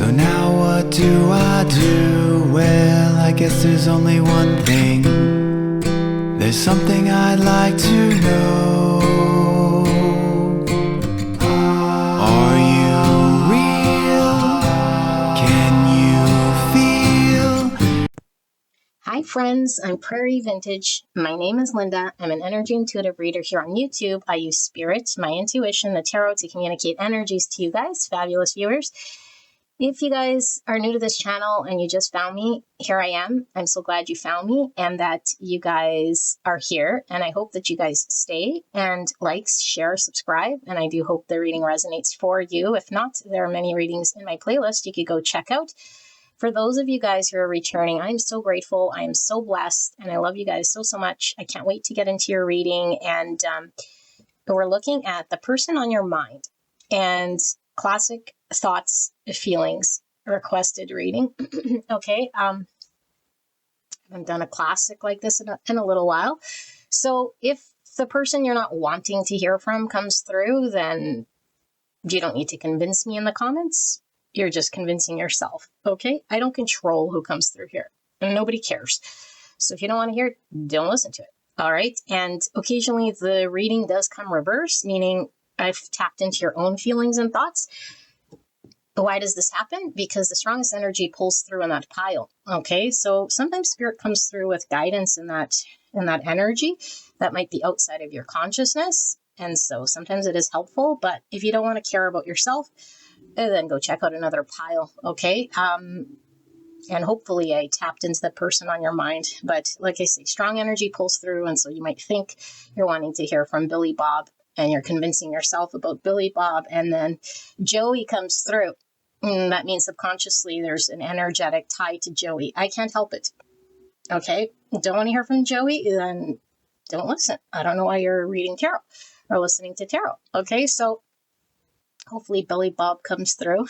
So now what do I do? Well, I guess there's only one thing. There's something I'd like to know. Are you real? Can you feel? Hi friends, I'm Prairie Vintage. My name is Linda. I'm an energy intuitive reader here on YouTube. I use spirit, my intuition, the tarot to communicate energies to you guys, fabulous viewers. If you guys are new to this channel and you just found me, here I am. I'm so glad you found me and that you guys are here. And I hope that you guys stay and like, share, subscribe. And I do hope the reading resonates for you. If not, there are many readings in my playlist you could go check out. For those of you guys who are returning, I'm so grateful. I am so blessed and I love you guys so much. I can't wait to get into your reading. And we're looking at the person on your mind and classic thoughts, feelings, requested reading. Okay. I haven't done a classic like this in a little while. So if the person you're not wanting to hear from comes through, then you don't need to convince me in the comments. You're just convincing yourself. Okay. I don't control who comes through here and nobody cares. So if you don't want to hear it, don't listen to it. All right. And occasionally the reading does come reverse, meaning I've tapped into your own feelings and thoughts. But why does this happen? Because the strongest energy pulls through in that pile. Okay. So sometimes spirit comes through with guidance in that energy that might be outside of your consciousness. And so sometimes it is helpful, but if you don't want to care about yourself, then go check out another pile. Okay. And hopefully I tapped into the person on your mind. But like I say, strong energy pulls through. And so you might think you're wanting to hear from Billy Bob and you're convincing yourself about Billy Bob. And then Joey comes through. And that means subconsciously there's an energetic tie to Joey. I can't help it. Okay. Don't want to hear from Joey? Then don't listen. I don't know why you're reading tarot or listening to tarot. Okay. So hopefully Billy Bob comes through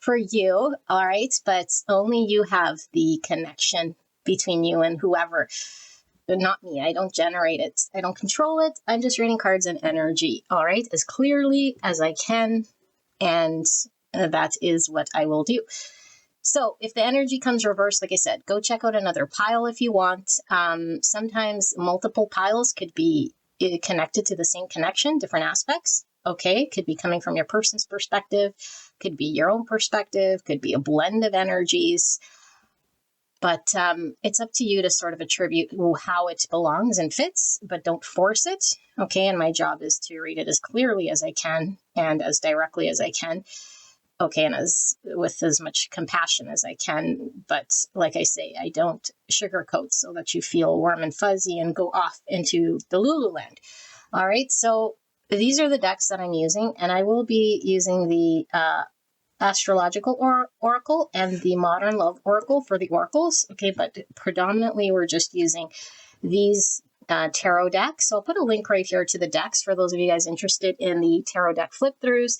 for you. All right. But only you have the connection between you and whoever, but not me. I don't generate it. I don't control it. I'm just reading cards and energy. All right. As clearly as I can. And that is what I will do. So if the energy comes reversed, like I said, go check out another pile if you want. Sometimes multiple piles could be connected to the same connection, different aspects. Okay, could be coming from your person's perspective, could be your own perspective, could be a blend of energies. But it's up to you to sort of attribute how it belongs and fits, but don't force it. Okay, and my job is to read it as clearly as I can and as directly as I can. Okay, and with as much compassion as I can. But like I say, I don't sugarcoat so that you feel warm and fuzzy and go off into the Lululand. All right, so these are the decks that I'm using, and I will be using the Astrological Oracle and the Modern Love Oracle for the oracles. Okay, but predominantly we're just using these tarot decks. So I'll put a link right here to the decks for those of you guys interested in the tarot deck flip-throughs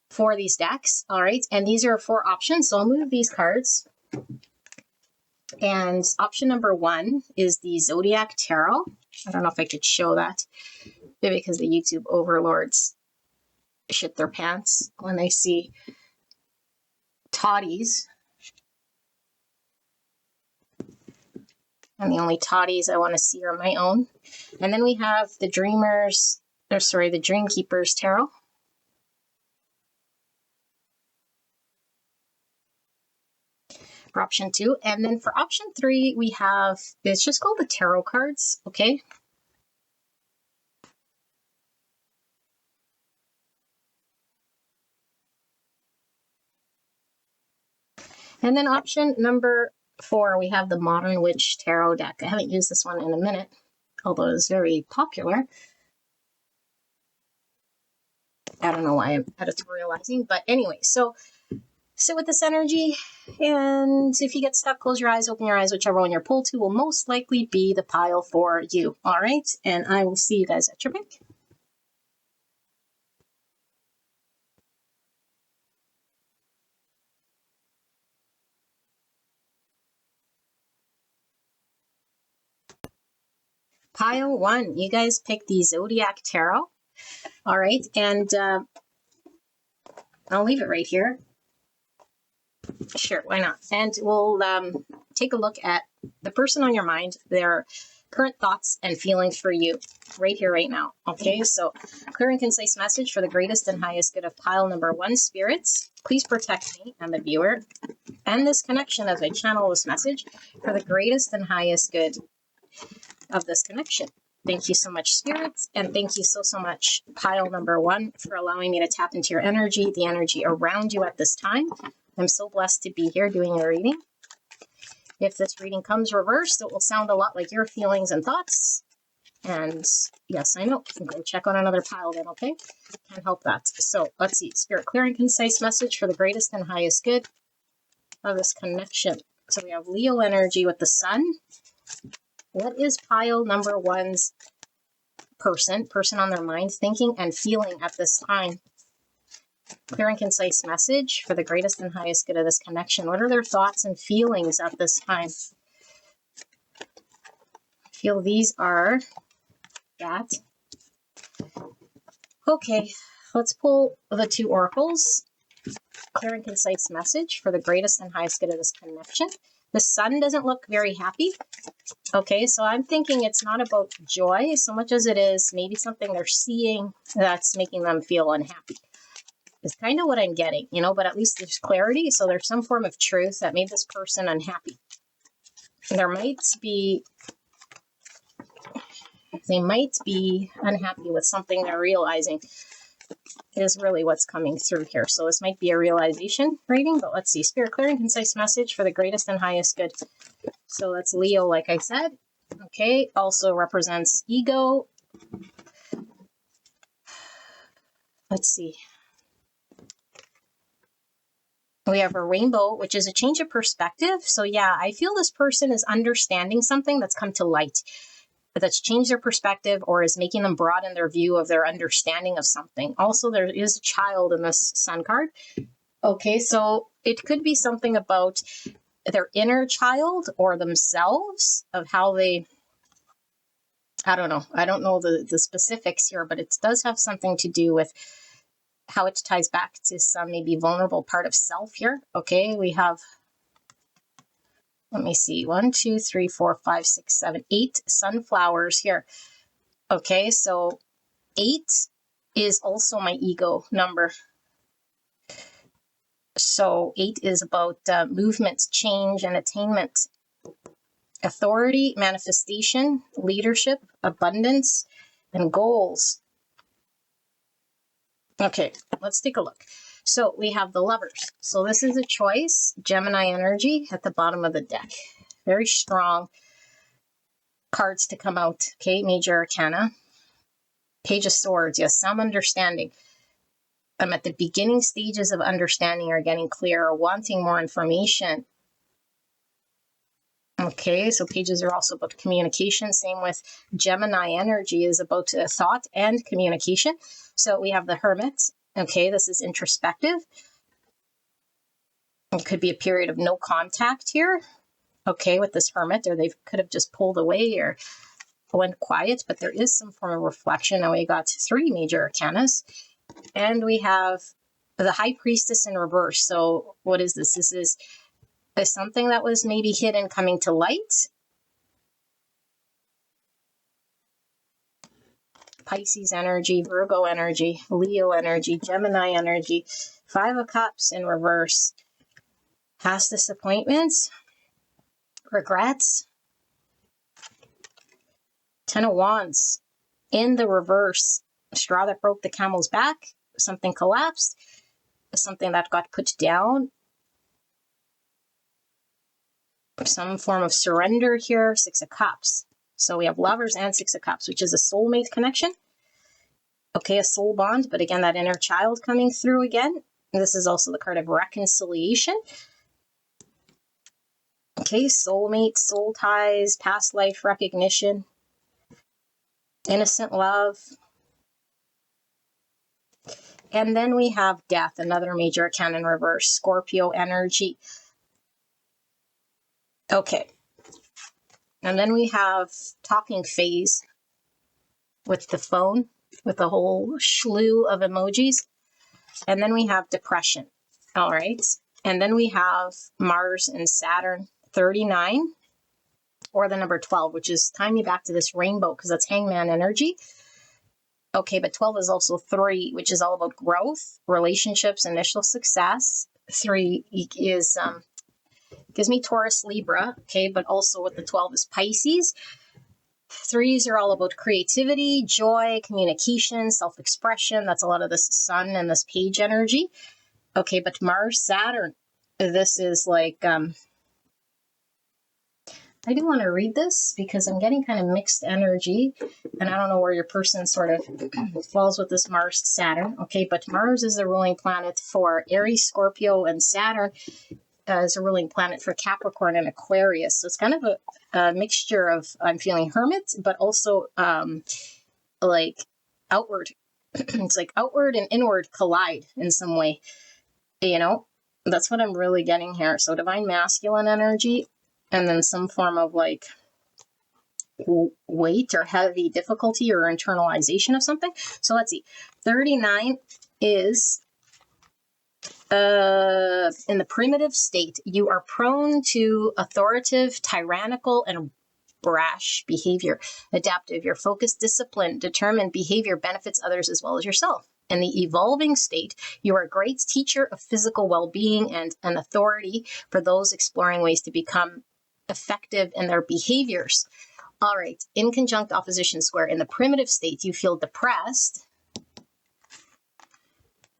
for these decks. All right, and these are 4 options. So I'll move these cards. And option number 1 is the Zodiac Tarot. I don't know if I could show that because the YouTube overlords shit their pants when they see toddies. And the only toddies I want to see are my own. And then we have the the Dream Keepers Tarot. For option 2. And then for option 3, we have, it's just called the tarot cards. Okay. And then option number 4, we have the Modern Witch Tarot deck. I haven't used this one in a minute, although it's very popular. I don't know why I'm editorializing, but anyway, so sit with this energy, and if you get stuck, close your eyes, open your eyes, whichever one you're pulled to will most likely be the pile for you. All right, and I will see you guys at your pick. Pile 1, you guys pick the Zodiac Tarot. All right, and I'll leave it right here. Sure, why not? And we'll take a look at the person on your mind, their current thoughts and feelings for you right here, right now. Okay, so clear and concise message for the greatest and highest good of pile number 1, spirits. Please protect me and the viewer and this connection as I channel this message for the greatest and highest good of this connection. Thank you so much, spirits, and thank you so much, pile number 1, for allowing me to tap into your energy, the energy around you at this time. I'm so blessed to be here doing your reading. If this reading comes reversed, it will sound a lot like your feelings and thoughts. And yes, I know. Go check on another pile then, okay? Can't help that. So let's see. Spirit, clear and concise message for the greatest and highest good of this connection. So we have Leo energy with the sun. What is pile number 1's person on their mind, thinking and feeling at this time? Clear and concise message for the greatest and highest good of this connection. What are their thoughts and feelings at this time? I feel these are that. Okay, let's pull the 2 oracles. Clear and concise message for the greatest and highest good of this connection. The sun doesn't look very happy. Okay, so I'm thinking it's not about joy so much as it is maybe something they're seeing that's making them feel unhappy. It's kind of what I'm getting, you know, but at least there's clarity. So there's some form of truth that made this person unhappy. They might be unhappy with something they're realizing is really what's coming through here. So this might be a realization reading, but let's see. Spirit, clear and concise message for the greatest and highest good. So that's Leo, like I said. Okay, also represents ego. Let's see. We have a rainbow, which is a change of perspective. So yeah, I feel this person is understanding something that's come to light, that's changed their perspective or is making them broaden their view of their understanding of something. Also, there is a child in this sun card. Okay, so it could be something about their inner child or themselves, of how they, I don't know. I don't know the specifics here, but it does have something to do with how it ties back to some maybe vulnerable part of self here. Okay, we have, let me see, 1, 2, 3, 4, 5, 6, 7, 8 sunflowers here. Okay, so 8 is also my ego number. So 8 is about movement, change, and attainment. Authority, manifestation, leadership, abundance, and goals. Okay, let's take a look. So we have the Lovers. So this is a choice, Gemini energy at the bottom of the deck. Very strong cards to come out. Okay, Major Arcana. Page of Swords, yes, some understanding. I'm at the beginning stages of understanding or getting clear or wanting more information. Okay, so pages are also about communication. Same with Gemini energy is about thought and communication. So we have the Hermit. Okay, this is introspective. It could be a period of no contact here. Okay, with this Hermit, or they could have just pulled away or went quiet, but there is some form of reflection. Now we got 3 major arcanas, and we have the High Priestess in reverse. So what is this? This is something that was maybe hidden coming to light. Pisces energy, Virgo energy, Leo energy, Gemini energy, 5 of Cups in reverse. Past disappointments, regrets, 10 of Wands in the reverse. Straw that broke the camel's back, something collapsed, something that got put down. Some form of surrender here, 6 of Cups. So we have Lovers and 6 of Cups, which is a soulmate connection. Okay, a soul bond, but again, that inner child coming through again. And this is also the card of reconciliation. Okay, soulmate, soul ties, past life recognition, innocent love. And then we have Death, another major arcana in reverse, Scorpio energy. Okay. And then we have talking phase with the phone, with a whole slew of emojis. And then we have depression. All right. And then we have Mars and Saturn, 39, or the number 12, which is tying me back to this rainbow because that's hangman energy. Okay, but 12 is also 3, which is all about growth, relationships, initial success. 3 is gives me Taurus, Libra, okay, but also with the 12 is Pisces. 3s are all about creativity, joy, communication, self-expression. That's a lot of this sun and this page energy. Okay, but Mars, Saturn, this is like, I do want to read this because I'm getting kind of mixed energy, and I don't know where your person sort of falls with this Mars, Saturn. Okay, but Mars is the ruling planet for Aries, Scorpio, and Saturn is a ruling planet for Capricorn and Aquarius. So it's kind of a mixture of, I'm feeling hermit, but also like outward. It's like outward and inward collide in some way. You know, that's what I'm really getting here. So divine masculine energy, and then some form of like weight or heavy difficulty or internalization of something. So let's see. 39 is in the primitive state. You are prone to authoritative, tyrannical, and brash behavior. Adaptive, your focused, disciplined, determined behavior benefits others as well as yourself. In the evolving state, you are a great teacher of physical well-being and an authority for those exploring ways to become effective in their behaviors. All right, in conjunct opposition square. In the primitive state, you feel depressed.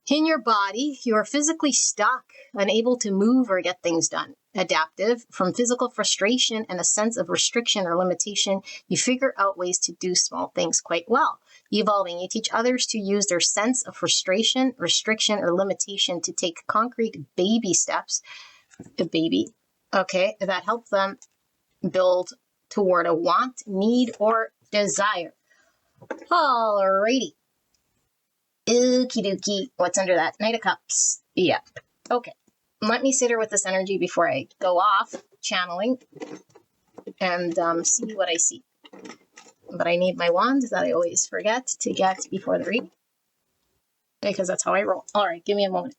In your body, you are physically stuck, unable to move or get things done. Adaptive, from physical frustration and a sense of restriction or limitation, you figure out ways to do small things quite well. Evolving, you teach others to use their sense of frustration, restriction, or limitation to take concrete baby steps, that help them build toward a want, need, or desire. Alrighty. Okie dokie. What's under that? Knight of Cups. Yep. Okay. Let me sit here with this energy before I go off channeling and see what I see. But I need my wand that I always forget to get before the reading, because that's how I roll. All right. Give me a moment.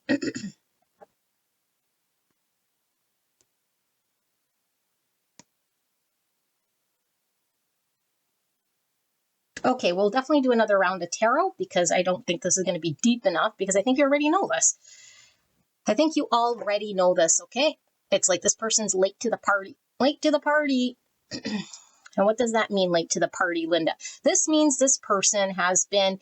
Okay, we'll definitely do another round of tarot because I don't think this is going to be deep enough, because I think you already know this. I think you already know this, okay? It's like this person's late to the party. Late to the party. And what does that mean, late to the party, Linda? This means this person has been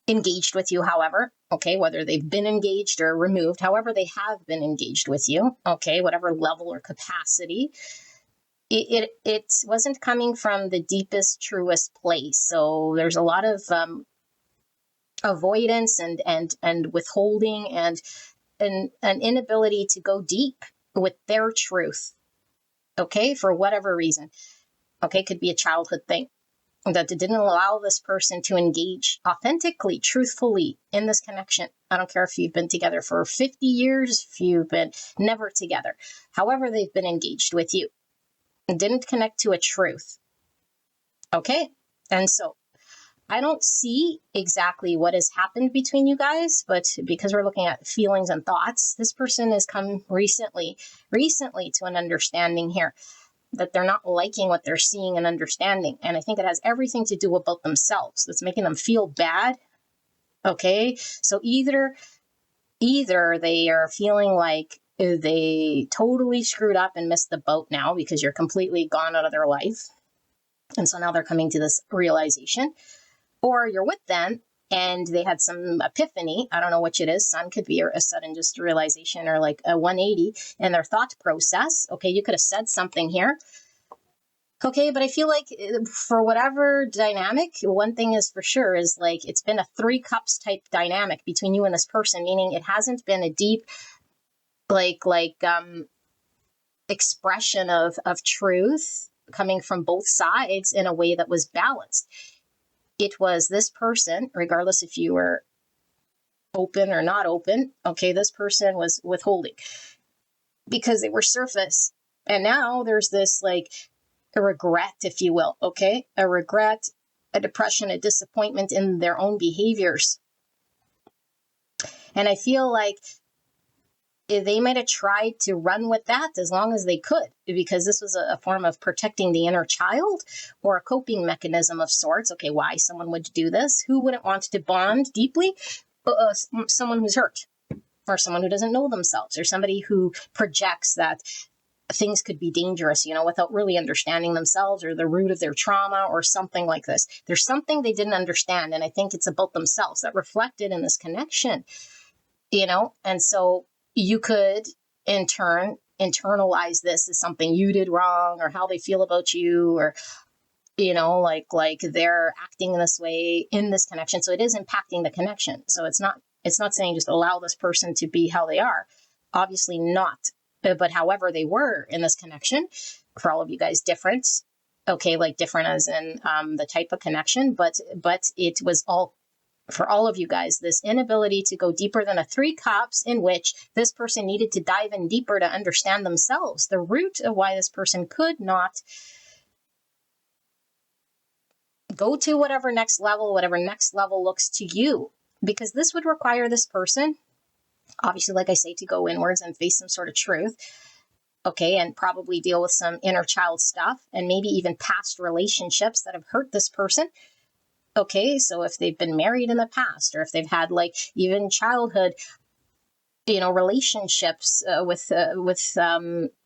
engaged with you, however, okay, whether they've been engaged or removed, however they have been engaged with you, okay, whatever level or capacity. It wasn't coming from the deepest, truest place. So there's a lot of avoidance and withholding and an inability to go deep with their truth, okay, for whatever reason. Okay, could be a childhood thing that didn't allow this person to engage authentically, truthfully in this connection. I don't care if you've been together for 50 years, if you've been never together, however they've been engaged with you. Didn't connect to a truth. Okay? And so I don't see exactly what has happened between you guys, but because we're looking at feelings and thoughts, this person has come recently to an understanding here that they're not liking what they're seeing and understanding. And I think it has everything to do about themselves. That's making them feel bad. Okay? So either they are feeling like they totally screwed up and missed the boat now because you're completely gone out of their life. And so now they're coming to this realization. Or you're with them and they had some epiphany. I don't know which it is. Sun could be a sudden just realization or like a 180 in their thought process. Okay, you could have said something here. Okay, but I feel like for whatever dynamic, one thing is for sure is like it's been a 3 cups type dynamic between you and this person, meaning it hasn't been a deep expression of truth coming from both sides in a way that was balanced. It was this person, regardless if you were open or not open, okay, this person was withholding because they were surface. And now there's this like a regret, if you will, okay? A regret, a depression, a disappointment in their own behaviors. And I feel like they might have tried to run with that as long as they could, because this was a form of protecting the inner child or a coping mechanism of sorts. Okay, why someone would do this? Who wouldn't want to bond deeply? Someone who's hurt, or someone who doesn't know themselves, or somebody who projects that things could be dangerous, without really understanding themselves or the root of their trauma or something like this. There's something they didn't understand, and I think it's about themselves that reflected in this connection, and so you could in turn internalize this as something you did wrong, or how they feel about you, or like they're acting this way in this connection. So it is impacting the connection. So it's not saying just allow this person to be how they are. Obviously not. But however they were in this connection, for all of you guys, different. Okay, like different as in the type of connection, but it was all for all of you guys, this inability to go deeper than a 3 cups, in which this person needed to dive in deeper to understand themselves, the root of why this person could not go to whatever next level looks to you, because this would require this person, obviously, like I say, to go inwards and face some sort of truth. Okay, and probably deal with some inner child stuff, and maybe even past relationships that have hurt this person. Okay, so if they've been married in the past, or if they've had like even childhood, relationships with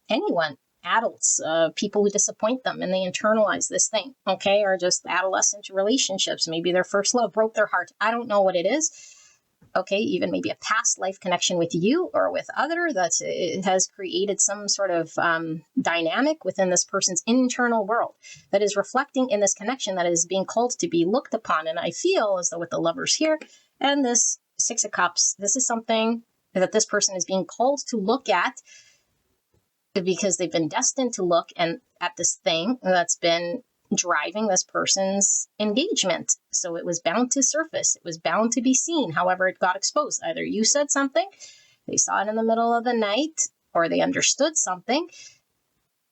anyone, adults, people who disappoint them, and they internalize this thing, okay, or just adolescent relationships. Maybe their first love broke their heart. I don't know what it is. Okay, even maybe a past life connection with you or with other that it has created some sort of dynamic within this person's internal world that is reflecting in this connection that is being called to be looked upon. And I feel as though with the Lovers here and this 6 of Cups, this is something that this person is being called to look at, because they've been destined to look and at this thing that's been driving this person's engagement. So it was bound to surface. It was bound to be seen. However, it got exposed. Either you said something, they saw it in the middle of the night, or they understood something,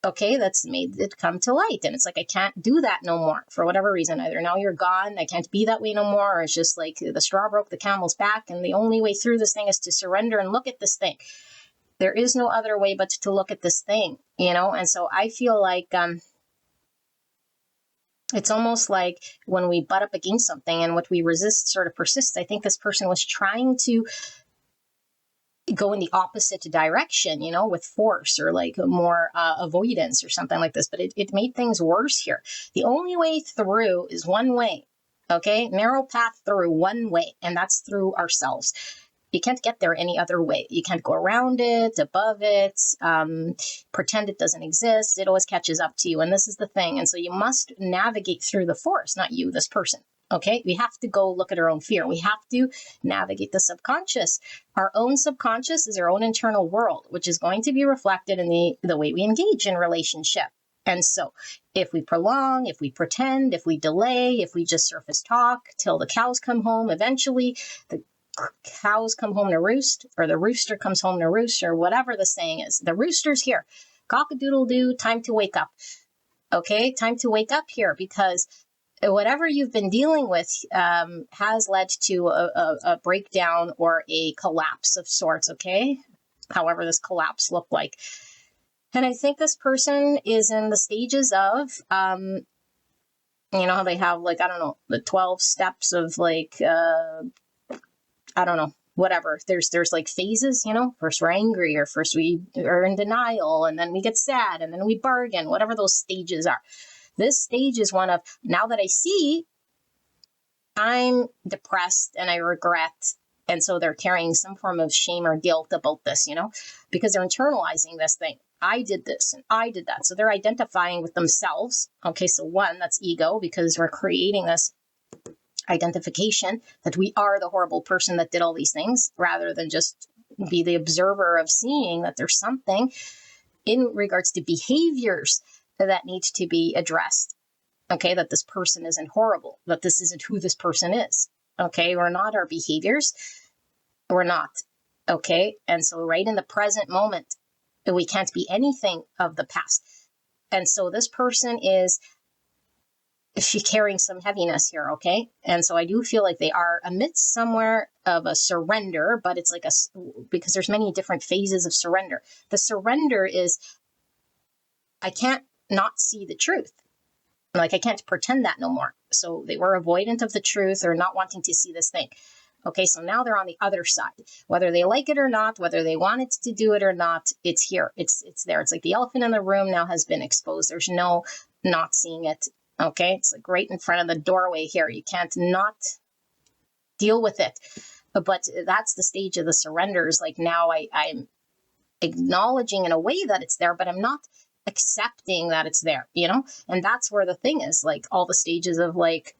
okay, that's made it come to light. And it's like, I can't do that no more for whatever reason. Either now you're gone, I can't be that way no more, or it's just like the straw broke the camel's back, and the only way through this thing is to surrender and look at this thing. There is no other way but to look at this thing, And so I feel like it's almost like when we butt up against something and what we resist sort of persists. I think this person was trying to go in the opposite direction, with force or like more avoidance or something like this. But it made things worse here. The only way through is one way. Okay, narrow path through, one way, and that's through ourselves. You can't get there any other way. You can't go around it, above it, pretend it doesn't exist. It always catches up to you. And this is the thing. And so you must navigate through the forest, not you, this person. Okay, we have to go look at our own fear. We have to navigate the subconscious. Our own subconscious is our own internal world, which is going to be reflected in the way we engage in relationship. And so if we prolong, if we pretend, if we delay, if we just surface talk till the cows come home, eventually the cows come home to roost, or the rooster comes home to roost, or whatever the saying is. The rooster's here. Cock-a-doodle-doo, time to wake up. Okay, time to wake up here, because whatever you've been dealing with has led to a breakdown or a collapse of sorts, okay? However this collapse looked like. And I think this person is in the stages of, how they have, like, I don't know, the 12 steps of, like, I don't know, whatever. There's like phases, first we're angry, or first we are in denial, and then we get sad, and then we bargain, whatever those stages are. This stage is one of, now that I see, I'm depressed and I regret. And so they're carrying some form of shame or guilt about this, because they're internalizing this thing. I did this and I did that. So they're identifying with themselves. Okay, so one, that's ego, because we're creating this identification that we are the horrible person that did all these things, rather than just be the observer of seeing that there's something in regards to behaviors that need to be addressed. Okay, that this person isn't horrible, that this isn't who this person is. Okay, we're not our behaviors. We're not. Okay, and so right in the present moment, we can't be anything of the past. And so this person is she's carrying some heaviness here, okay? And so I do feel like they are amidst somewhere of a surrender, but it's like because there's many different phases of surrender. The surrender is, I can't not see the truth. Like, I can't pretend that no more. So they were avoidant of the truth or not wanting to see this thing. Okay, so now they're on the other side. Whether they like it or not, whether they wanted to do it or not, it's here. It's there. It's like the elephant in the room now has been exposed. There's no not seeing it. Okay, it's like right in front of the doorway here. You can't not deal with it. But that's the stage of the surrender. Is like now I'm acknowledging in a way that it's there, but I'm not accepting that it's there, you know? And that's where the thing is, like all the stages of like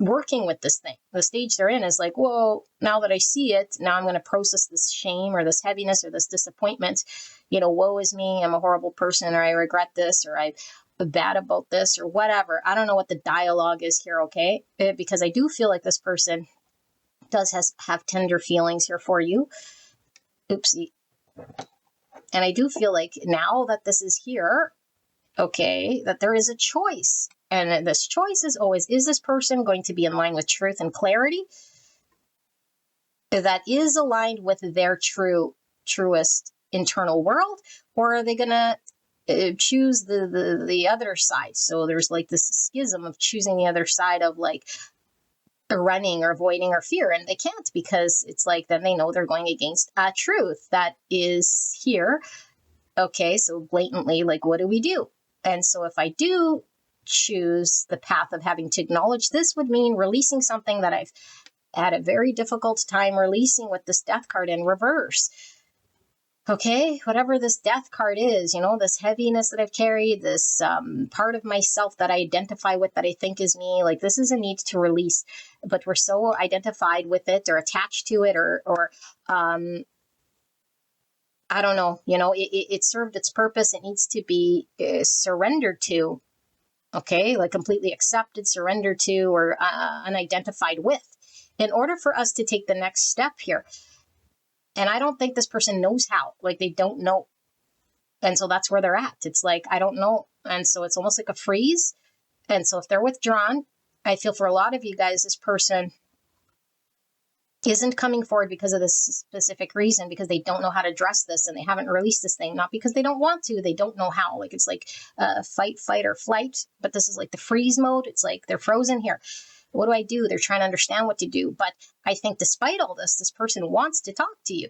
working with this thing. The stage they're in is like, whoa, now that I see it, now I'm going to process this shame or this heaviness or this disappointment. You know, woe is me, I'm a horrible person, or I regret this, or I'm bad about this, or whatever. I don't know what the dialogue is here, okay? Because I do feel like this person does have tender feelings here for you. Oopsie. And I do feel like now that this is here, okay, that there is a choice. And this choice is always, is this person going to be in line with truth and clarity that is aligned with their truest internal world? Or are they going to choose the other side? So there's like this schism of choosing the other side of like running or avoiding or fear, and they can't, because it's like then they know they're going against a truth that is here. Okay, so blatantly, like, what do we do? And so if I do choose the path of having to acknowledge, this would mean releasing something that I've had a very difficult time releasing with this death card in reverse. Okay, whatever this death card is, you know, this heaviness that I've carried, this part of myself that I identify with that I think is me, like this is a need to release, but we're so identified with it or attached to it or I don't know, you know, it served its purpose. It needs to be surrendered to, okay, like completely accepted, surrendered to, or unidentified with, in order for us to take the next step here. And I don't think this person knows how, like they don't know. And so that's where they're at. It's like, I don't know. And so it's almost like a freeze. And so if they're withdrawn, I feel for a lot of you guys, this person isn't coming forward because of this specific reason, because they don't know how to address this and they haven't released this thing, not because they don't want to, they don't know how. Like it's like fight, fight, or flight, but this is like the freeze mode. It's like they're frozen here. What do I do? They're trying to understand what to do. But I think despite all this, this person wants to talk to you.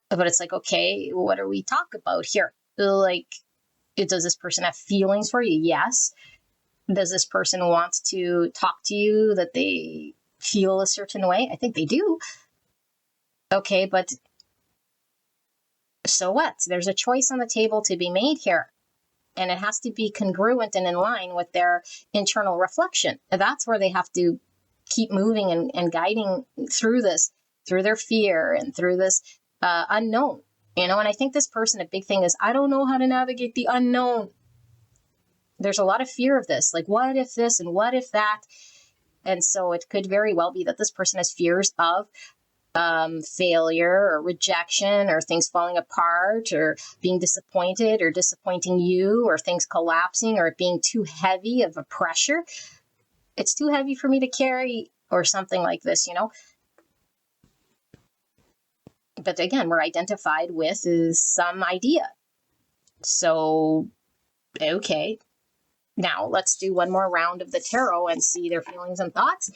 But it's like, okay, what do we talk about here? Like, does this person have feelings for you? Yes. Does this person want to talk to you that they feel a certain way? I think they do. Okay, but so what? There's a choice on the table to be made here. And it has to be congruent and in line with their internal reflection. That's where they have to keep moving and guiding through this, through their fear and through this unknown, you know. And I think this person, a big thing is, I don't know how to navigate the unknown. There's a lot of fear of this, like what if this and what if that. And so it could very well be that this person has fears of failure or rejection or things falling apart or being disappointed or disappointing you or things collapsing or it being too heavy of a pressure. It's too heavy for me to carry or something like this, you know. But again, we're identified with some idea. So, okay. Now let's do one more round of the tarot and see their feelings and thoughts.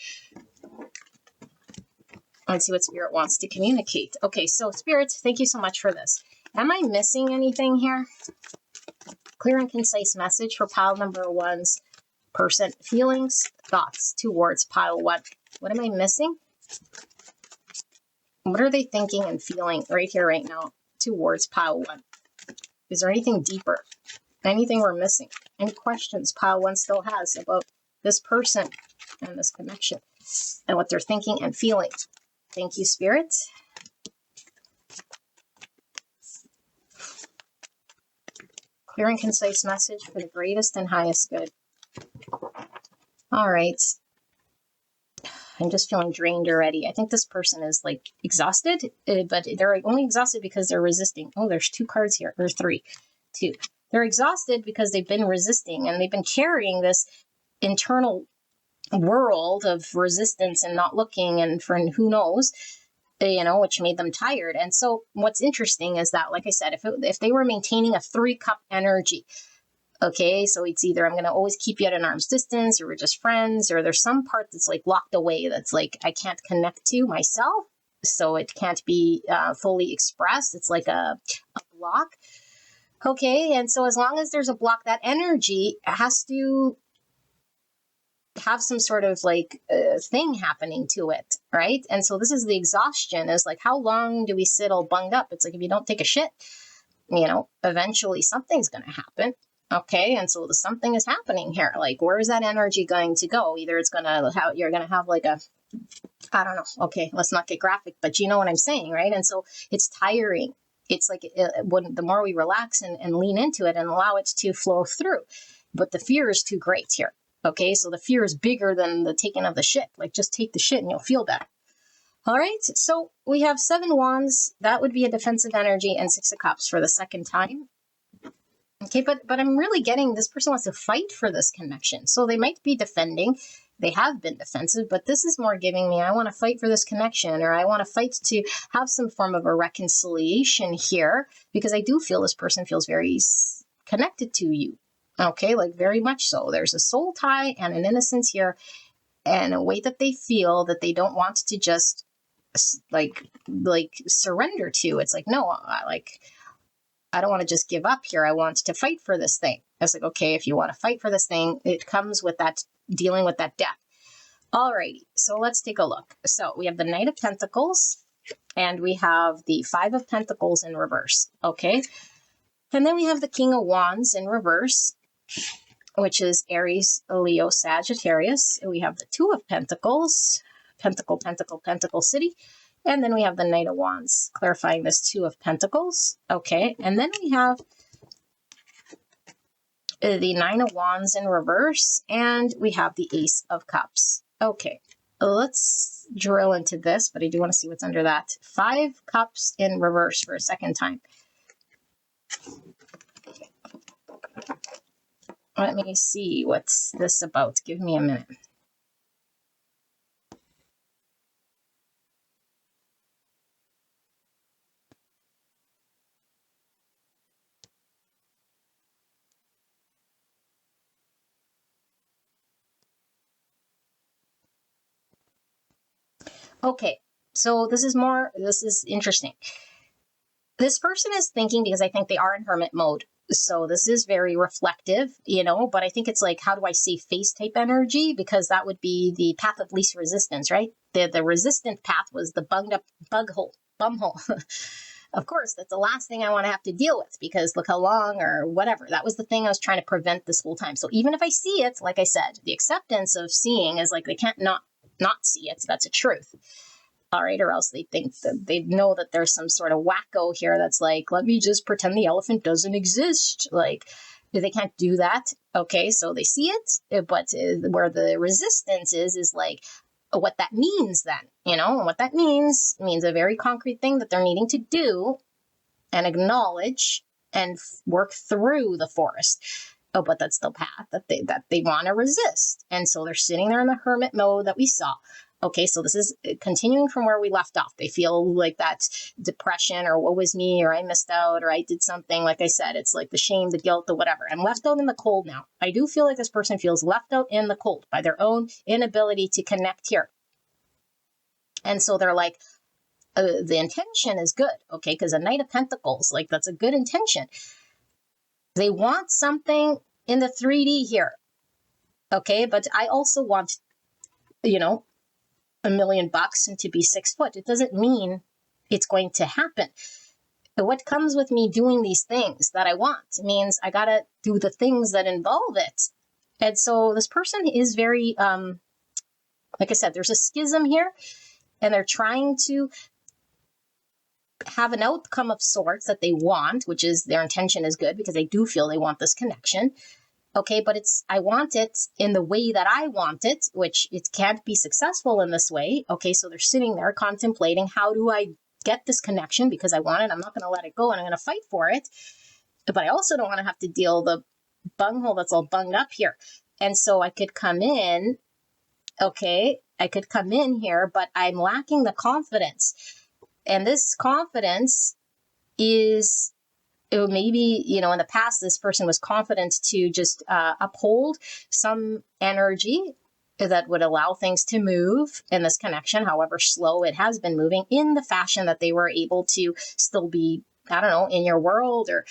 Let's see what Spirit wants to communicate. Okay, so Spirit, thank you so much for this. Am I missing anything here? Clear and concise message for pile number one's person. Feelings, thoughts towards pile one. What am I missing? What are they thinking and feeling right here, right now towards pile one? Is there anything deeper? Anything we're missing? Any questions pile one still has about this person and this connection and what they're thinking and feeling? Thank you, Spirit. Clear and concise message for the greatest and highest good. All right. I'm just feeling drained already. I think this person is like exhausted, but they're only exhausted because they're resisting. Oh, there's 2 cards here, or 3. 2. They're exhausted because they've been resisting and they've been carrying this internal world of resistance and not looking, and for who knows, which made them tired. And so what's interesting is that, like I said, if they were maintaining a 3-cup energy, okay, so it's either I'm going to always keep you at an arm's distance, or we're just friends, or there's some part that's like locked away that's like I can't connect to myself, so it can't be fully expressed. It's like a block. Okay, and so as long as there's a block, that energy has to have some sort of like thing happening to it, right? And so this is the exhaustion, is like, how long do we sit all bunged up? It's like, if you don't take a shit, eventually something's going to happen. Okay, and so the something is happening here. Like, where is that energy going to go? Either it's going to have, you're going to have like a, I don't know. Okay, let's not get graphic, but you know what I'm saying, right? And so it's tiring. It's like when the more we relax and lean into it and allow it to flow through, but the fear is too great here. Okay, so the fear is bigger than the taking of the shit. Like, just take the shit and you'll feel better. All right, so we have 7 wands. That would be a defensive energy, and 6 of cups for the second time. Okay, but I'm really getting this person wants to fight for this connection. So they might be defending. They have been defensive, but this is more giving me, I want to fight for this connection, or I want to fight to have some form of a reconciliation here, because I do feel this person feels very connected to you. Okay, like very much so. There's a soul tie and an innocence here, and a way that they feel that they don't want to just like surrender to. It's like, no, I don't want to just give up here. I want to fight for this thing. It's like, okay, if you want to fight for this thing, it comes with that dealing with that death. Alrighty, so let's take a look. So we have the Knight of Pentacles, and we have the 5 of Pentacles in reverse. Okay, and then we have the King of Wands in reverse, which is Aries, Leo, Sagittarius. We have the 2 of Pentacles, Pentacle, Pentacle, Pentacle City. And then we have the Knight of Wands, clarifying this 2 of Pentacles. Okay, and then we have the 9 of Wands in reverse, and we have the Ace of Cups. Okay, let's drill into this, but I do want to see what's under that. 5 cups in reverse for a second time. Let me see what's this about. Give me a minute. Okay, so this is interesting. This person is thinking, because I think they are in hermit mode. So this is very reflective, but I think it's like, how do I say face type energy? Because that would be the path of least resistance, right? The resistant path was the bum hole. Of course, that's the last thing I want to have to deal with, because look how long or whatever. That was the thing I was trying to prevent this whole time. So even if I see it, like I said, the acceptance of seeing is like, they can't not see it. So that's a truth. All right, or else they think that they know that there's some sort of wacko here that's like, let me just pretend the elephant doesn't exist. Like, they can't do that. Okay, so they see it, but where the resistance is like what that means then, and what that means a very concrete thing that they're needing to do and acknowledge and work through the forest. Oh, but that's the path that they want to resist. And so they're sitting there in the hermit mode that we saw. Okay, so this is continuing from where we left off. They feel like that depression, or woe is me, or I missed out, or I did something. Like I said, it's like the shame, the guilt, the whatever. I'm left out in the cold now. I do feel like this person feels left out in the cold by their own inability to connect here. And so they're like, the intention is good, okay, because a Knight of Pentacles, like, that's a good intention. They want something in the 3D here, okay, but I also want, $1 million and to be 6 foot. It doesn't mean it's going to happen. But what comes with me doing these things that I want means I gotta do the things that involve it. And so this person is very, like I said, there's a schism here, and they're trying to have an outcome of sorts that they want, which is their intention is good, because they do feel they want this connection. Okay, but I want it in the way that I want it, which it can't be successful in this way. Okay, so they're sitting there contemplating, how do I get this connection? Because I want it, I'm not going to let it go, and I'm going to fight for it. But I also don't want to have to deal the bunghole that's all bunged up here. And so I could come in, okay, I could come in here, but I'm lacking the confidence. And this confidence is, maybe, in the past, this person was confident to just uphold some energy that would allow things to move in this connection, however slow it has been moving, in the fashion that they were able to still be, I don't know, in your world, or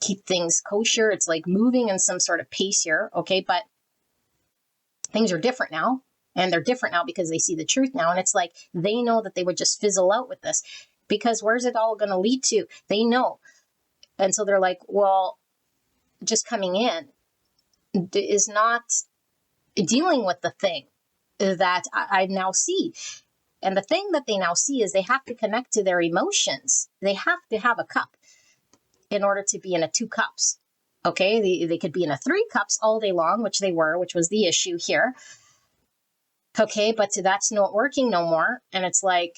keep things kosher. It's like moving in some sort of pace here, okay? But things are different now, and they're different now because they see the truth now. And it's like they know that they would just fizzle out with this, because where's it all going to lead to? They know. And so they're like, well, just coming in is not dealing with the thing that I now see. And the thing that they now see is they have to connect to their emotions. They have to have a cup in order to be in a 2 cups. Okay, they could be in a 3 cups all day long, which they were, which was the issue here. Okay, but that's not working no more. And it's like,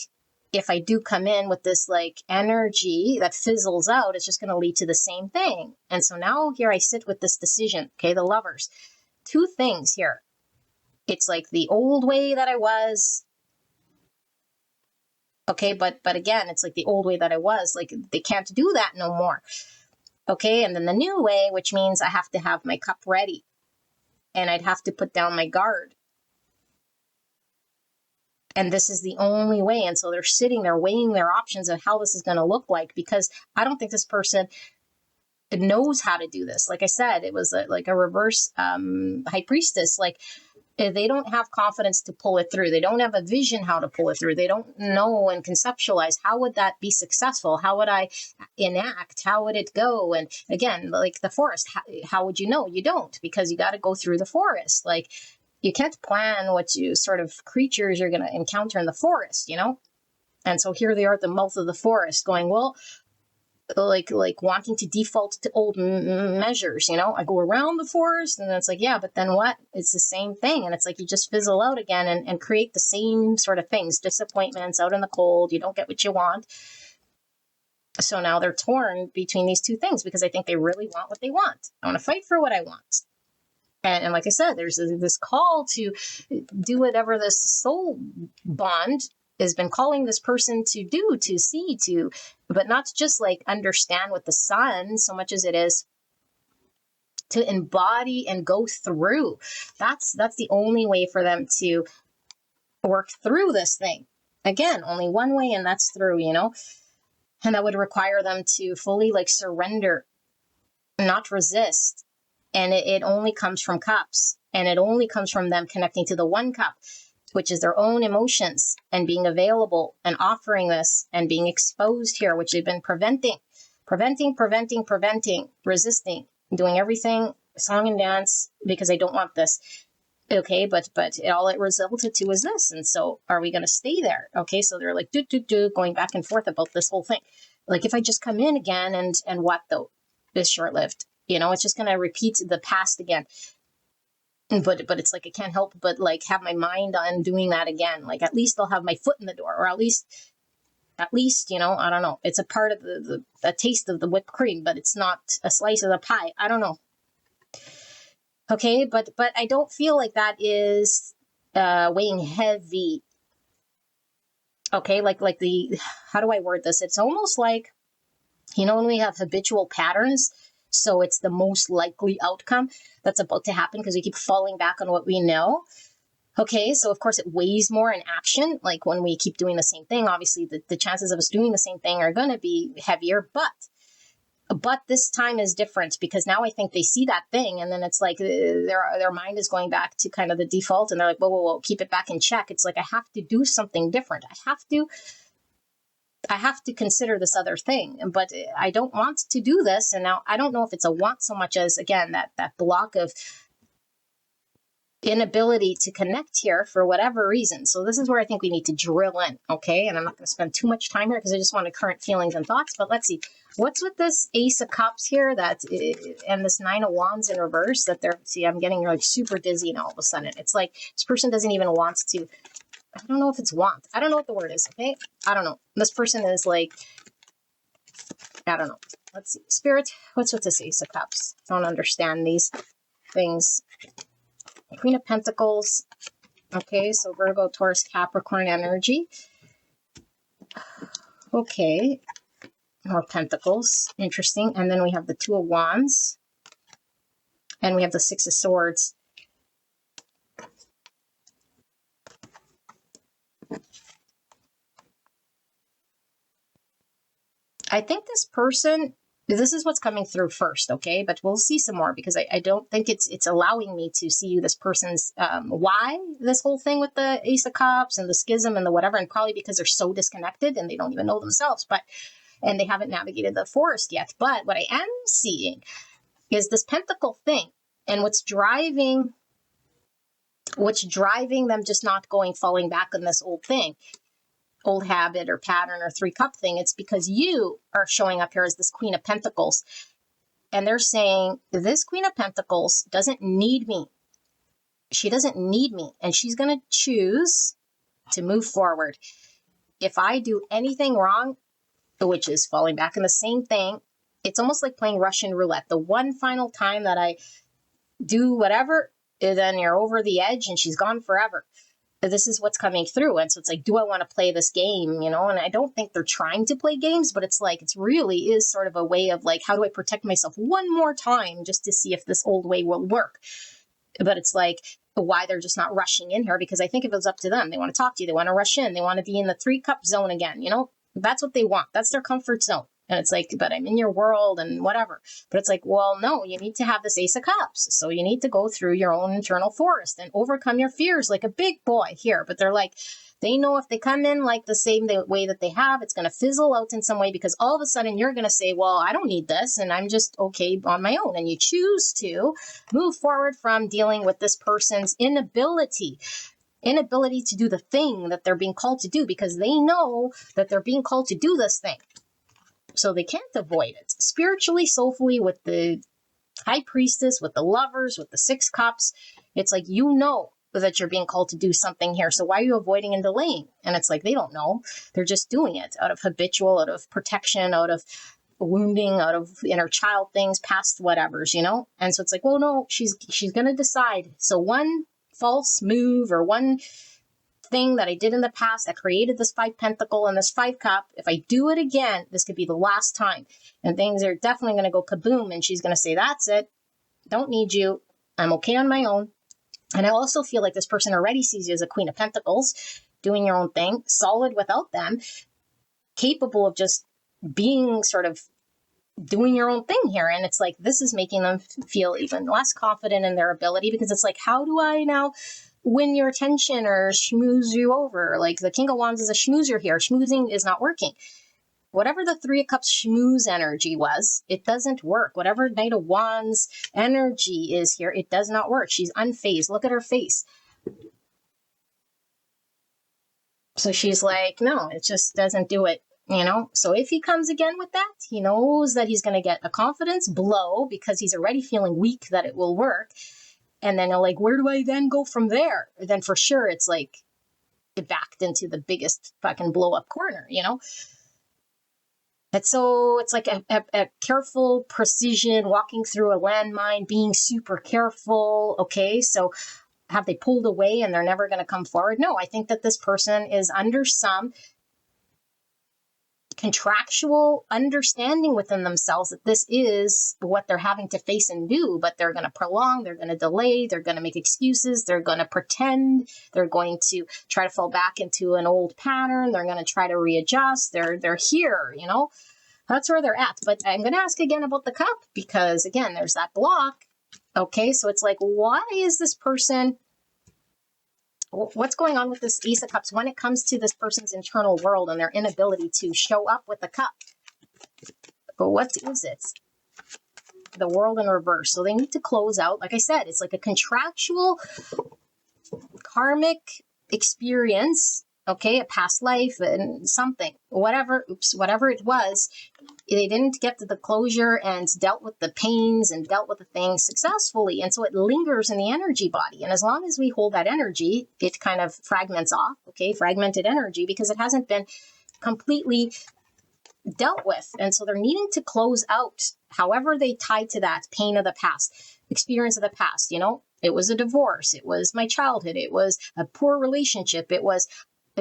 if I do come in with this like energy that fizzles out, it's just going to lead to the same thing. And so now here I sit with this decision. Okay, the Lovers. 2 things here. It's like the old way that I was. Okay, but again, it's like the old way that I was. Like, they can't do that no more. Okay, and then the new way, which means I have to have my cup ready. And I'd have to put down my guard. And this is the only way. And so they're sitting there weighing their options of how this is going to look like, because I don't think this person knows how to do this. Like I said, it was like a reverse high priestess. Like, they don't have confidence to pull it through. They don't have a vision how to pull it through. They don't know and conceptualize, how would that be successful? How would I enact? How would it go? And again, like the forest, how would you know? You don't, because you got to go through the forest. Like, you can't plan what sort of creatures you're going to encounter in the forest, And so here they are at the mouth of the forest going, well, like wanting to default to old measures, I go around the forest, and then it's like, yeah, but then what? It's the same thing. And it's like, you just fizzle out again and create the same sort of things, disappointments out in the cold. You don't get what you want. So now they're torn between these 2 things, because I think they really want what they want. I want to fight for what I want. And like I said, there's this call to do whatever this soul bond has been calling this person to do, to see, but not just like understand with the sun so much as it is to embody and go through. That's the only way for them to work through this thing. Again, only one way, and that's through, and that would require them to fully like surrender, not resist. And it only comes from cups, and it only comes from them connecting to the 1 cup, which is their own emotions, and being available and offering this and being exposed here, which they've been preventing, resisting, doing everything, song and dance, because I don't want this. Okay, but all it resulted to is this. And so are we going to stay there? Okay, so they're like, going back and forth about this whole thing. Like, if I just come in again and what though is short-lived, it's just going to repeat the past again. But it's like, I can't help but like have my mind on doing that again. Like, at least I'll have my foot in the door, or at least, I don't know. It's a part of the taste of the whipped cream, but it's not a slice of the pie. I don't know. Okay, but I don't feel like that is weighing heavy. Okay, like how do I word this? It's almost like, when we have habitual patterns, so it's the most likely outcome that's about to happen because we keep falling back on what we know. Okay, so of course it weighs more in action. Like, when we keep doing the same thing, obviously the chances of us doing the same thing are going to be heavier, but this time is different, because now I think they see that thing, and then it's like their mind is going back to kind of the default, and they're like, whoa, keep it back in check. It's like, I have to do something different. I have to consider this other thing, but I don't want to do this. And now I don't know if it's a want so much as, again, that block of inability to connect here for whatever reason. So this is where I think we need to drill in, okay? And I'm not going to spend too much time here because I just want current feelings and thoughts. But let's see, what's with this Ace of Cups here and this 9 of Wands in reverse that I'm getting like super dizzy now all of a sudden. It's like this person doesn't even want to, I don't know if it's want. I don't know what the word is, okay? I don't know. This person is like, I don't know. Let's see. Spirit, what's with this Ace of Cups? I don't understand these. things. Queen of Pentacles. Okay, so Virgo, Taurus, Capricorn energy. Okay, more Pentacles. Interesting. And then we have the Two of Wands. And we have the Six of Swords. I think this person, this is what's coming through first, okay? But we'll see some more because I don't think it's allowing me to see this person's, why this whole thing with the Ace of Cups and the schism and the whatever, and probably because they're so disconnected and they don't even know themselves, and they haven't navigated the forest yet. But what I am seeing is this Pentacle thing, and what's driving them just not falling back on this old thing, old habit or pattern or three-cup thing. It's because you are showing up here as this Queen of Pentacles, and they're saying this Queen of Pentacles doesn't need me. She doesn't need me, and she's going to choose to move forward. If I do anything wrong, which is falling back in the same thing, it's almost like playing Russian roulette. The one final time that I do whatever, then you're over the edge and she's gone forever. This is what's coming through. And so it's like, do I want to play this game? You know, and I don't think they're trying to play games, but it's like, it's really is sort of a way of like, how do I protect myself one more time just to see if this old way will work? But it's like, why they're just not rushing in here, because I think if it was up to them, they want to talk to you, they want to rush in, they want to be in the three-cup zone again, you know, that's what they want. That's their comfort zone. And it's like, but I'm in your world and whatever. But it's like, well, no, you need to have this Ace of Cups. So you need to go through your own internal forest and overcome your fears like a big boy here. But they're like, they know if they come in like the same way that they have, it's going to fizzle out in some way, because all of a sudden you're going to say, well, I don't need this and I'm just okay on my own. And you choose to move forward from dealing with this person's inability to do the thing that they're being called to do, because they know that they're being called to do this thing. So they can't avoid it. Spiritually, soulfully, with the High Priestess, with the Lovers, with the Six Cups, it's like, you know that you're being called to do something here. So why are you avoiding and delaying? And it's like, they don't know. They're just doing it out of habitual, out of protection, out of wounding, out of inner child things, past whatevers, you know? And so it's like, well, no, she's going to decide. So one false move or one thing that I did in the past that created this 5 pentacle and this 5 cup, if I do it again, this could be the last time. And things are definitely going to go kaboom. And she's going to say, that's it. Don't need you. I'm okay on my own. And I also feel like this person already sees you as a Queen of Pentacles, doing your own thing, solid without them, capable of just being sort of doing your own thing here. And it's like, this is making them feel even less confident in their ability, because it's like, how do I now win your attention or schmooze you over? Like the King of Wands is a schmoozer here. Schmoozing is not working. Whatever the Three of Cups schmooze energy was, it doesn't work. Whatever Knight of Wands energy is here, it does not work. She's unfazed. Look at her face. So she's like, no, it just doesn't do it, you know? So if he comes again with that, he knows that he's going to get a confidence blow because he's already feeling weak that it will work. And then like, where do I then go from there? Then for sure, it's like it backed into the biggest fucking blow up corner, you know? And so it's like a careful precision, walking through a landmine, being super careful. Okay, so have they pulled away and they're never going to come forward? No, I think that this person is under some contractual understanding within themselves that this is what they're having to face and do, but they're going to prolong, they're going to delay, they're going to make excuses, they're going to pretend, they're going to try to fall back into an old pattern, they're going to try to readjust, they're here, you know, that's where they're at. But I'm going to ask again about the cup, because again, there's that block. Okay, so it's like, why is this person, what's going on with this Ace of Cups when it comes to this person's internal world and their inability to show up with the cup? But what is it? The World in reverse. So they need to close out. Like I said, it's like a contractual karmic experience, okay, a past life and something, whatever it was. They didn't get to the closure and dealt with the pains and dealt with the things successfully. And so it lingers in the energy body. And as long as we hold that energy, it kind of fragments off, okay, fragmented energy, because it hasn't been completely dealt with. And so they're needing to close out however they tie to that pain of the past. experience of the past, it was a divorce, it was my childhood, it was a poor relationship, it was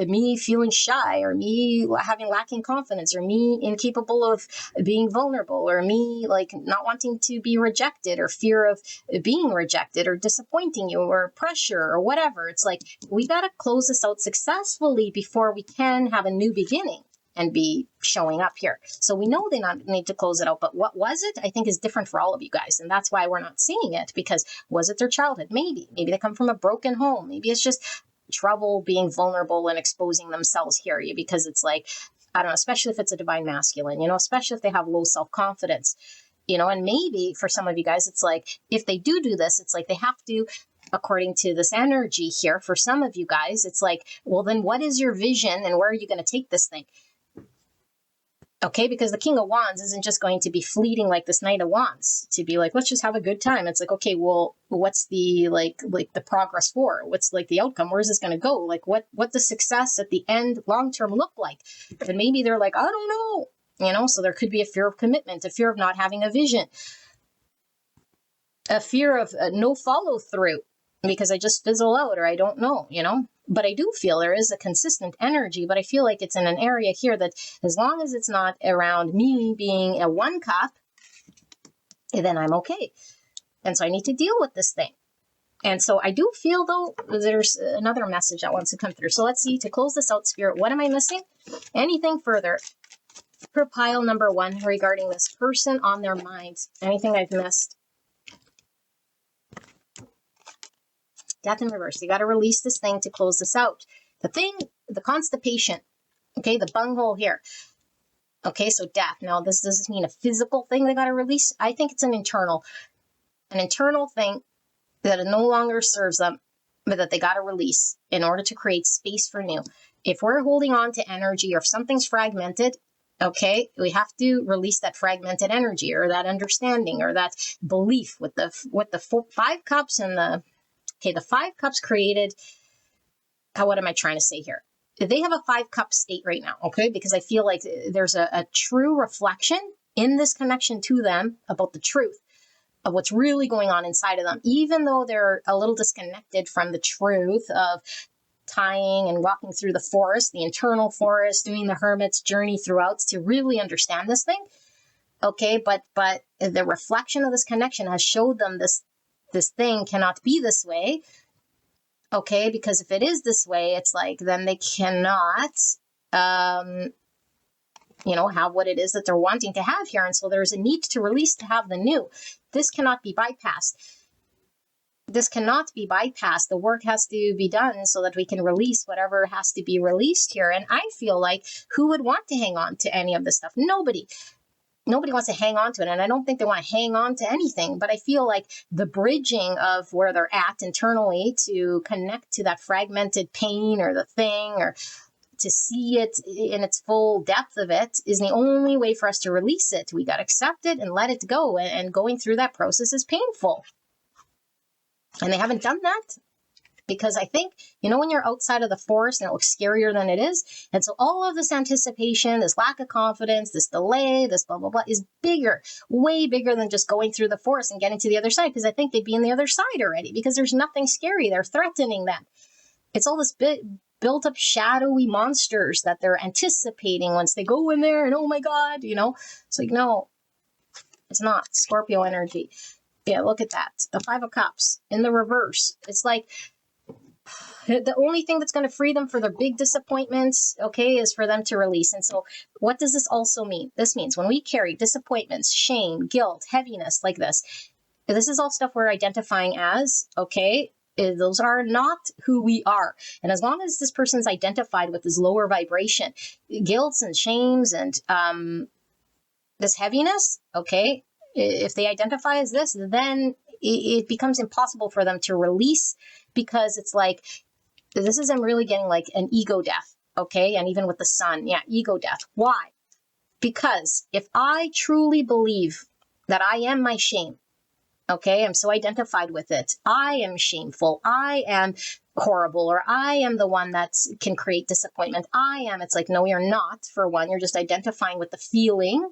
me feeling shy, or me having lacking confidence, or me incapable of being vulnerable, or me like not wanting to be rejected, or fear of being rejected or disappointing you, or pressure, or whatever. It's like we got to close this out successfully before we can have a new beginning and be showing up here. So we know they not need to close it out, but what was it, I think, is different for all of you guys. And that's why we're not seeing it, because was it their childhood? Maybe they come from a broken home. Maybe it's just trouble being vulnerable and exposing themselves here, because it's like, I don't know, especially if it's a divine masculine, especially if they have low self-confidence, and maybe for some of you guys, it's like, if they do this, it's like they have to, according to this energy here, for some of you guys, it's like, well, then what is your vision and where are you going to take this thing? Okay, because the King of Wands isn't just going to be fleeting like this Knight of Wands to be like, let's just have a good time. It's like, okay, well, what's the like the progress for? What's like the outcome? Where is this going to go? Like, what does success at the end, long term, look like? And maybe they're like, I don't know, So there could be a fear of commitment, a fear of not having a vision, a fear of no follow through, because I just fizzle out, or I don't know, But I do feel there is a consistent energy, but I feel like it's in an area here that, as long as it's not around me being a one cup, then I'm okay. And so I need to deal with this thing. And so I do feel, though, there's another message that wants to come through. So let's see, to close this out, Spirit, what am I missing? Anything further for pile number 1 regarding this person on their minds? Anything I've missed? Death in reverse. You got to release this thing to close this out. The constipation. Okay, the bunghole here. Okay, so death. Now, does this mean a physical thing they got to release? I think it's an internal thing that no longer serves them, but that they got to release in order to create space for new. If we're holding on to energy, or if something's fragmented, okay, we have to release that fragmented energy, or that understanding, or that belief with the 5 cups and the 5 cups created. What am I trying to say here? They have a 5 cup state right now, okay? Because I feel like there's a true reflection in this connection to them about the truth of what's really going on inside of them, even though they're a little disconnected from the truth of tying and walking through the forest, the internal forest, doing the hermit's journey throughout to really understand this thing. Okay, but the reflection of this connection has showed them this thing cannot be this way. Okay, because if it is this way, it's like, then they cannot, have what it is that they're wanting to have here. And so there's a need to release to have the new. This cannot be bypassed. The work has to be done so that we can release whatever has to be released here. And I feel like, who would want to hang on to any of this stuff? Nobody wants to hang on to it. And I don't think they want to hang on to anything, but I feel like the bridging of where they're at internally to connect to that fragmented pain or the thing, or to see it in its full depth of it, is the only way for us to release it. We got to accept it and let it go. And going through that process is painful. And they haven't done that. Because I think, when you're outside of the forest and it looks scarier than it is. And so all of this anticipation, this lack of confidence, this delay, this blah, blah, blah, is bigger, way bigger than just going through the forest and getting to the other side. Because I think they'd be on the other side already, because there's nothing scary. They're threatening them. It's all this built up shadowy monsters that they're anticipating once they go in there, and oh my God, It's like, no, it's not. Scorpio energy. Yeah, look at that. The 5 of Cups in the reverse. It's like, the only thing that's going to free them for their big disappointments, okay, is for them to release. And so what does this also mean? This means when we carry disappointments, shame, guilt, heaviness like this is all stuff we're identifying as, okay, those are not who we are. And as long as this person's identified with this lower vibration, guilts and shames and this heaviness, okay, if they identify as this, then it becomes impossible for them to release, because it's like, this is them really getting like an ego death, okay? And even with the sun, ego death. Why? Because if I truly believe that I am my shame, okay, I'm so identified with it, I am shameful, I am horrible, or I am the one that can create disappointment, it's like, no, you're not. For one, you're just identifying with the feeling,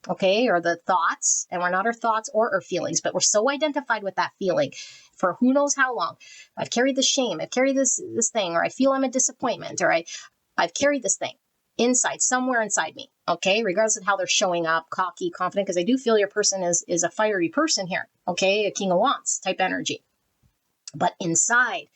okay, or the thoughts, and we're not our thoughts or our feelings, but we're so identified with that feeling for who knows how long. I've carried the shame, I've carried this thing, or I feel I'm a disappointment, or I've carried this thing inside, somewhere inside me, okay, regardless of how they're showing up, cocky, confident, because I do feel your person is a fiery person here, okay, a King of Wands type energy. But inside,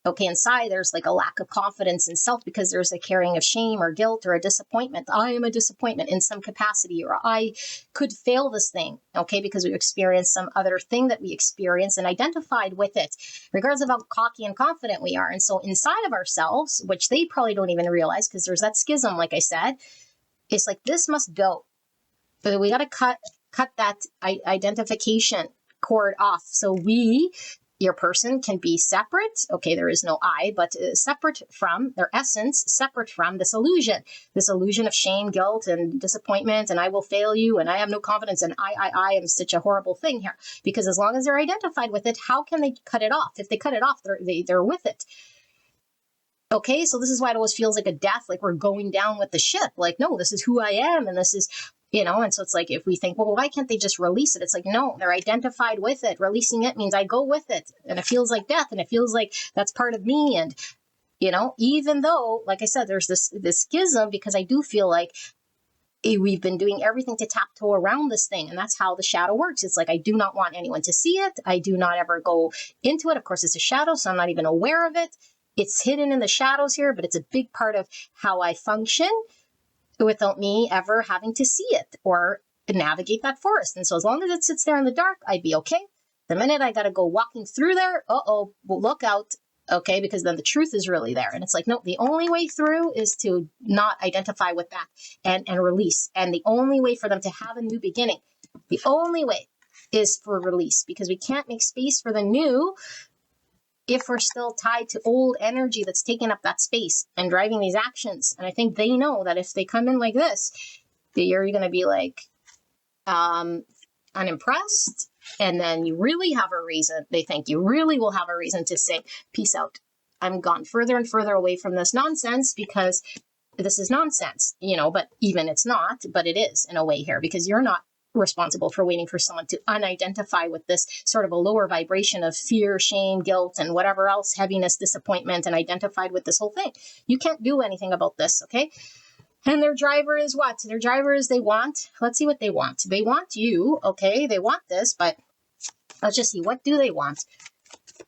okay, inside there's like a lack of confidence in self because there's a carrying of shame or guilt or a disappointment. I am a disappointment in some capacity, or I could fail this thing, okay, because we experienced some other thing that we experienced and identified with it, regardless of how cocky and confident we are. And so inside of ourselves, which they probably don't even realize because there's that schism, like I said, it's like this must go. But we got to cut that identification cord off. So your person can be separate. Okay, there is no I, but separate from their essence, separate from this illusion of shame, guilt, and disappointment, and I will fail you, and I have no confidence, and I am such a horrible thing here. Because as long as they're identified with it, how can they cut it off? If they cut it off, they're with it. Okay, so this is why it always feels like a death, like we're going down with the ship. Like, no, this is who I am, and this is, and so it's like if we think, well, why can't they just release it? It's like, no, they're identified with it. Releasing it means I go with it, and it feels like death, and it feels like that's part of me. And, even though, like I said, there's this schism, because I do feel like we've been doing everything to tiptoe around this thing, and that's how the shadow works. It's like I do not want anyone to see it. I do not ever go into it. Of course, it's a shadow, so I'm not even aware of it. It's hidden in the shadows here, but it's a big part of how I function without me ever having to see it or navigate that forest. And so as long as it sits there in the dark, I'd be okay. The minute I got to go walking through there, well, look out, okay, because then the truth is really there. And it's like, no, the only way through is to not identify with that and release. And the only way for them to have a new beginning, the only way is for release, because we can't make space for the new if we're still tied to old energy that's taking up that space and driving these actions. And I think they know that if they come in like this, you're going to be like unimpressed. And then you really have a reason. They think you really will have a reason to say, peace out. I'm gone further and further away from this nonsense because this is nonsense, but even it's not, but it is in a way here, because you're not responsible for waiting for someone to unidentify with this sort of a lower vibration of fear, shame, guilt, and whatever else, heaviness, disappointment, and identified with this whole thing. You can't do anything about this, okay? And their driver is what? Their driver is let's see what they want. They want you, okay? They want this, but let's just see, what do they want?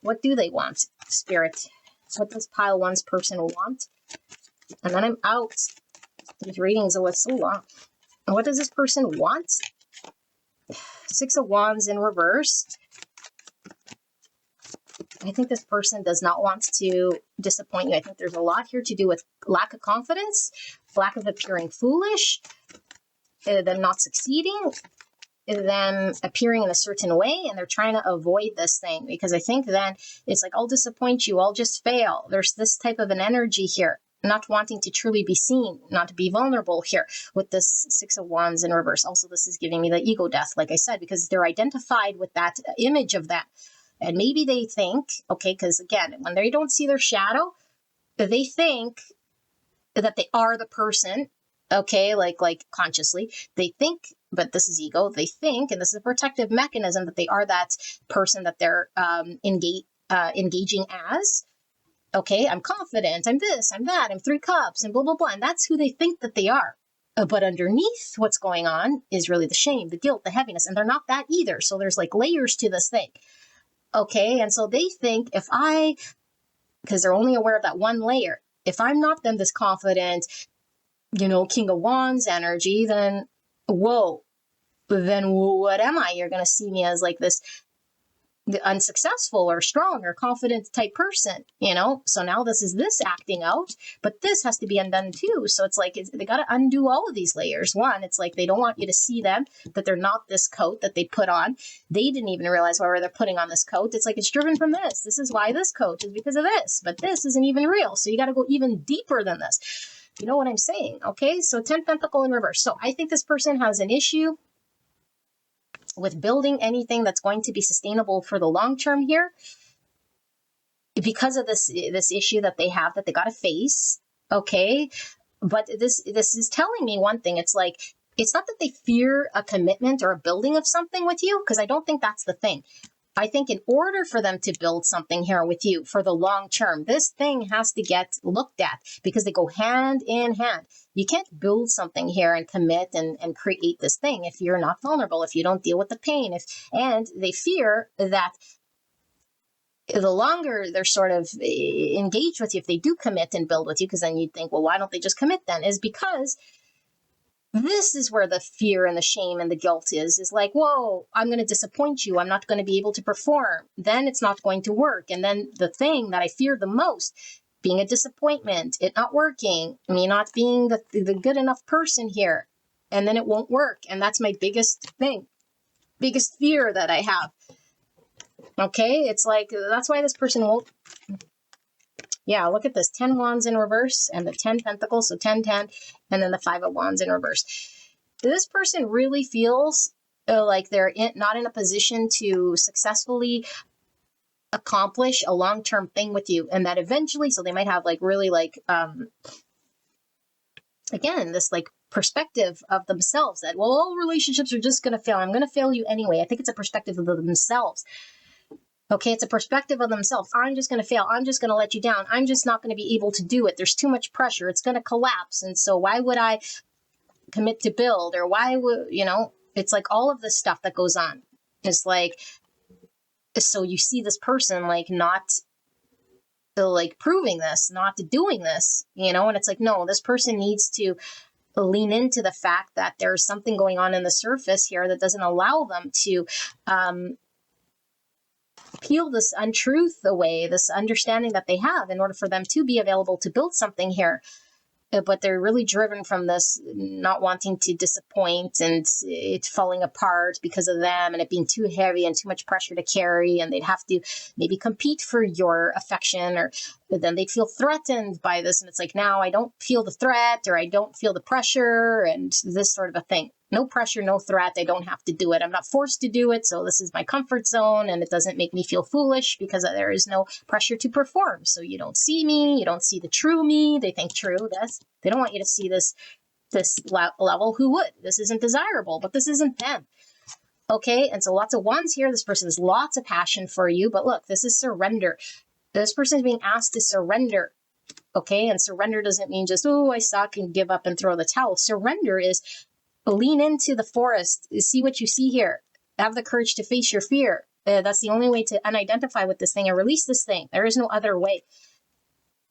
What do they want, Spirit? What does pile one's person want? And then I'm out. These readings are so long. And what does this person want? Six of Wands in reverse. I think this person does not want to disappoint you. I think there's a lot here to do with lack of confidence, lack of appearing foolish, them not succeeding, them appearing in a certain way, and they're trying to avoid this thing, because I think then it's like, I'll disappoint you, I'll just fail. There's this type of an energy here, not wanting to truly be seen, not to be vulnerable here with this Six of Wands in reverse. Also, this is giving me the ego death, like I said, because they're identified with that image of that. And maybe they think, okay, because again, when they don't see their shadow, they think that they are the person, okay, like consciously. They think, but this is ego, they think, and this is a protective mechanism, that they are that person that they're engaging as. Okay, I'm confident, I'm this, I'm that, I'm 3 cups, and blah, blah, blah. And that's who they think that they are. But underneath what's going on is really the shame, the guilt, the heaviness, and they're not that either. So there's like layers to this thing. Okay, and so they think because they're only aware of that one layer, if I'm not then this confident, King of Wands energy, then whoa, then what am I? You're going to see me as like this unsuccessful or strong or confident type person, so now this is this acting out, but this has to be undone too. So it's like they got to undo all of these layers. One, it's like they don't want you to see them, that they're not this coat that they put on. They didn't even realize why they're putting on this coat. It's like it's driven from this is why this coat is because of this, but this isn't even real. So you got to go even deeper than this. You know what I'm saying? Okay, so 10 Pentacle in reverse. So I think this person has an issue with building anything that's going to be sustainable for the long term here, because of this issue that they have that they got to face. Okay, but this is telling me one thing. It's like it's not that they fear a commitment or a building of something with you, because I don't think that's the thing. I think in order for them to build something here with you for the long term, this thing has to get looked at, because they go hand in hand. You can't build something here and commit and create this thing if you're not vulnerable, if you don't deal with the pain. And they fear that the longer they're sort of engaged with you, if they do commit and build with you, because then you'd think, well, why don't they just commit then? Is because this is where the fear and the shame and the guilt is like, whoa, I'm going to disappoint you. I'm not going to be able to perform. Then it's not going to work. And then the thing that I fear the most, being a disappointment, it not working, me not being the good enough person here. And then it won't work. And that's my biggest thing, biggest fear that I have. Okay, it's like, that's why this person won't. Yeah, look at this, 10 wands in reverse and the 10 pentacles, so 10, 10, and then the 5 of wands in reverse. This person really feels like they're not in a position to successfully accomplish a long-term thing with you, and that eventually, so they might have like really like, again, this like perspective of themselves that, well, all relationships are just going to fail. I'm going to fail you anyway. I think it's a perspective of themselves. Okay, it's a perspective of themselves. I'm just going to fail. I'm just going to let you down. I'm just not going to be able to do it. There's too much pressure. It's going to collapse. And so why would I commit to build? Or why would, it's like all of this stuff that goes on. It's like, so you see this person like not like proving this, not doing this, and it's like, no, this person needs to lean into the fact that there's something going on in the surface here that doesn't allow them to, peel this untruth away, this understanding that they have in order for them to be available to build something here. But they're really driven from this not wanting to disappoint and it falling apart because of them and it being too heavy and too much pressure to carry. And they'd have to maybe compete for your affection, or then they'd feel threatened by this. And it's like, now I don't feel the threat, or I don't feel the pressure, and this sort of a thing. No pressure, no threat. I don't have to do it. I'm not forced to do it. So this is my comfort zone, and it doesn't make me feel foolish because there is no pressure to perform. So you don't see me. You don't see the true me. They think true. They don't want you to see this level. Who would? This isn't desirable, but this isn't them. Okay. And so lots of wands here. This person has lots of passion for you, but look, this is surrender. This person is being asked to surrender. Okay. And surrender doesn't mean just, oh, I suck and give up and throw the towel. Surrender is lean into the forest, see what you see here, have the courage to face your fear. That's the only way to unidentify with this thing and release this thing. There is no other way.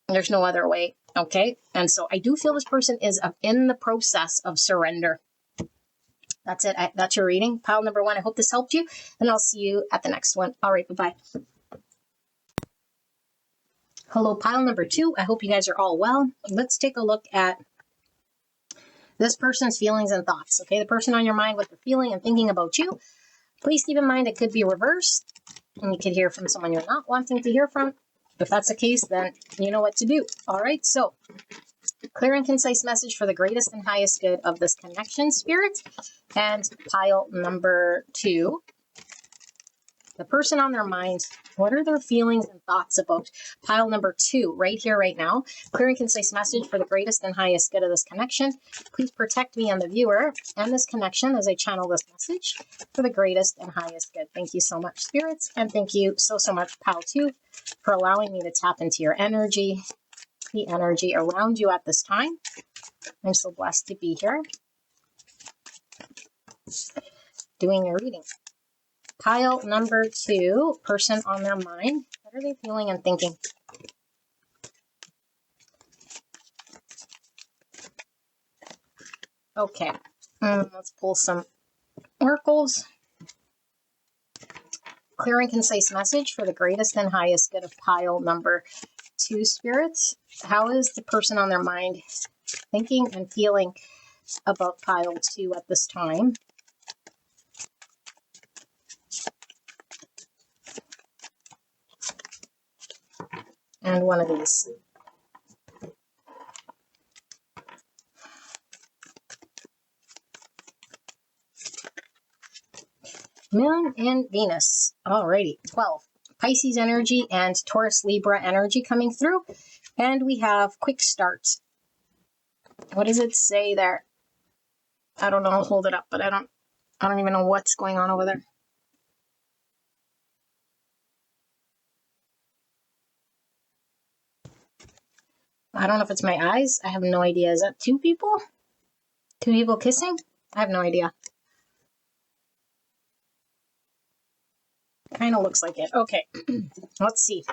There's no other way. Okay. And so I do feel this person is in the process of surrender. That's it. That's your reading. Pile number 1. I hope this helped you, and I'll see you at the next one. All right. Bye-bye. Hello, pile number 2. I hope you guys are all well. Let's take a look at this person's feelings and thoughts. Okay, the person on your mind, what they're feeling and thinking about you. Please keep in mind it could be reversed, and you could hear from someone you're not wanting to hear from. If that's the case, then you know what to do. All right, so clear and concise message for the greatest and highest good of this connection, Spirit. And pile number 2, the person on their mind, what are their feelings and thoughts about? Pile number 2, right here, right now. Clear and concise message for the greatest and highest good of this connection. Please protect me and the viewer and this connection as I channel this message for the greatest and highest good. Thank you so much, spirits. And thank you so much, pile 2, for allowing me to tap into your energy, the energy around you at this time. I'm so blessed to be here doing your reading. Pile number 2, person on their mind. What are they feeling and thinking? Okay, let's pull some oracles. Clear and concise message for the greatest and highest good of pile number 2, spirits. How is the person on their mind thinking and feeling about pile 2 at this time? And one of these. Moon and Venus. Alrighty, 12. Pisces energy and Taurus Libra energy coming through. And we have quick start. What does it say there? I don't know how to hold it up, but I don't even know what's going on over there. I don't know if it's my eyes. I have no idea. Is that two people? Two people kissing? I have no idea. Kind of looks like it. Okay, let's see.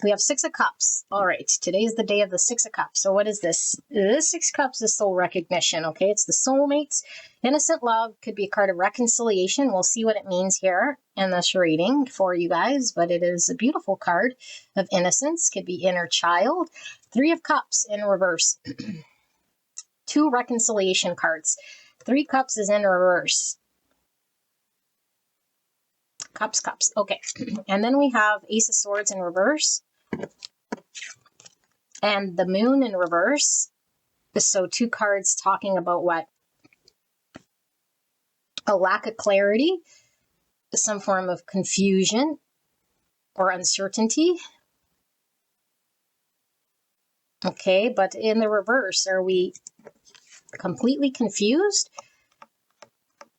We have Six of Cups. All right, today is the day of the Six of Cups. So what is this? This Six of Cups is soul recognition, okay? It's the soulmates. Innocent love could be a card of reconciliation. We'll see what it means here in this reading for you guys, but it is a beautiful card of innocence. Could be inner child. Three of Cups in reverse. Two reconciliation cards. Three Cups is in reverse. Cups, cups. Okay. And then we have Ace of Swords in reverse. And the Moon in reverse. So two cards talking about what? A lack of clarity, some form of confusion or uncertainty. Okay, but in the reverse, are we completely confused?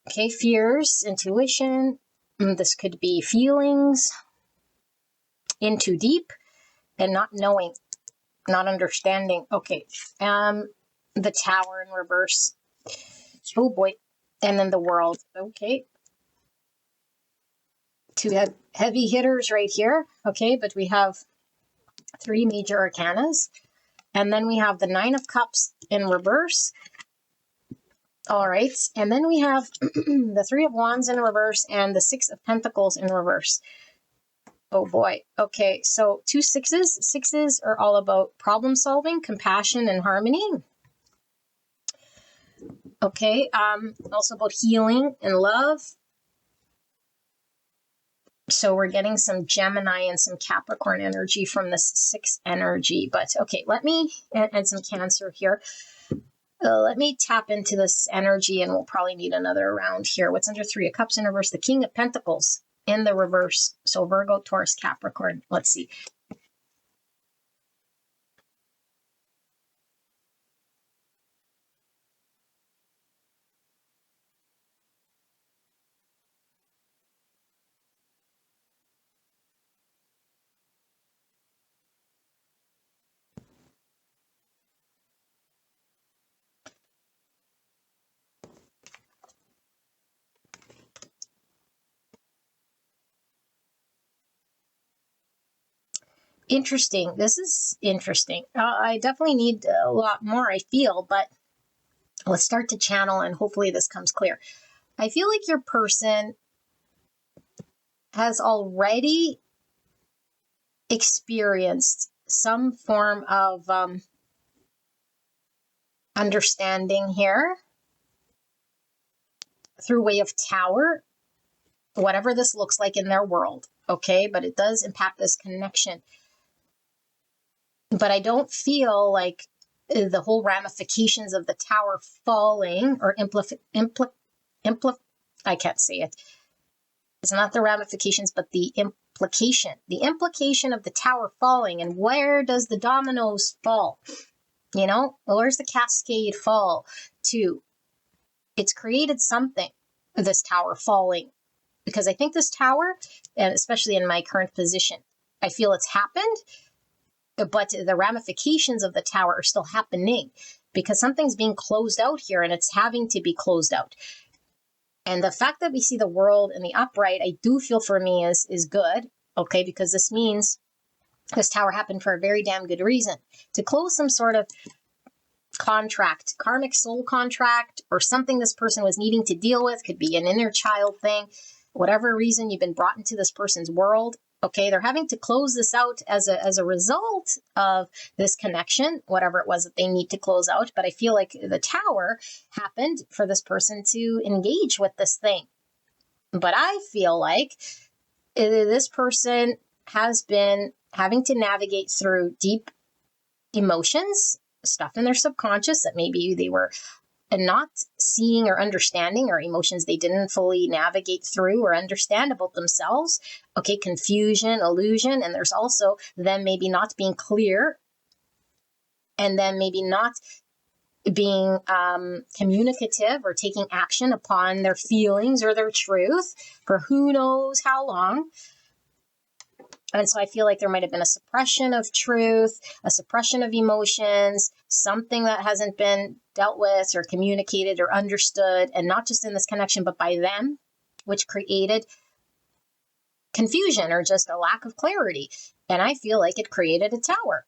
Okay, fears, intuition. This could be feelings, in too deep, and not knowing, not understanding. Okay, the Tower in reverse. Oh boy. And then the World. Okay. Two heavy hitters right here. Okay, but we have three major arcanas. And then we have the Nine of Cups in reverse. All right. And then we have the Three of Wands in reverse and the Six of Pentacles in reverse. Oh boy. Okay, so two sixes. Sixes are all about problem solving, compassion, and harmony. Okay, also about healing and love. So we're getting some Gemini and some Capricorn energy from this six energy. But okay, let me, and some Cancer here. Let me tap into this energy and we'll probably need another round here. What's under Three of Cups in reverse? The King of Pentacles in the reverse. So Virgo, Taurus, Capricorn. Let's see. Interesting. This is interesting. I definitely need a lot more, I feel, but let's start to channel and hopefully this comes clear. I feel like your person has already experienced some form of understanding here through way of Tower, whatever this looks like in their world, okay? But it does impact this connection. But I don't feel like the whole ramifications of the Tower falling or I can't say it. It's not the ramifications, but the implication. The implication of the Tower falling, and where does the dominoes fall? You know, where's the cascade fall to? It's created something, this Tower falling, because I think this Tower, and especially in my current position, I feel it's happened, but the ramifications of the Tower are still happening because something's being closed out here and it's having to be closed out. And the fact that we see the World in the upright, I do feel for me is good, okay, because this means this Tower happened for a very damn good reason, to close some sort of contract, karmic soul contract, or something this person was needing to deal with. Could be an inner child thing, whatever reason you've been brought into this person's world. Okay, they're having to close this out as a result of this connection, whatever it was that they need to close out. But I feel like the Tower happened for this person to engage with this thing. But I feel like this person has been having to navigate through deep emotions, stuff in their subconscious that maybe they were not seeing or understanding, or emotions they didn't fully navigate through or understand about themselves. Okay, confusion, illusion, and there's also them maybe not being clear, and then maybe not being communicative or taking action upon their feelings or their truth for who knows how long. And so I feel like there might have been a suppression of truth, a suppression of emotions, something that hasn't been dealt with or communicated or understood, and not just in this connection, but by them, which created confusion or just a lack of clarity. And I feel like it created a tower.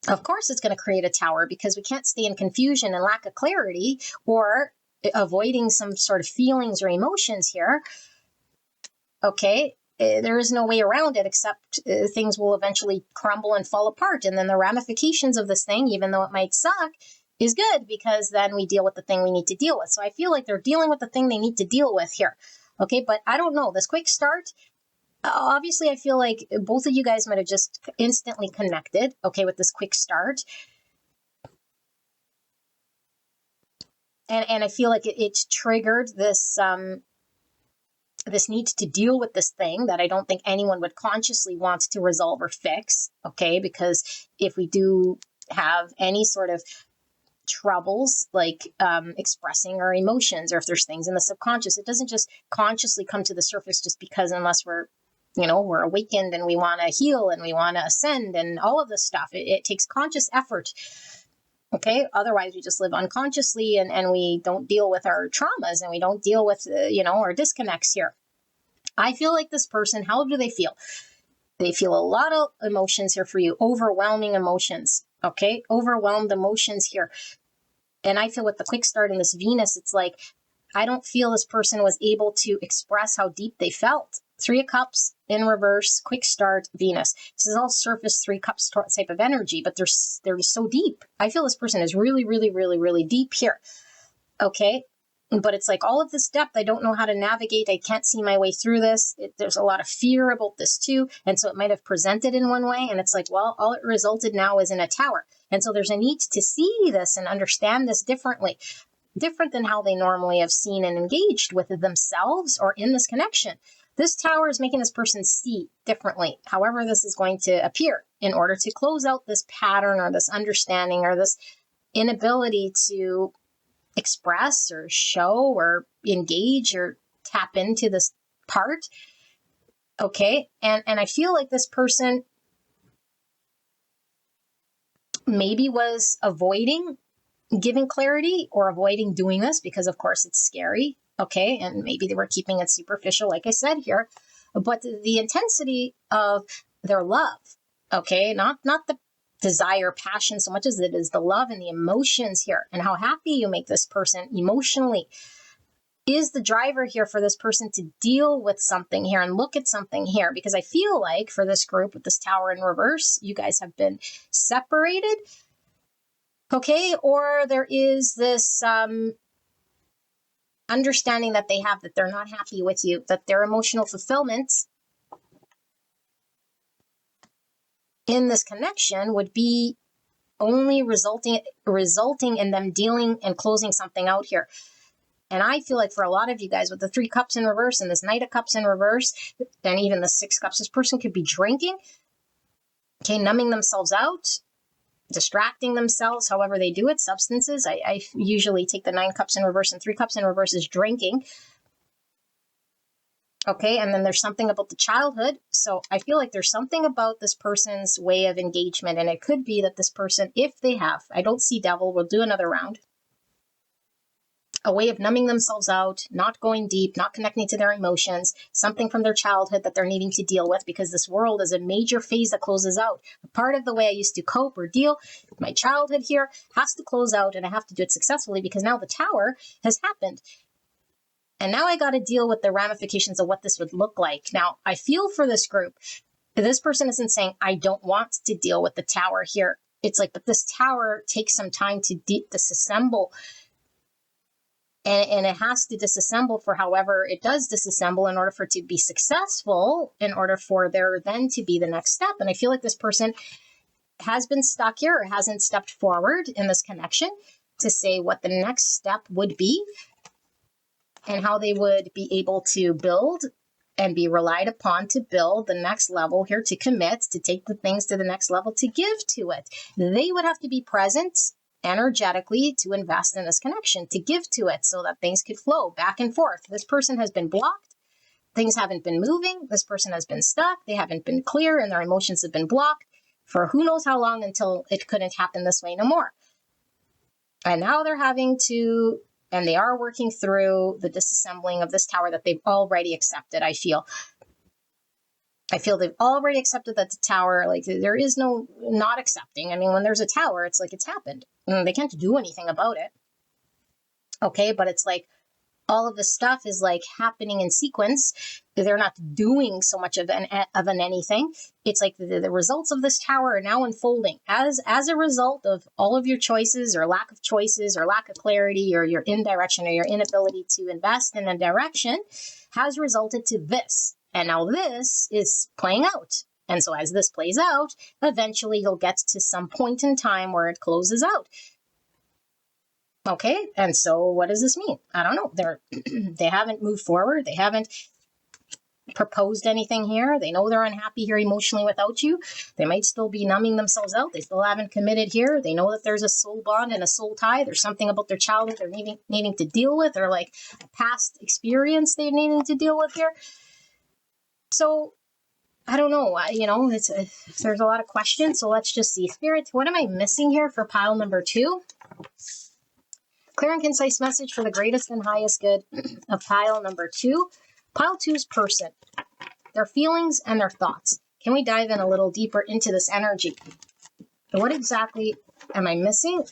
Of course, it's going to create a tower because we can't stay in confusion and lack of clarity or avoiding some sort of feelings or emotions here. Okay, there is no way around it except things will eventually crumble and fall apart. And then the ramifications of this thing, even though it might suck, is good because then we deal with the thing we need to deal with. So I feel like they're dealing with the thing they need to deal with here. Okay, but I don't know. This quick start, obviously, I feel like both of you guys might have just instantly connected, okay, with this quick start. And I feel like it's triggered this this need to deal with this thing that I don't think anyone would consciously want to resolve or fix, okay? Because if we do have any sort of troubles like expressing our emotions, or if there's things in the subconscious, it doesn't just consciously come to the surface just because, unless we're awakened and we want to heal and we want to ascend and all of this stuff. It takes conscious effort. Okay. Otherwise, we just live unconsciously and we don't deal with our traumas and we don't deal with, our disconnects here. I feel like this person, how do they feel? They feel a lot of emotions here for you, overwhelming emotions. Okay. Overwhelmed emotions here. And I feel with the quick start in this Venus, it's like, I don't feel this person was able to express how deep they felt. 3 of Cups in reverse, quick start, Venus. This is all surface 3 Cups type of energy, but they're just so deep. I feel this person is really, really, really, really deep here. Okay. But it's like all of this depth, I don't know how to navigate. I can't see my way through this. There's a lot of fear about this too. And so it might have presented in one way. And it's like, well, all it resulted now is in a tower. And so there's a need to see this and understand this differently, different than how they normally have seen and engaged with themselves or in this connection. This tower is making this person see differently, however this is going to appear, in order to close out this pattern or this understanding or this inability to express or show or engage or tap into this part. Okay. And I feel like this person maybe was avoiding giving clarity or avoiding doing this because, of course, it's scary. Okay. And maybe they were keeping it superficial, like I said here, but the intensity of their love, okay, not the desire, passion, so much as it is the love and the emotions here and how happy you make this person emotionally is the driver here for this person to deal with something here and look at something here. Because I feel like for this group with this tower in reverse, you guys have been separated. Okay. Or there is this, understanding that they have that they're not happy with you, that their emotional fulfillment in this connection would be only resulting in them dealing and closing something out here. And I feel like for a lot of you guys with the 3 Cups in reverse and this Knight of Cups in reverse, and even the 6 Cups, this person could be drinking, okay, numbing themselves out, distracting themselves, however they do it, substances. I usually take the 9 Cups in reverse and 3 Cups in reverse is drinking. Okay, and then there's something about the childhood. So I feel like there's something about this person's way of engagement, and it could be that this person, if they have, I don't see devil, we'll do another round, a way of numbing themselves out, not going deep, not connecting to their emotions, something from their childhood that they're needing to deal with, because this world is a major phase that closes out. A part of the way I used to cope or deal with my childhood here has to close out, and I have to do it successfully because now the tower has happened. And now I got to deal with the ramifications of what this would look like. Now, I feel for this group. This person isn't saying, I don't want to deal with the tower here. It's like, but this tower takes some time to disassemble. And it has to disassemble for however it does disassemble in order for it to be successful, in order for there then to be the next step. And I feel like this person has been stuck here or hasn't stepped forward in this connection to say what the next step would be and how they would be able to build and be relied upon to build the next level here, to commit, to take the things to the next level, to give to it. They would have to be present energetically to invest in this connection, to give to it so that things could flow back and forth. This person has been blocked. Things haven't been moving. This person has been stuck. They haven't been clear and their emotions have been blocked for who knows how long until it couldn't happen this way no more. And now they're having to, and they are working through the disassembling of this tower that they've already accepted, I feel they've already accepted that the tower, like there is no not accepting. I mean, when there's a tower, it's like it's happened. They can't do anything about it. Okay, but it's like all of this stuff is like happening in sequence. They're not doing so much of an anything. It's like the results of this tower are now unfolding as a result of all of your choices or lack of choices or lack of clarity or your indirection or your inability to invest in a direction has resulted to this. And now this is playing out. And so as this plays out, eventually you'll get to some point in time where it closes out. Okay, and so what does this mean? I don't know. They haven't moved forward. They haven't proposed anything here. They know they're unhappy here emotionally without you. They might still be numbing themselves out. They still haven't committed here. They know that there's a soul bond and a soul tie. There's something about their childhood they're needing to deal with, or like a past experience they're needing to deal with here. So I don't know. There's a lot of questions. So let's just see. Spirit, what am I missing here for pile number 2? Clear and concise message for the greatest and highest good of pile number 2. Pile 2's person, their feelings and their thoughts. Can we dive in a little deeper into this energy? What exactly am I missing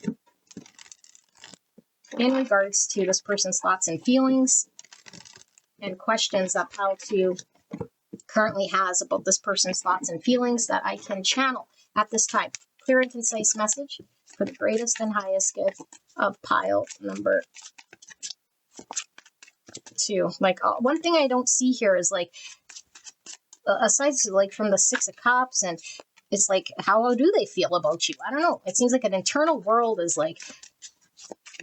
in regards to this person's thoughts and feelings and questions that pile 2 currently has about this person's thoughts and feelings that I can channel at this time? Clear and concise message for the greatest and highest good of pile number 2. Like, one thing I don't see here is like, aside like from the 6 of Cups, and it's like, how do they feel about you? I don't know. It seems like an internal world is like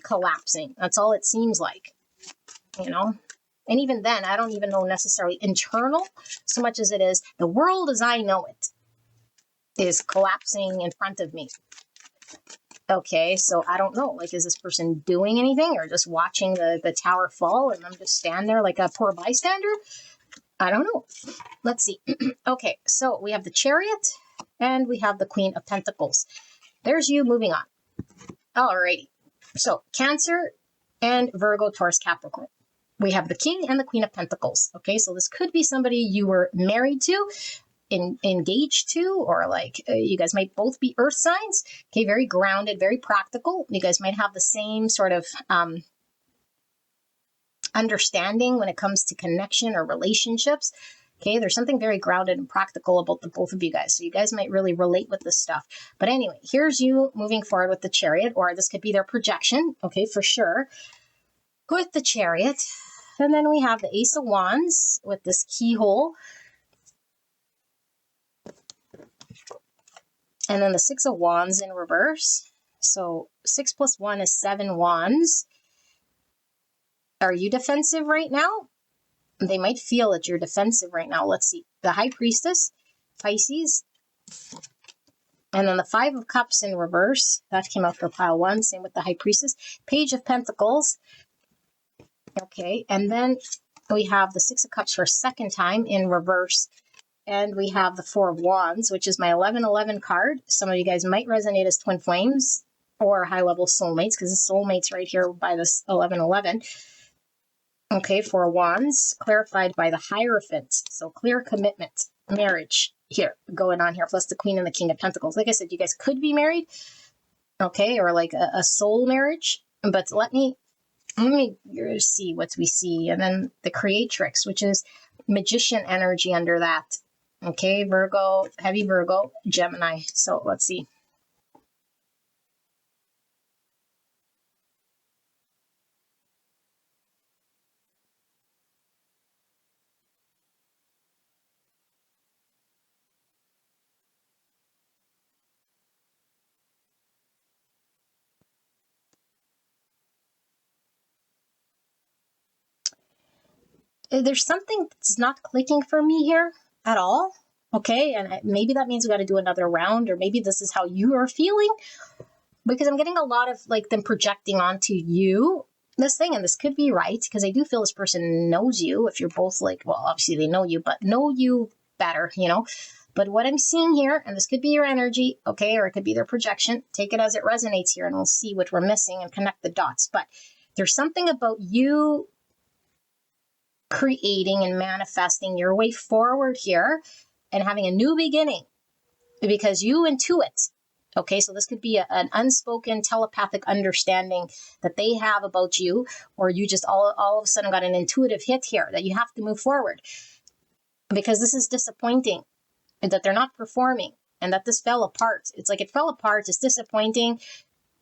collapsing. That's all it seems like, And even then, I don't even know necessarily internal so much as it is the world as I know it is collapsing in front of me. Okay, so I don't know. Like, is this person doing anything or just watching the tower fall and I'm just stand there like a poor bystander? I don't know. Let's see. Okay, so we have the Chariot and we have the Queen of Pentacles. There's you moving on. Alrighty. So Cancer and Virgo, Taurus, Capricorn. We have the King and the Queen of Pentacles. Okay, so this could be somebody you were married to, engaged to, or like you guys might both be earth signs. Okay, very grounded, very practical. You guys might have the same sort of understanding when it comes to connection or relationships. Okay, there's something very grounded and practical about the both of you guys. So you guys might really relate with this stuff. But anyway, here's you moving forward with the Chariot, or this could be their projection. Okay, for sure. With the Chariot. And then we have the Ace of Wands with this keyhole. And then the 6 of Wands in reverse. So 6 plus 1 is 7 wands. Are you defensive right now? They might feel that you're defensive right now. Let's see. The High Priestess, Pisces. And then the 5 of Cups in reverse. That came out for pile 1. Same with the High Priestess. Page of Pentacles. Okay. And then we have the 6 of Cups for a second time in reverse. And we have the 4 of Wands, which is my 1111 card. Some of you guys might resonate as twin flames or high-level soulmates, because the soulmate's right here by this 1111. Okay, 4 of Wands, clarified by the Hierophant. So clear commitment, marriage here, going on here, plus the Queen and the King of Pentacles. Like I said, you guys could be married, okay, or like a soul marriage. But let me see what we see. And then the Creatrix, which is Magician energy under that. Okay, Virgo, heavy Virgo, Gemini. So let's see. There's something that's not clicking for me here at all. Okay, and maybe that means we got to do another round, or maybe this is how you are feeling. because I'm getting a lot of like them projecting onto you this thing, and this could be right, because I do feel this person knows you. If you're both like, well, obviously they know you, but know you better, But what I'm seeing here, and this could be your energy, okay, or it could be their projection. Take it as it resonates here, and we'll see what we're missing and connect the dots. But there's something about you creating and manifesting your way forward here and having a new beginning because you intuit. Okay, so this could be an unspoken telepathic understanding that they have about you, or you just all of a sudden got an intuitive hit here that you have to move forward because this is disappointing and that they're not performing and that this fell apart. It's like it fell apart. It's disappointing.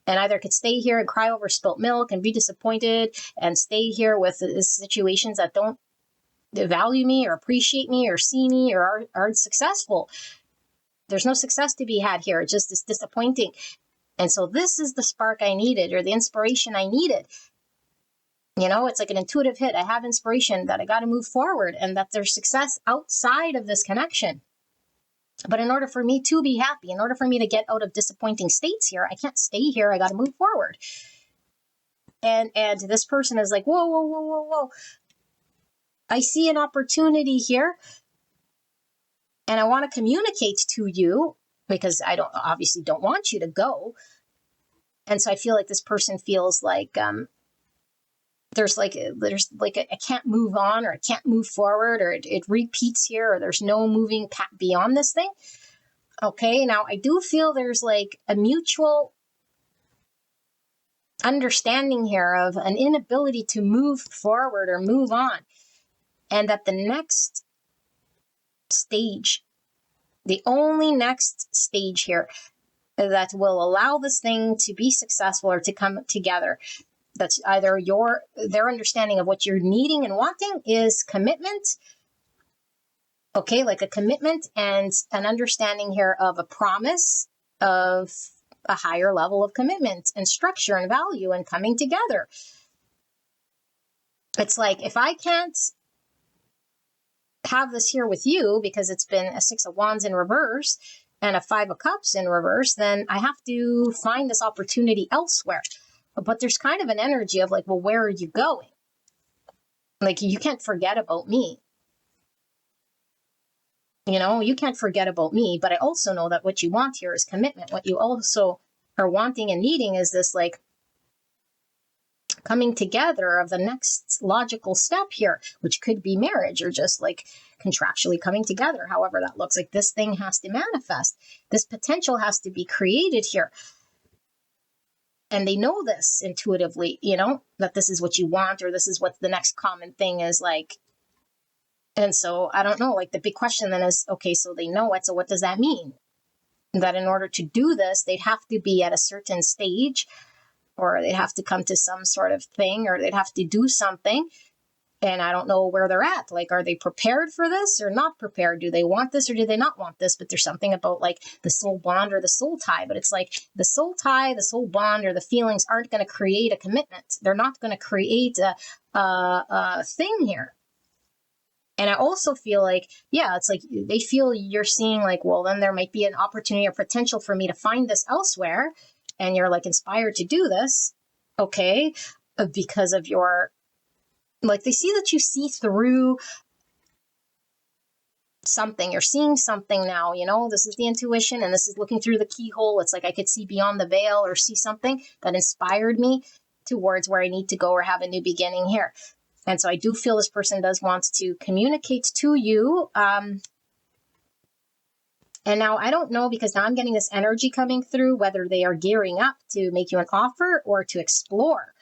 And either could stay here and cry over spilt milk and be disappointed and stay here with situations that don't value me or appreciate me or see me or aren't successful. There's no success to be had here. It's just it's disappointing. And so this is the spark I needed, or the inspiration I needed. It's like an intuitive hit. I have inspiration that I got to move forward and that there's success outside of this connection. But in order for me to be happy, in order for me to get out of disappointing states here, I can't stay here. I got to move forward. And this person is like, whoa, whoa, whoa, whoa, whoa. I see an opportunity here. And I want to communicate to you because I obviously don't want you to go. And so I feel like this person feels like there's like I can't move on, or I can't move forward, or it repeats here, or there's no moving beyond this thing. Okay, now I do feel there's like a mutual understanding here of an inability to move forward or move on. And that the next stage, the only next stage here that will allow this thing to be successful or to come together, that's either their understanding of what you're needing and wanting is commitment. Okay, like a commitment and an understanding here of a promise of a higher level of commitment and structure and value and coming together. It's like, if I can't have this here with you because it's been a 6 of Wands in reverse and a 5 of Cups in reverse, then I have to find this opportunity elsewhere. But there's kind of an energy of like, well, where are you going? Like, you can't forget about me. You can't forget about me, but I also know that what you want here is commitment. What you also are wanting and needing is this like coming together of the next logical step here, which could be marriage or just like contractually coming together. However that looks, like this thing has to manifest. This potential has to be created here. And they know this intuitively, that this is what you want, or this is what the next common thing is like. And so I don't know, like the big question then is, okay, so they know it. So what does that mean? That in order to do this, they'd have to be at a certain stage, or they'd have to come to some sort of thing, or they'd have to do something. And I don't know where they're at. Like, are they prepared for this or not prepared? Do they want this or do they not want this? But there's something about like the soul bond or the soul tie. But it's like the soul tie, the soul bond, or the feelings aren't going to create a commitment. They're not going to create a thing here. And I also feel like, yeah, it's like they feel you're seeing like, well, then there might be an opportunity or potential for me to find this elsewhere. And you're like inspired to do this. Okay. Because of your, like, they see that you see through something. You're seeing something now, this is the intuition and this is looking through the keyhole. It's like I could see beyond the veil or see something that inspired me towards where I need to go or have a new beginning here. And so I do feel this person does want to communicate to you. And now I don't know, because now I'm getting this energy coming through, whether they are gearing up to make you an offer or to explore,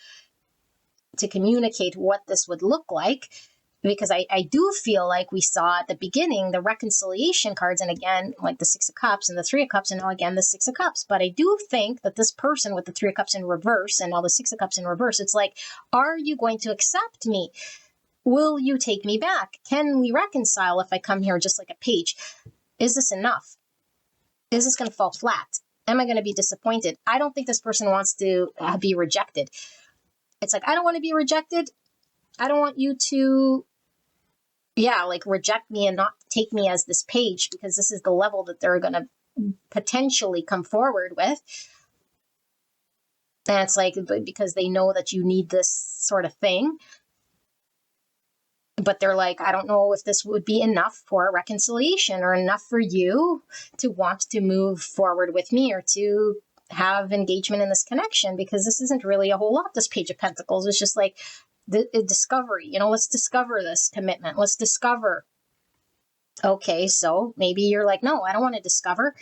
to communicate what this would look like. Because I do feel like we saw at the beginning the reconciliation cards, and again, like the 6 of Cups and the 3 of Cups, and now again the 6 of Cups. But I do think that this person with the 3 of Cups in reverse and now the 6 of Cups in reverse, it's like, are you going to accept me? Will you take me back? Can we reconcile if I come here just like a page? Is this enough? Is this going to fall flat? Am I going to be disappointed? I don't think this person wants to be rejected. It's like, I don't want to be rejected. I don't want you to like reject me and not take me as this page, because this is the level that they're going to potentially come forward with. And it's like, because they know that you need this sort of thing. But they're like, I don't know if this would be enough for a reconciliation or enough for you to want to move forward with me or to have engagement in this connection, because this isn't really a whole lot, this Page of Pentacles. It's just like the discovery, let's discover this commitment. Let's discover. Okay, so maybe you're like, no, I don't want to discover.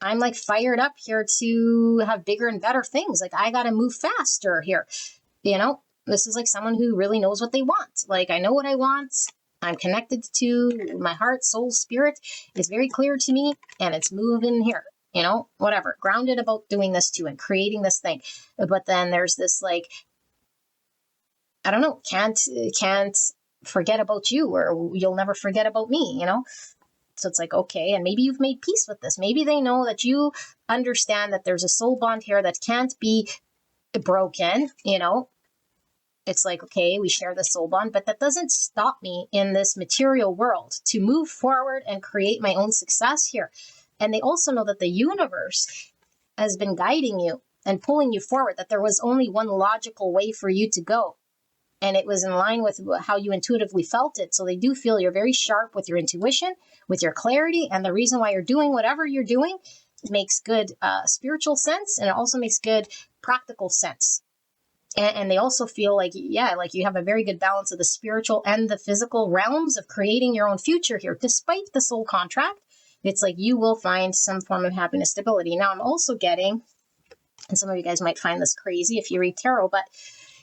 I'm like fired up here to have bigger and better things. Like, I got to move faster here. This is like someone who really knows what they want. Like, I know what I want. I'm connected to my heart, soul, spirit. It's very clear to me, and it's moving here. Whatever. Grounded about doing this too and creating this thing. But then there's this like, I don't know, can't forget about you, or you'll never forget about me, So it's like, okay, and maybe you've made peace with this. Maybe they know that you understand that there's a soul bond here that can't be broken, It's like, okay, we share the soul bond, but that doesn't stop me in this material world to move forward and create my own success here. And they also know that the universe has been guiding you and pulling you forward, that there was only one logical way for you to go. And it was in line with how you intuitively felt it. So they do feel you're very sharp with your intuition, with your clarity, and the reason why you're doing whatever you're doing makes good spiritual sense, and it also makes good practical sense. And they also feel like, yeah, like you have a very good balance of the spiritual and the physical realms of creating your own future here. Despite the soul contract, it's like you will find some form of happiness, stability. Now, I'm also getting, and some of you guys might find this crazy if you read tarot, but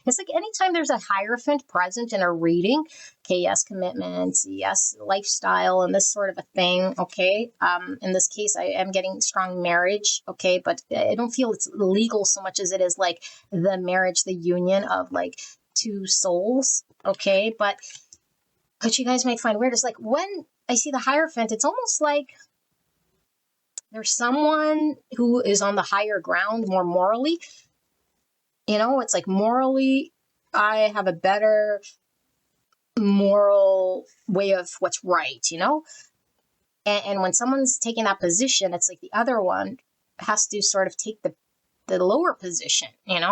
it's like anytime there's a Hierophant present in a reading, okay, yes, commitment, yes, lifestyle, and this sort of a thing, okay? In this case, I am getting strong marriage, okay? But I don't feel it's legal so much as it is like the marriage, the union of like two souls, okay? But what you guys might find weird is like when I see the Hierophant, it's almost like there's someone who is on the higher ground more morally. It's like morally, I have a better moral way of what's right, And when someone's taking that position, it's like the other one has to sort of take the lower position, And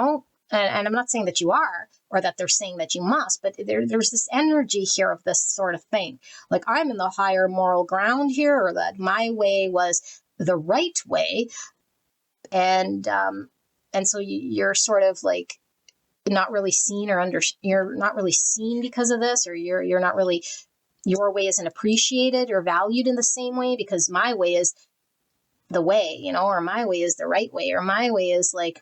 I'm not saying that you are, or that they're saying that you must, but there's this energy here of this sort of thing. Like, I'm in the higher moral ground here, or that my way was the right way. And so you're sort of like not really seen you're not really seen because of this, or you're not really, your way isn't appreciated or valued in the same way because my way is the way, or my way is the right way, or my way is like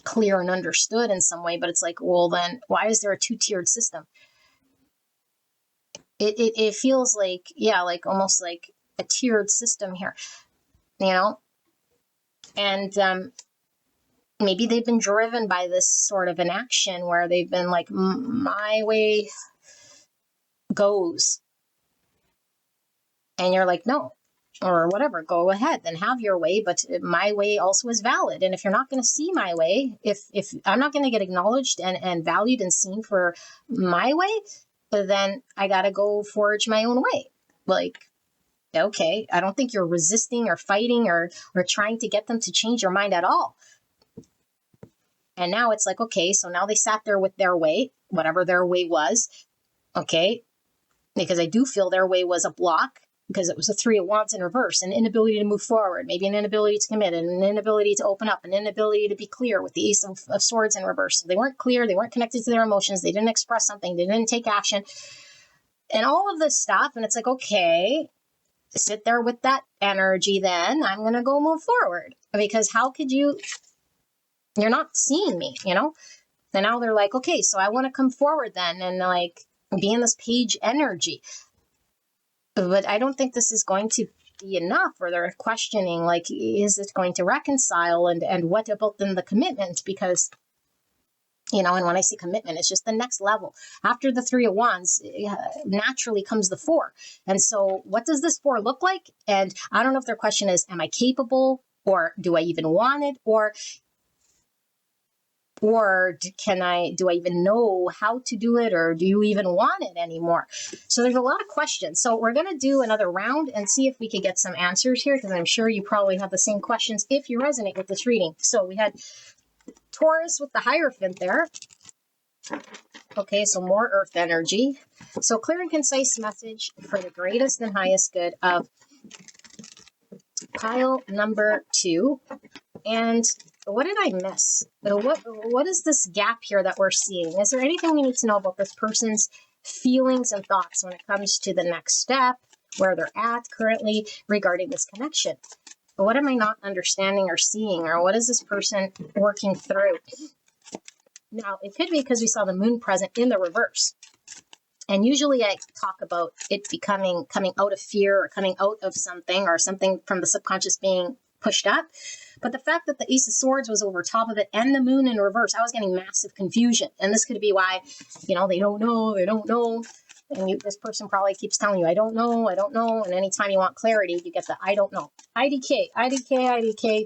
clear and understood in some way. But it's like, well, then why is there a two-tiered system? It feels like, yeah, like almost like a tiered system here, and maybe they've been driven by this sort of an action where they've been like, my way goes. And you're like, no, or whatever, go ahead, then have your way. But my way also is valid. And if you're not going to see my way, if I'm not going to get acknowledged and valued and seen for my way, then I got to go forge my own way. Like, okay, I don't think you're resisting or fighting or trying to get them to change your mind at all. And now it's like, okay, so now they sat there with their way, whatever their way was, okay, because I do feel their way was a block, because it was a Three of Wands in reverse, an inability to move forward, maybe an inability to commit, an inability to open up, an inability to be clear with the Ace of Swords in reverse. So they weren't clear, they weren't connected to their emotions, they didn't express something, they didn't take action, and all of this stuff. And it's like, okay, sit there with that energy then. I'm going to go move forward, because how could you... You're not seeing me, And now they're like, okay, so I want to come forward then and like be in this page energy. But I don't think this is going to be enough, or they're questioning, like, is it going to reconcile? And what about then the commitment? Because, and when I say commitment, it's just the next level. After the Three of Wands, naturally comes the Four. And so what does this Four look like? And I don't know if their question is, am I capable? Or do I even want it? Or do I even know how to do it, or do you even want it anymore? So there's a lot of questions. So we're going to do another round and see if we could get some answers here, because I'm sure you probably have the same questions if you resonate with this reading. So we had Taurus with the Hierophant there. Okay, so more earth energy. So clear and concise message for the greatest and highest good of pile number 2. And what did I miss? What is this gap here that we're seeing? Is there anything we need to know about this person's feelings and thoughts when it comes to the next step, where they're at currently regarding this connection? What am I not understanding or seeing, or what is this person working through? Now, it could be because we saw the moon present in the reverse. And usually I talk about it coming out of fear or coming out of something, or something from the subconscious being pushed up. But the fact that the Ace of Swords was over top of it and the moon in reverse, I was getting massive confusion. And this could be why, they don't know. And this person probably keeps telling you, I don't know. And anytime you want clarity, you get the I don't know. IDK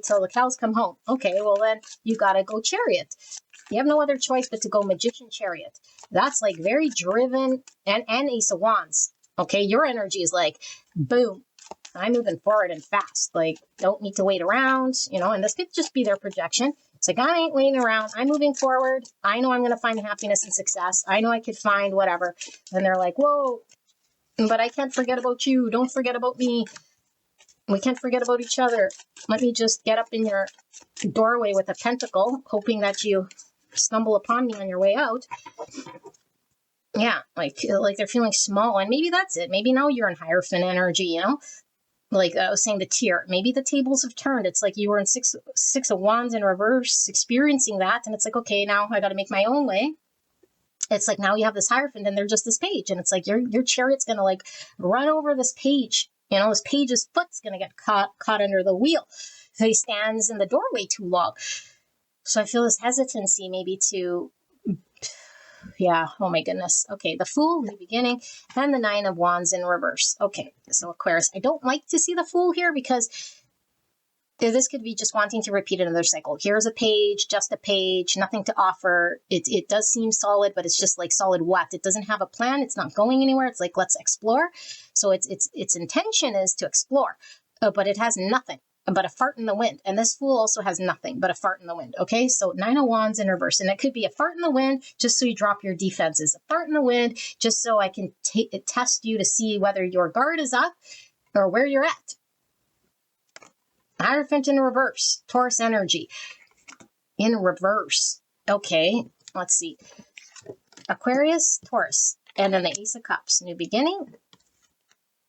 till the cows come home. Okay, well then you got to go Chariot. You have no other choice but to go Magician, Chariot. That's like very driven, and Ace of Wands. Okay, your energy is like, boom, I'm moving forward and fast. Like, don't need to wait around, and this could just be their projection. It's like, I ain't waiting around. I'm moving forward. I know I'm going to find happiness and success. I know I could find whatever. And they're like, whoa, but I can't forget about you. Don't forget about me. We can't forget about each other. Let me just get up in your doorway with a pentacle, hoping that you stumble upon me on your way out. Yeah, like they're feeling small, and maybe that's it. Maybe now you're in Hierophant energy, Like I was saying, the tier. Maybe the tables have turned. It's like you were in six of Wands in reverse, experiencing that, and it's like, okay, now I got to make my own way. It's like now you have this Hierophant, and they're just this page, and it's like your Chariot's gonna like run over this page. This page's foot's gonna get caught under the wheel. So he stands in the doorway too long. So I feel this hesitancy maybe to, oh my goodness. Okay, the Fool, new beginning, and the 9 of Wands in reverse. Okay, so Aquarius, I don't like to see the Fool here because this could be just wanting to repeat another cycle. Here's a page, just a page, nothing to offer. It does seem solid, but it's just like solid what? It doesn't have a plan. It's not going anywhere. It's like, let's explore. So its intention is to explore, but it has nothing but a fart in the wind. And this Fool also has nothing but a fart in the wind. Okay, so 9 of Wands in reverse. And it could be a fart in the wind just so you drop your defenses. A fart in the wind just so I can test you to see whether your guard is up or where you're at. Hierophant in reverse. Taurus energy in reverse. Okay, let's see. Aquarius, Taurus. And then the Ace of Cups. New beginning.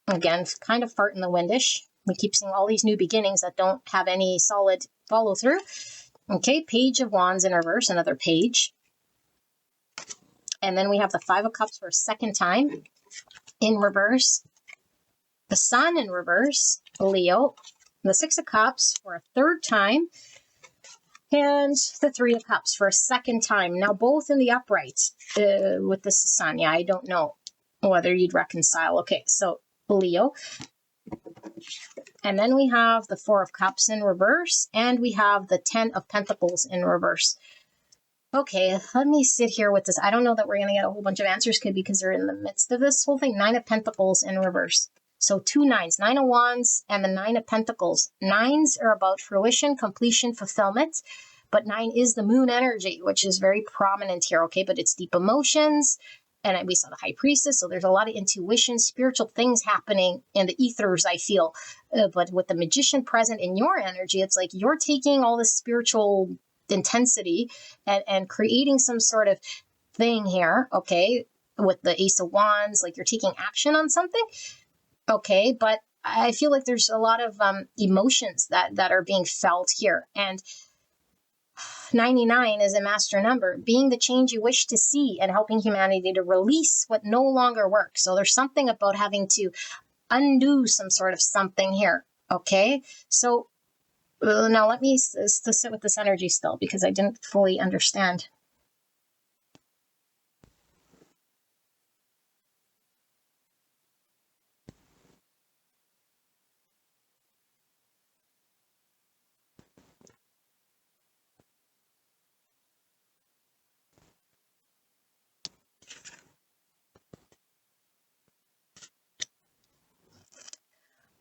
Again, kind of fart in the windish. We keep seeing all these new beginnings that don't have any solid follow through. Okay, Page of Wands in reverse, another page. And then we have the 5 of Cups for a second time in reverse. The Sun in reverse, Leo. The 6 of Cups for a third time. And the 3 of Cups for a second time. Now both in the upright with the Sun. Yeah, I don't know whether you'd reconcile. Okay, so Leo. And then we have the 4 of Cups in reverse, and we have the 10 of Pentacles in reverse. Okay, let me sit here with this. I don't know that we're going to get a whole bunch of answers, could be because they're in the midst of this whole thing. 9 of Pentacles in reverse. So 2 9s, 9 of Wands and the 9 of Pentacles. 9s are about fruition, completion, fulfillment. But 9 is the moon energy, which is very prominent here, okay? But it's deep emotions. And we saw the High Priestess, so there's a lot of intuition, spiritual things happening in the ethers, I feel. But with the Magician present in your energy, it's like you're taking all this spiritual intensity and creating some sort of thing here, okay? With the Ace of Wands, like you're taking action on something, okay? But I feel like there's a lot of emotions that are being felt here. And 99 is a master number, being the change you wish to see and helping humanity to release what no longer works. So there's something about having to undo some sort of something here, okay? So now let me sit with this energy still because I didn't fully understand.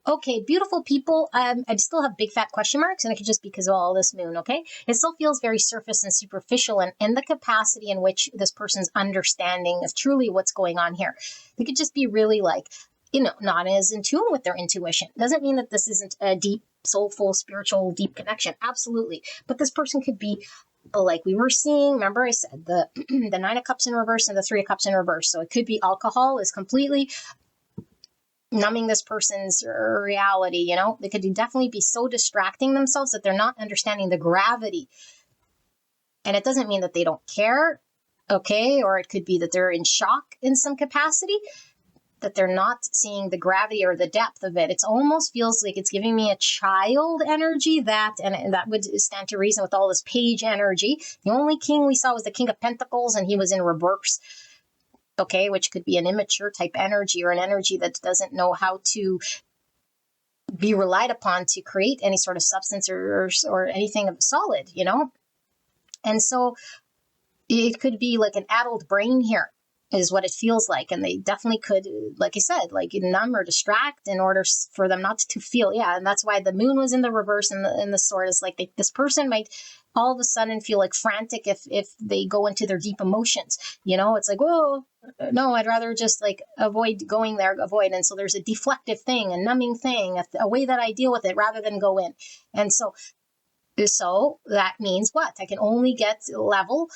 Okay, beautiful people. I still have big fat question marks, and it could just be because of all this moon, okay? It still feels very surface and superficial, and in the capacity in which this person's understanding of truly what's going on here. They could just be really like, not as in tune with their intuition. Doesn't mean that this isn't a deep, soulful, spiritual, deep connection. Absolutely. But this person could be like we were seeing, remember I said the the 9 of cups in reverse and the 3 of cups in reverse. So it could be alcohol is completely numbing this person's reality. They could definitely be so distracting themselves that they're not understanding the gravity. And it doesn't mean that they don't care, okay? Or it could be that they're in shock in some capacity, that they're not seeing the gravity or the depth of it. It almost feels like it's giving me a child energy, and that would stand to reason with all this page energy. The only king we saw was the King of Pentacles, and he was in reverse. Okay, which could be an immature type energy, or an energy that doesn't know how to be relied upon to create any sort of substance or anything of solid, And so it could be like an adult brain here is what it feels like. And they definitely could, like I said, like numb or distract in order for them not to feel. Yeah. And that's why the moon was in the reverse, and the sword is like this person might all of a sudden feel like frantic if they go into their deep emotions. It's like, whoa, no, I'd rather just like avoid going there, avoid. And so there's a deflective thing, a numbing thing, a way that I deal with it rather than go in. And so that means what? I can only get a level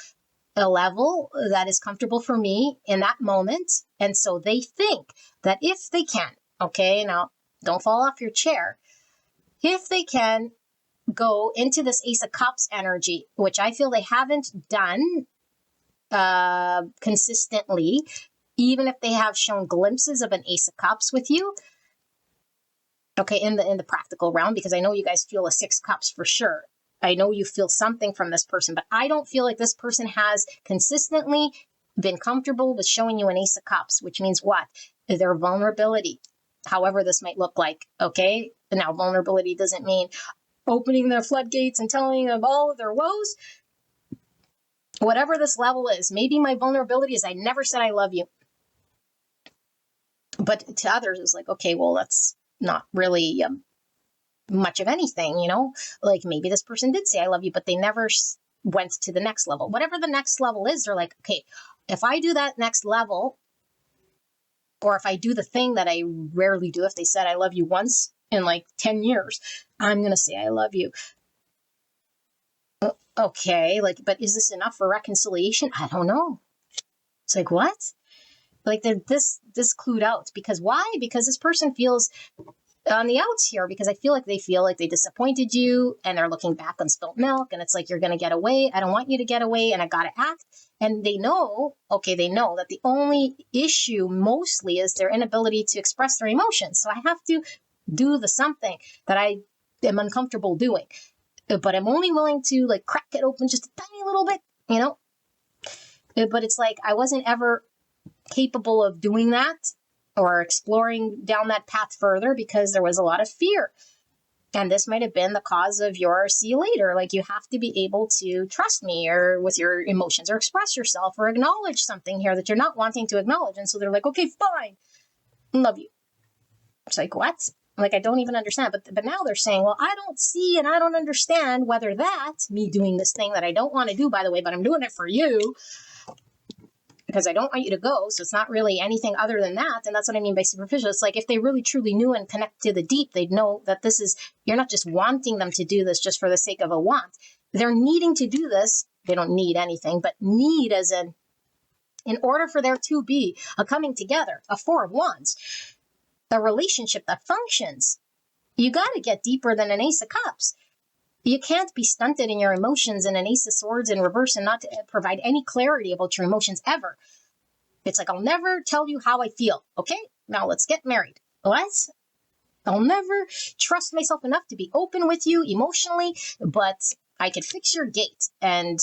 that is comfortable for me in that moment. And so they think that if they can, okay, now don't fall off your chair, if they can go into this Ace of Cups energy, which I feel they haven't done consistently, even if they have shown glimpses of an Ace of Cups with you, okay, in the practical realm, because I know you guys feel a 6 Cups for sure. I know you feel something from this person, but I don't feel like this person has consistently been comfortable with showing you an Ace of Cups, which means what? Their vulnerability, however this might look like, okay? Now, vulnerability doesn't mean opening their floodgates and telling them all of their woes. Whatever this level is, maybe my vulnerability is I never said I love you. But to others, it's like, okay, well, that's not really much of anything, like maybe this person did say I love you, but they never went to the next level. Whatever the next level is, they're like, okay, if I do that next level, or if I do the thing that I rarely do, if they said I love you once in like 10 years, I'm going to say I love you. Okay, like, but is this enough for reconciliation? I don't know. It's like, what? Like they're this clued out. Because why? Because this person feels on the outs here, because I feel like they disappointed you, and they're looking back on spilt milk, and it's like, you're going to get away. I don't want you to get away, and I got to act. And they know that the only issue mostly is their inability to express their emotions. So I have to do the something that I am uncomfortable doing, but I'm only willing to like crack it open just a tiny little bit, but it's like I wasn't ever capable of doing that or exploring down that path further because there was a lot of fear. And this might have been the cause of your see you later. Like, you have to be able to trust me or with your emotions, or express yourself, or acknowledge something here that you're not wanting to acknowledge. And so they're like, okay, fine, love you. It's like, what? Like, I don't even understand. But now they're saying, well, I don't see and I don't understand whether that, me doing this thing that I don't want to do, by the way, but I'm doing it for you, because I don't want you to go. So it's not really anything other than that. And that's what I mean by superficial. It's like, if they really truly knew and connect to the deep, they'd know that this is, you're not just wanting them to do this just for the sake of a want. They're needing to do this. They don't need anything, but need as in order for there to be a coming together, a 4 of Wands, a relationship that functions, you got to get deeper than an Ace of Cups. You can't be stunted in your emotions in an Ace of Swords in reverse and not provide any clarity about your emotions ever. It's like, I'll never tell you how I feel. Okay, now let's get married. What? I'll never trust myself enough to be open with you emotionally, but I could fix your gate and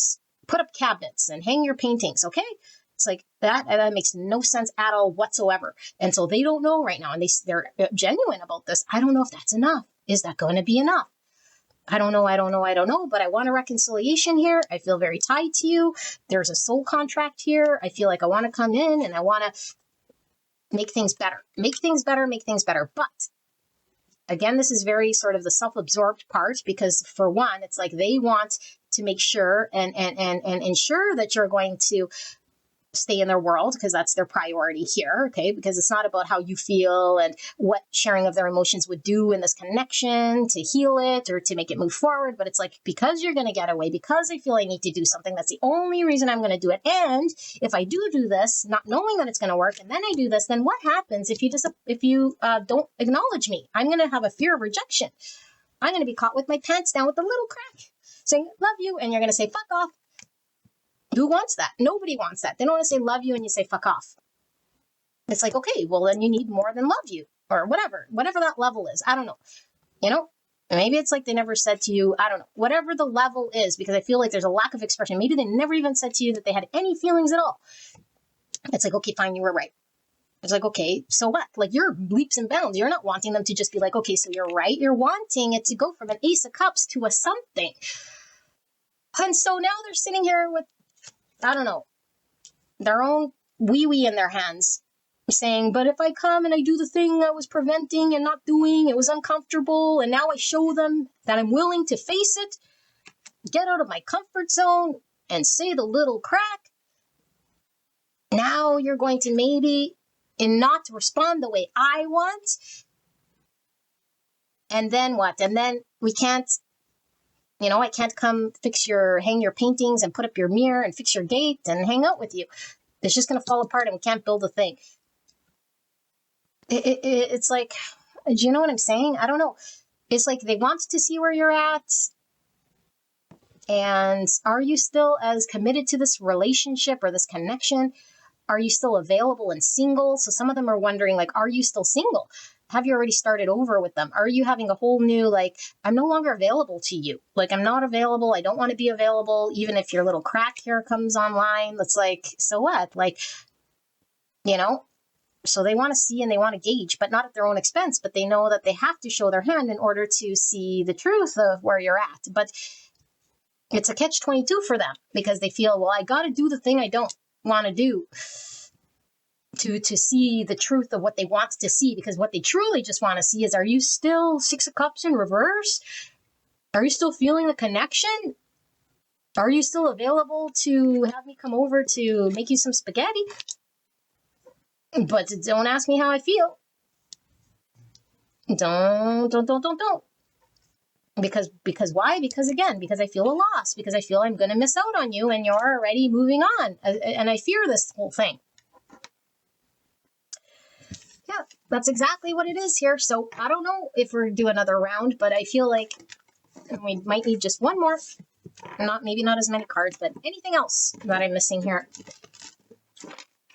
put up cabinets and hang your paintings. Okay? It's like that makes no sense at all whatsoever. And so they don't know right now, and they're genuine about this. I don't know if that's enough. Is that going to be enough? I don't know, but I want a reconciliation here. I feel very tied to you. There's a soul contract here. I feel like I want to come in and I want to make things better. But Again, this is very sort of the self-absorbed part, because for one, it's like they want to make sure and ensure that you're going to stay in their world, because that's their priority here, okay? Because it's not about how you feel and what sharing of their emotions would do in this connection to heal it or to make it move forward, but it's like, because you're going to get away, because I feel I need to do something, that's the only reason I'm going to do it. And if I do this, not knowing that it's going to work, and then I do this, then what happens if you don't acknowledge me? I'm going to have a fear of rejection. I'm going to be caught with my pants down with a little crack saying, love you, and you're going to say, fuck off. Who wants that? Nobody wants that. They don't want to say love you and you say fuck off. It's like, okay, well then you need more than love you, or whatever that level is. I don't know. You know, maybe it's like they never said to you, I don't know, whatever the level is, because I feel like there's a lack of expression. Maybe they never even said to you that they had any feelings at all. It's like, okay, fine, you were right. It's like, okay, so what? Like, you're leaps and bounds. You're not wanting them to just be like, okay, so you're right. You're wanting it to go from an ace of cups to a something. And so now they're sitting here with, I don't know, their own wee-wee in their hands, saying, but if I come and I do the thing I was preventing and not doing, it was uncomfortable, and now I show them that I'm willing to face it, get out of my comfort zone, and say the little crack, now you're going to maybe not respond the way I want, and then what? And then we can't, I can't come hang your paintings and put up your mirror and fix your gate and hang out with you. It's just going to fall apart and we can't build a thing. It's like, do you know what I'm saying? I don't know. It's like they want to see where you're at. And are you still as committed to this relationship or this connection? Are you still available and single? So some of them are wondering, like, are you still single? Have you already started over with them? Are you having a whole new, like, I'm no longer available to you. Like, I'm not available. I don't want to be available. Even if your little crack here comes online, it's like, so what? Like, so they want to see and they want to gauge, but not at their own expense. But they know that they have to show their hand in order to see the truth of where you're at. But it's a catch-22 for them, because they feel, well, I got to do the thing I don't want to do to see the truth of what they want to see, because what they truly just want to see is, are you still Six of Cups in reverse? Are you still feeling a connection? Are you still available to have me come over to make you some spaghetti? But don't ask me how I feel. Don't. Because why? Because I feel a loss, because I feel I'm going to miss out on you and you're already moving on. And I fear this whole thing. Yeah, that's exactly what it is here. So I don't know if we're do another round, but I feel like we might need just one more. Maybe not as many cards, but anything else that I'm missing here?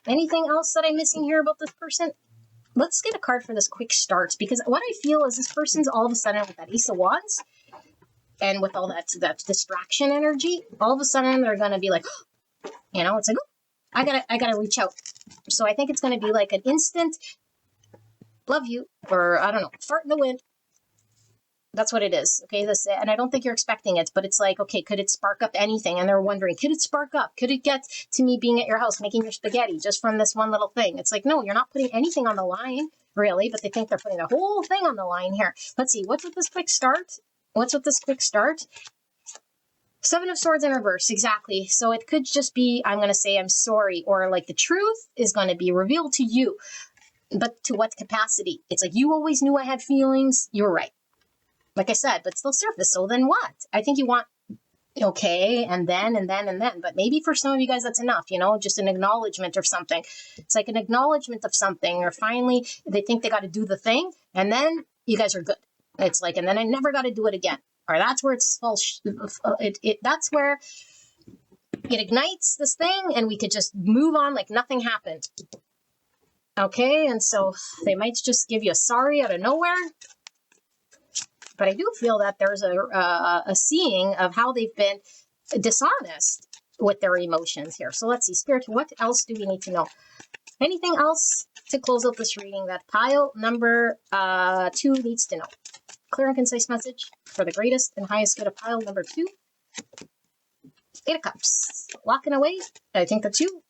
Anything else that I'm missing here about this person? Let's get a card for this quick start, because what I feel is this person's all of a sudden with that Ace of Wands and with all that distraction energy, all of a sudden they're going to be like, it's like, oh, I gotta reach out. So I think it's going to be like an instant love you, or I don't know, fart in the wind. That's what it is. Okay. And I don't think you're expecting it, but it's like, okay, could it spark up anything? And they're wondering, could it spark up? Could it get to me being at your house, making your spaghetti just from this one little thing? It's like, no, you're not putting anything on the line, really, but they think they're putting the whole thing on the line here. Let's see. What's with this quick start? Seven of Swords in reverse. Exactly. So it could just be, I'm going to say I'm sorry, or like the truth is going to be revealed to you. But to what capacity? It's like, you always knew I had feelings. You're right. Like I said, but still surface. So then what? I think you want, okay, and then. But maybe for some of you guys, that's enough, just an acknowledgement or something. It's like an acknowledgement of something, or finally they think they got to do the thing, and then you guys are good. It's like, and then I never got to do it again. Or that's where that's where it ignites this thing, and we could just move on like nothing happened. Okay, and so they might just give you a sorry out of nowhere. But I do feel that there's a seeing of how they've been dishonest with their emotions here. So let's see, Spirit, what else do we need to know? Anything else to close out this reading that pile number 2 needs to know? Clear and concise message for the greatest and highest good of pile number 2. 8 of Cups. Locking away. I think the 2.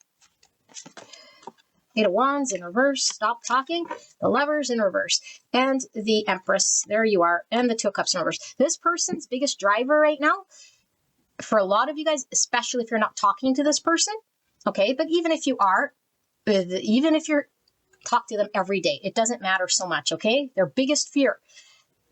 Eight of Wands in reverse, stop talking. The Lovers in reverse. And the Empress, there you are. And the Two of Cups in reverse. This person's biggest driver right now, for a lot of you guys, especially if you're not talking to this person, okay, but even if you are, even if you're talk to them every day, it doesn't matter so much, okay? Their biggest fear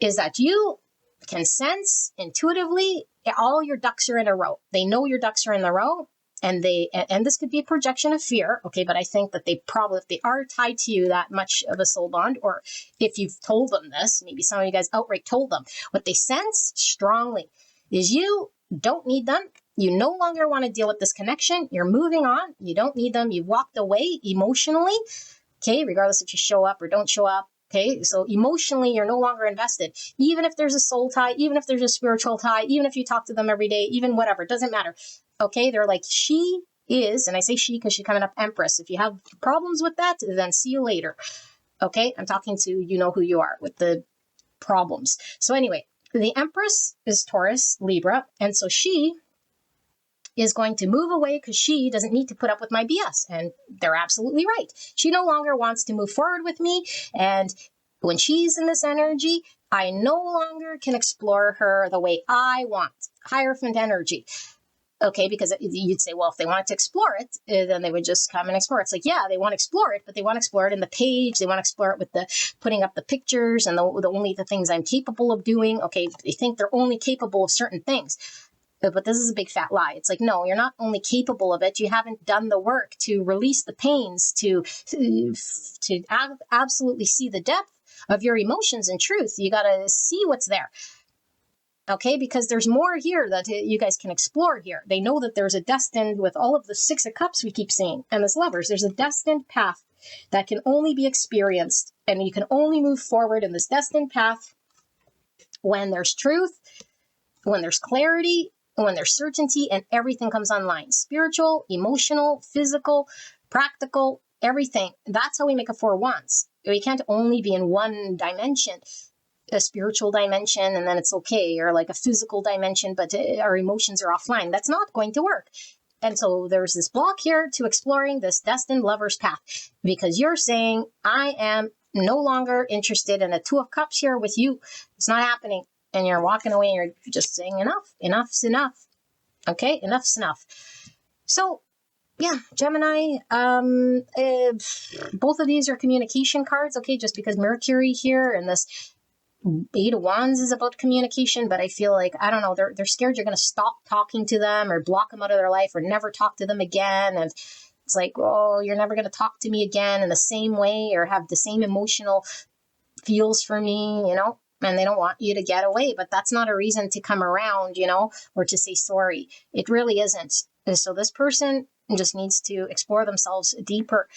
is that you can sense intuitively all your ducks are in a row. They know your ducks are in the row. And this could be a projection of fear, okay? But I think that they probably, if they are tied to you that much of a soul bond, or if you've told them this, maybe some of you guys outright told them, what they sense strongly is you don't need them. You no longer want to deal with this connection. You're moving on. You don't need them. You walked away emotionally, okay? Regardless if you show up or don't show up. Okay, so emotionally, you're no longer invested. Even if there's a soul tie, even if there's a spiritual tie, even if you talk to them every day, even whatever, it doesn't matter. Okay, they're like, she is, and I say she because she's coming up Empress. If you have problems with that, then see you later. Okay, I'm talking to you know who you are with the problems. So anyway, the Empress is Taurus, Libra, and so she is going to move away because she doesn't need to put up with my BS. And they're absolutely right. She no longer wants to move forward with me. And when she's in this energy, I no longer can explore her the way I want. Hierophant energy. Okay, because you'd say, well, if they wanted to explore it, then they would just come and explore it. It's like, yeah, they want to explore it, but they want to explore it in the page. They want to explore it with the putting up the pictures and the only the things I'm capable of doing. Okay, they think they're only capable of certain things. But this is a big fat lie. It's like, no, you're not only capable of it. You haven't done the work to release the pains, to absolutely see the depth of your emotions and truth. You got to see what's there. Okay, because there's more here that you guys can explore here. They know that there's a destined, with all of the Six of Cups we keep seeing, and this Lovers, there's a destined path that can only be experienced, and you can only move forward in this destined path when there's truth, when there's clarity, when there's certainty, and everything comes online. Spiritual, emotional, physical, practical, everything. That's how we make a Four of Wands. We can't only be in one dimension, a spiritual dimension, and then it's okay, or like a physical dimension, but our emotions are offline. That's not going to work. And so there's this block here to exploring this destined Lover's path, because you're saying, I am no longer interested in a Two of Cups here with you. It's not happening. And you're walking away and you're just saying enough's enough. Okay, enough's enough. So yeah, Gemini, both of these are communication cards. Okay, just because Mercury here and this Eight of Wands is about communication, but I feel like, I don't know, they're scared you're going to stop talking to them or block them out of their life or never talk to them again. And it's like, oh, you're never going to talk to me again in the same way or have the same emotional feels for me, you know? And they don't want you to get away, but that's not a reason to come around, you know, or to say sorry. It really isn't. And so this person just needs to explore themselves deeper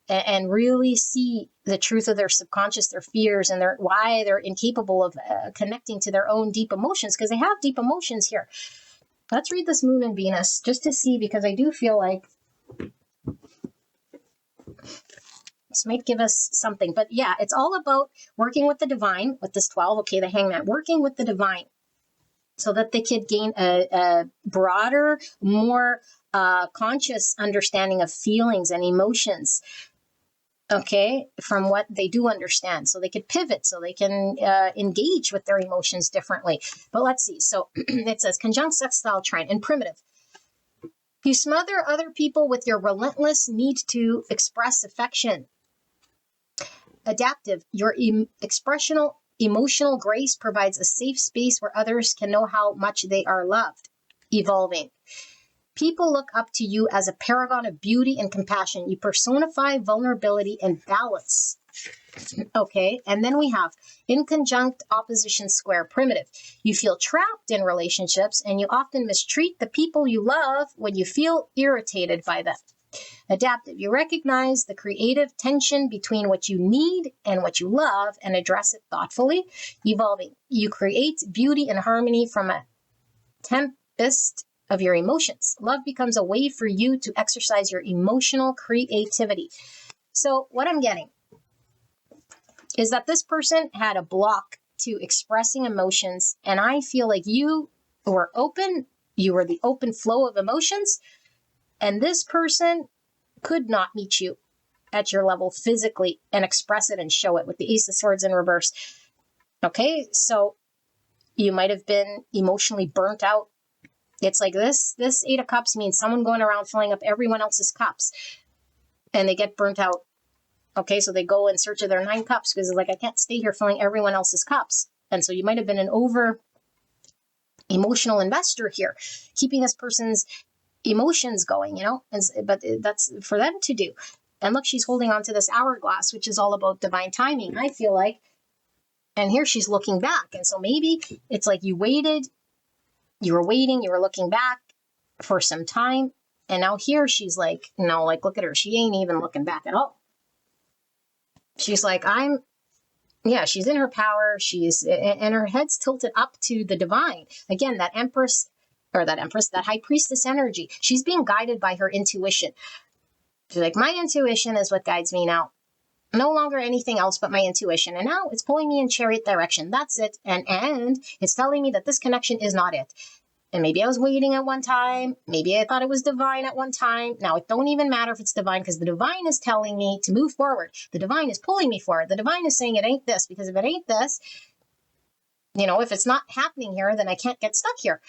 and really see the truth of their subconscious, their fears, and why they're incapable of connecting to their own deep emotions, because they have deep emotions here. Let's read this Moon and Venus just to see, because I do feel like this might give us something. But yeah, it's all about working with the divine, with this 12, okay, the Hangman, working with the divine so that they could gain a broader, more conscious understanding of feelings and emotions, okay, from what they do understand. So they could pivot, so they can engage with their emotions differently. But let's see. So it says, conjunct sextile trine in primitive. You smother other people with your relentless need to express affection. Adaptive, your expressional emotional grace provides a safe space where others can know how much they are loved. Evolving. People look up to you as a paragon of beauty and compassion. You personify vulnerability and balance. Okay, and then we have in conjunct opposition square primitive. You feel trapped in relationships and you often mistreat the people you love when you feel irritated by them. Adaptive, you recognize the creative tension between what you need and what you love and address it thoughtfully. Evolving, you create beauty and harmony from a tempest of your emotions. Love becomes a way for you to exercise your emotional creativity. So what I'm getting is that this person had a block to expressing emotions, and I feel like you were open, you were the open flow of emotions, and this person could not meet you. at your level physically and express it and show it with the Ace of Swords in reverse. Okay, so you might have been emotionally burnt out. It's like this Eight of Cups means someone going around filling up everyone else's cups and they get burnt out. Okay, so they go in search of their 9 cups because it's like, I can't stay here filling everyone else's cups. And so you might have been an over emotional investor here, keeping this person's emotions going, you know, but that's for them to do. And look, she's holding on to this hourglass, which is all about divine timing, I feel like. And here she's looking back. And so maybe it's like you waited, you were waiting, you were looking back for some time. And now here she's like, no, like, look at her. She ain't even looking back at all. She's like, she's in her power. And her head's tilted up to the divine. Again, that high priestess energy. She's being guided by her intuition. She's like, my intuition is what guides me now. No longer anything else but my intuition. And now it's pulling me in chariot direction. That's it. And it's telling me that this connection is not it. And maybe I was waiting at one time. Maybe I thought it was divine at one time. Now it don't even matter if it's divine, because the divine is telling me to move forward. The divine is pulling me forward. The divine is saying it ain't this, because if it ain't this, you know, if it's not happening here, then I can't get stuck here.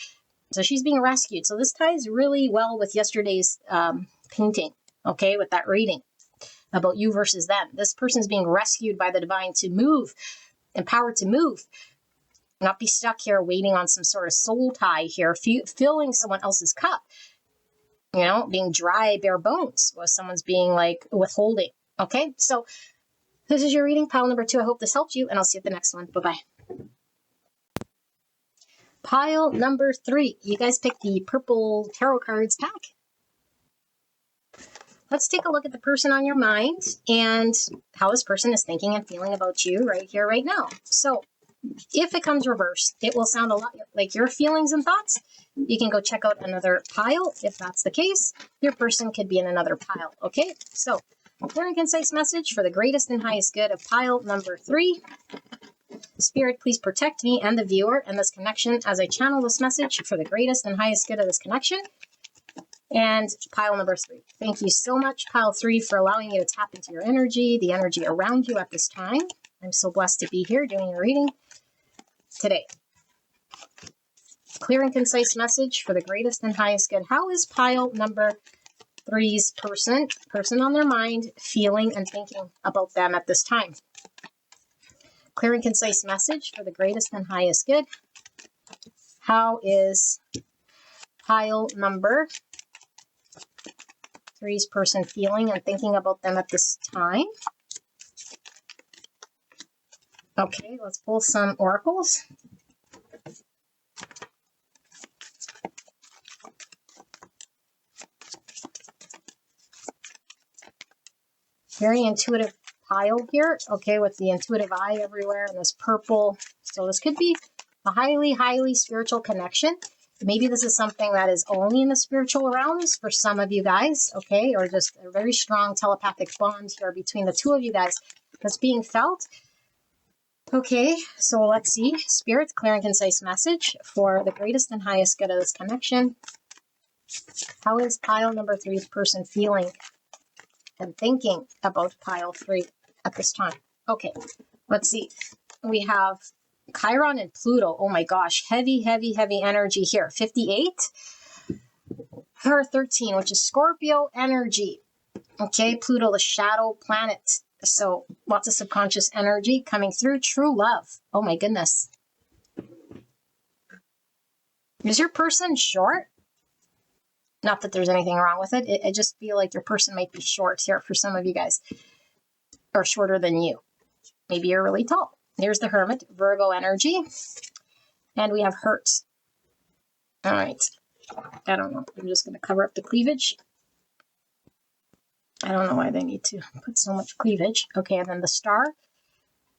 So she's being rescued. So this ties really well with yesterday's painting, okay, with that reading about you versus them. This person's being rescued by the divine to move, empowered to move. Not be stuck here waiting on some sort of soul tie here, filling someone else's cup, you know, being dry, bare bones, while someone's being like withholding. Okay, so this is your reading, pile number 2. I hope this helped you, and I'll see you at the next one. Bye-bye. Pile number 3. You guys picked the purple tarot cards pack. Let's take a look at the person on your mind and how this person is thinking and feeling about you right here, right now. So if it comes reversed, it will sound a lot like your feelings and thoughts. You can go check out another pile. If that's the case, your person could be in another pile. Okay, so a clear and concise message for the greatest and highest good of pile number 3. Spirit, please protect me and the viewer and this connection as I channel this message for the greatest and highest good of this connection. And pile number 3. Thank you so much, pile 3, for allowing me to tap into your energy, the energy around you at this time. I'm so blessed to be here doing your reading today. Clear and concise message for the greatest and highest good. How is pile number 3's person on their mind, feeling and thinking about them at this time? Clear and concise message for the greatest and highest good. How is pile number 3's person feeling and thinking about them at this time? Okay, let's pull some oracles. Very intuitive pile here, okay, with the intuitive eye everywhere and this purple. So this could be a highly, highly spiritual connection. Maybe this is something that is only in the spiritual realms for some of you guys, okay, or just a very strong telepathic bond here between the two of you guys that's being felt. Okay, so let's see. Spirit, clear and concise message for the greatest and highest good of this connection. How is pile number 3's person feeling and thinking about pile 3 at this time? Okay, let's see. We have Chiron and Pluto. Oh my gosh, heavy, heavy, heavy energy here. 58. Her 13, which is Scorpio energy. Okay, Pluto, the shadow planet. So lots of subconscious energy coming through. True love. Oh my goodness. Is your person short? Not that there's anything wrong with it. I just feel like your person might be short here for some of you guys. Or shorter than you. Maybe you're really tall. Here's the Hermit, Virgo energy. And we have hurt. All right. I don't know. I'm just going to cover up the cleavage. I don't know why they need to put so much cleavage. Okay, and then the Star,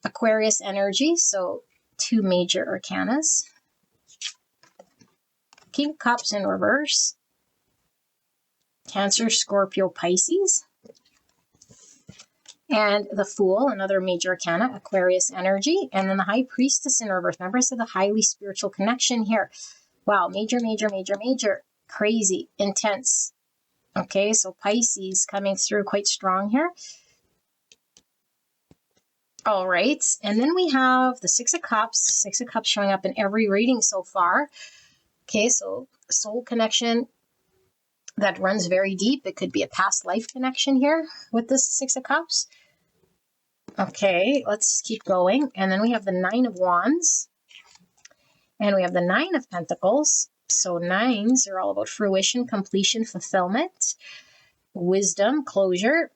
Aquarius energy. So 2 major arcanas. King of Cups in reverse. Cancer, Scorpio, Pisces. And the Fool, another major arcana, Aquarius energy. And then the High Priestess in reverse. Remember I said the highly spiritual connection here. Wow, major, major, major, major. Crazy, intense. Okay, so Pisces coming through quite strong here. All right. And then we have the Six of Cups. Six of Cups showing up in every reading so far. Okay, so soul connection that runs very deep. It could be a past life connection here with this Six of Cups. Okay, let's keep going. And then we have the Nine of Wands. And we have the Nine of Pentacles. So nines are all about fruition, completion, fulfillment, wisdom, closure.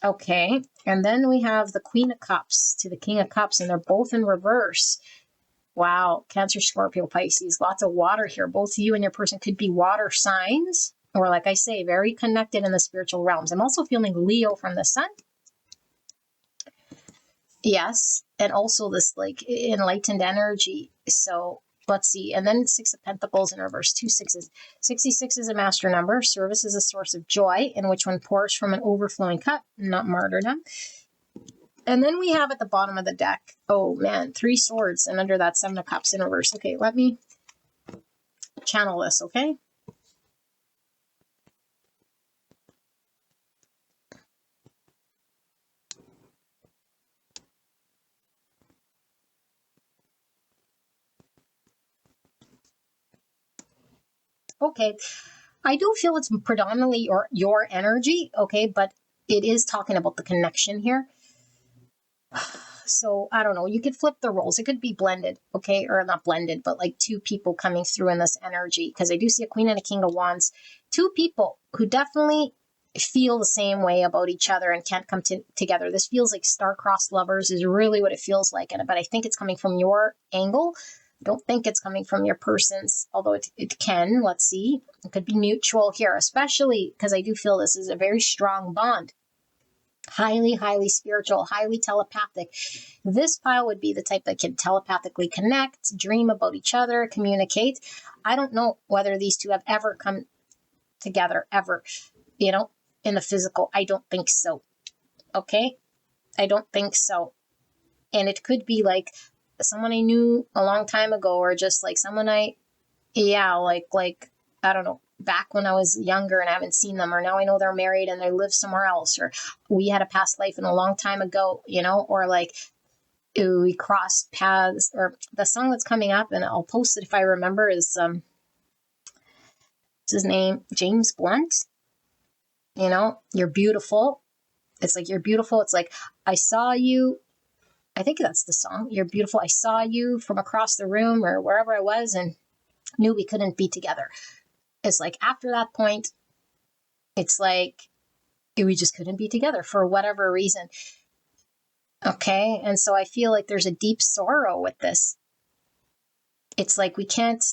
Okay, and then we have the Queen of Cups to the King of Cups, and they're both in reverse. Wow, Cancer, Scorpio, Pisces, lots of water here. Both you and your person could be water signs, or like I say, very connected in the spiritual realms. I'm also feeling Leo from the sun. Yes, and also this like enlightened energy. So let's see. And then Six of Pentacles in reverse, two sixes. 66 is a master number. Service is a source of joy, in which one pours from an overflowing cup, not martyrdom. And then we have at the bottom of the deck, oh man, Three Swords, and under that Seven of Cups in reverse. Okay, let me channel this, okay? Okay, I do feel it's predominantly your energy, okay, but it is talking about the connection here. So I don't know, you could flip the roles. It could be blended, okay, or not blended, but like two people coming through in this energy, because I do see a Queen and a King of Wands. Two people who definitely feel the same way about each other and can't come together. This feels like star-crossed lovers is really what it feels like, but I think it's coming from your angle. I don't think it's coming from your person's, although it can. Let's see. It could be mutual here, especially because I do feel this is a very strong bond. Highly, highly spiritual, highly telepathic. This pile would be the type that can telepathically connect, dream about each other, communicate. I don't know whether these two have ever come together, ever, in the physical. I don't think so. Okay? I don't think so. And it could be like someone I knew a long time ago, or just like someone I don't know, back when I was younger and I haven't seen them, or now I know they're married and they live somewhere else, or we had a past life in a long time ago, or like we crossed paths. Or the song that's coming up, and I'll post it if I remember, is what's his name? James Blunt. You're beautiful. It's like, you're beautiful. It's like, I saw you. I think that's the song. You're beautiful. I saw you from across the room or wherever I was and knew we couldn't be together. It's like after that point, it's like we just couldn't be together for whatever reason. Okay. And so I feel like there's a deep sorrow with this. It's like we can't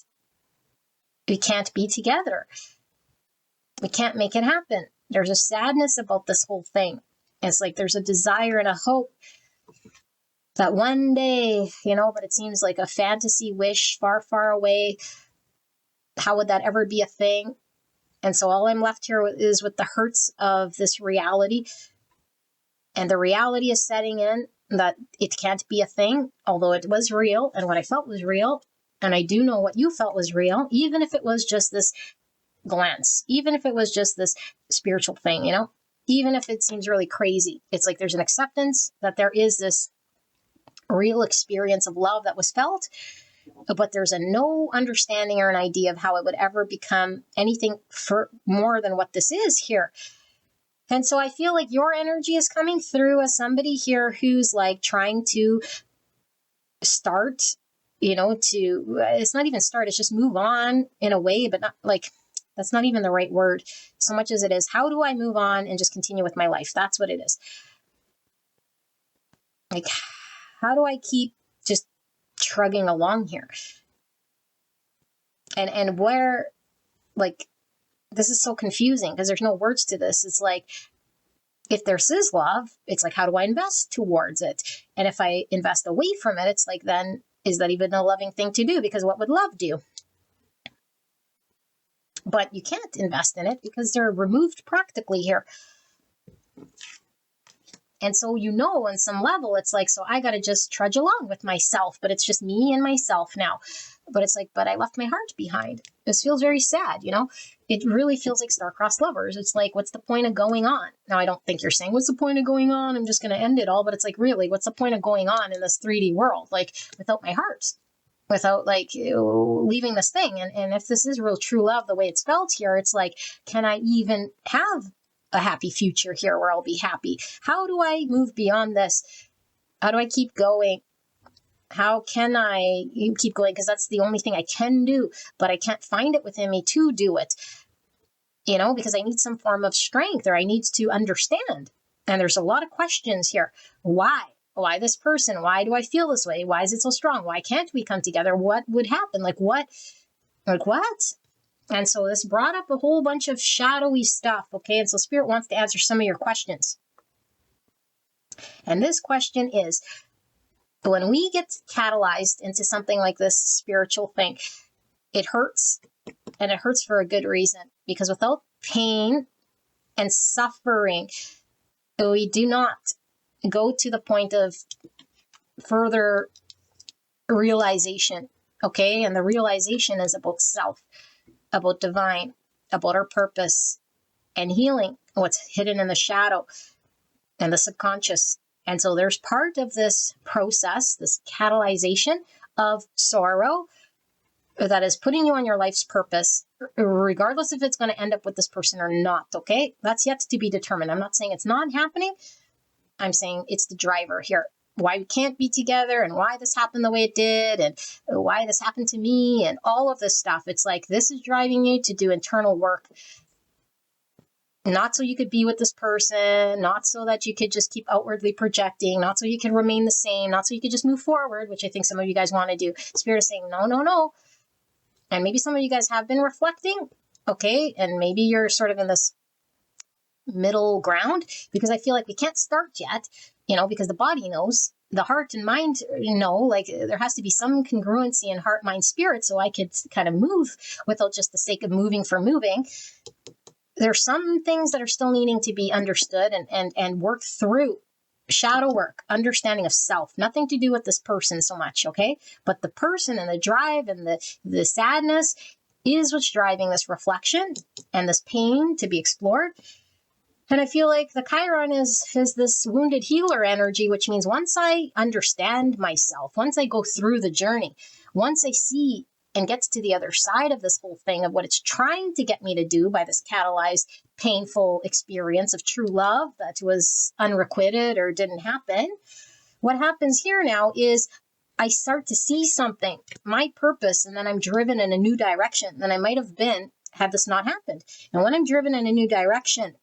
be together. We can't make it happen. There's a sadness about this whole thing. It's like there's a desire and a hope that one day, but it seems like a fantasy wish far, far away. How would that ever be a thing? And so all I'm left here is with the hurts of this reality. And the reality is setting in that it can't be a thing, although it was real and what I felt was real. And I do know what you felt was real, even if it was just this glance, even if it was just this spiritual thing, even if it seems really crazy. It's like there's an acceptance that there is this real experience of love that was felt, but there's a no understanding or an idea of how it would ever become anything for more than what this is here. And so I feel like your energy is coming through as somebody here who's like trying to start, it's not even start, it's just move on in a way, but not like, that's not even the right word so much as it is, how do I move on and just continue with my life? That's what it is. Like, how do I keep just trugging along here? And where, like, this is so confusing because there's no words to this. It's like, if this is love, it's like, how do I invest towards it? And if I invest away from it, it's like, then is that even a loving thing to do? Because what would love do? But you can't invest in it because they're removed practically here. And so, on some level, it's like, so I got to just trudge along with myself, but it's just me and myself now. But it's like, but I left my heart behind. This feels very sad, It really feels like star-crossed lovers. It's like, what's the point of going on? Now, I don't think you're saying, what's the point of going on? I'm just going to end it all. But it's like, really, what's the point of going on in this 3D world? Like, without my heart, without like leaving this thing. And if this is real true love, the way it's felt here, it's like, can I even have a happy future here where I'll be happy? How do I move beyond this? How do I keep going? How can I keep going? Because that's the only thing I can do, but I can't find it within me to do it, because I need some form of strength, or I need to understand. And there's a lot of questions here. Why? Why this person? Why do I feel this way? Why is it so strong? Why can't we come together? What would happen? Like what? And so this brought up a whole bunch of shadowy stuff, okay? And so Spirit wants to answer some of your questions. And this question is, when we get catalyzed into something like this spiritual thing, it hurts, and it hurts for a good reason, because without pain and suffering, we do not go to the point of further realization, okay? And the realization is about self, about divine, about our purpose and healing, what's hidden in the shadow and the subconscious. And so there's part of this process, this catalyzation of sorrow, that is putting you on your life's purpose, regardless if it's going to end up with this person or not, okay? That's yet to be determined. I'm not saying it's not happening. I'm saying it's the driver here. Why we can't be together, and why this happened the way it did, and why this happened to me, and all of this stuff. It's like, this is driving you to do internal work. Not so you could be with this person, not so that you could just keep outwardly projecting, not so you could remain the same, not so you could just move forward, which I think some of you guys want to do. Spirit is saying, no, no, no. And maybe some of you guys have been reflecting, okay? And maybe you're sort of in this middle ground, because I feel like we can't start yet, because the body knows, the heart and mind know, like there has to be some congruency in heart, mind, spirit, so I could kind of move without just the sake of moving for moving. There's some things that are still needing to be understood and worked through. Shadow work, understanding of self, nothing to do with this person so much, okay? But the person and the drive and the sadness is what's driving this reflection and this pain to be explored. And I feel like the Chiron is this wounded healer energy, which means once I understand myself, once I go through the journey, once I see and gets to the other side of this whole thing of what it's trying to get me to do by this catalyzed, painful experience of true love that was unrequited or didn't happen, what happens here now is I start to see something, my purpose, and then I'm driven in a new direction than I might have been had this not happened. And when I'm driven in a new direction,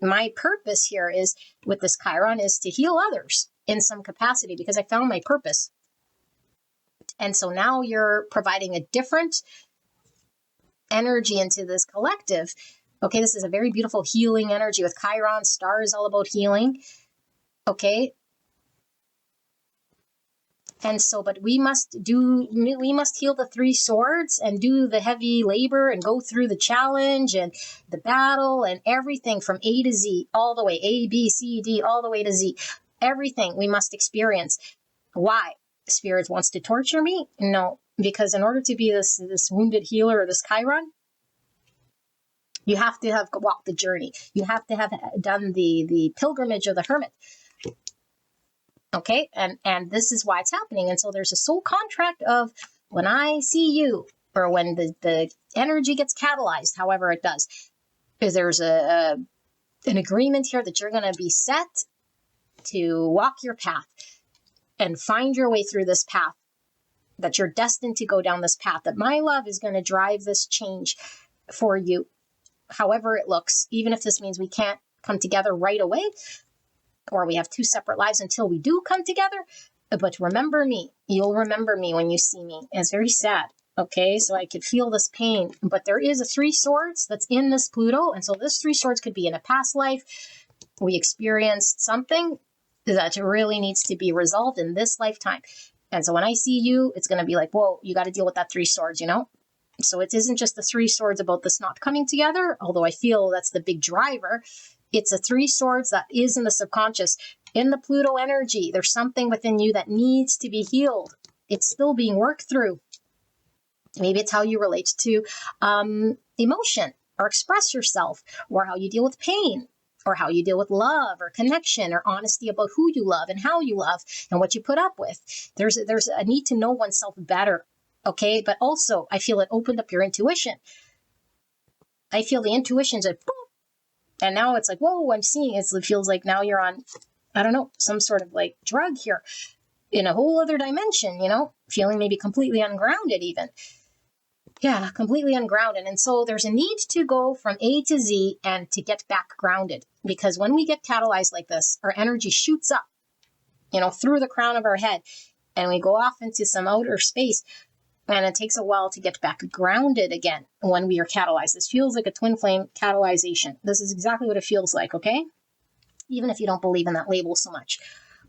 my purpose here is, with this Chiron, is to heal others in some capacity, because I found my purpose. And so now you're providing a different energy into this collective. Okay, this is a very beautiful healing energy with Chiron. Star is all about healing. Okay. And so, but we must heal the 3 swords and do the heavy labor and go through the challenge and the battle and everything from A to Z, all the way, A, B, C, D, all the way to Z. Everything we must experience. Why? Spirit wants to torture me? No, because in order to be this wounded healer or this Chiron, you have to have walked the journey. You have to have done the pilgrimage of the hermit. Okay, and this is why it's happening. And so there's a soul contract of, when I see you, or when the energy gets catalyzed, however it does, is there's an agreement here that you're going to be set to walk your path and find your way through this path, that you're destined to go down this path, that my love is going to drive this change for you, however it looks, even if this means we can't come together right away, or we have 2 separate lives until we do come together. But remember me. You'll remember me when you see me. And it's very sad. Okay, so I could feel this pain. But there is a 3 swords that's in this Pluto. And so this 3 swords could be in a past life. We experienced something that really needs to be resolved in this lifetime. And so when I see you, it's going to be like, whoa, you got to deal with that 3 swords, So it isn't just the 3 swords about this not coming together, although I feel that's the big driver. It's a 3 swords that is in the subconscious. In the Pluto energy, there's something within you that needs to be healed. It's still being worked through. Maybe it's how you relate to emotion or express yourself, or how you deal with pain, or how you deal with love or connection or honesty about who you love and how you love and what you put up with. There's a need to know oneself better. Okay. But also I feel it opened up your intuition. I feel the intuition's like, boom, and now it's like, whoa, I'm seeing it. It feels like now you're on, I don't know, some sort of like drug here in a whole other dimension, feeling maybe completely ungrounded even. Yeah, completely ungrounded. And so there's a need to go from A to Z and to get back grounded, because when we get catalyzed like this, our energy shoots up, through the crown of our head, and we go off into some outer space. And it takes a while to get back grounded again when we are catalyzed. This feels like a twin flame catalyzation. This is exactly what it feels like, okay? Even if you don't believe in that label so much.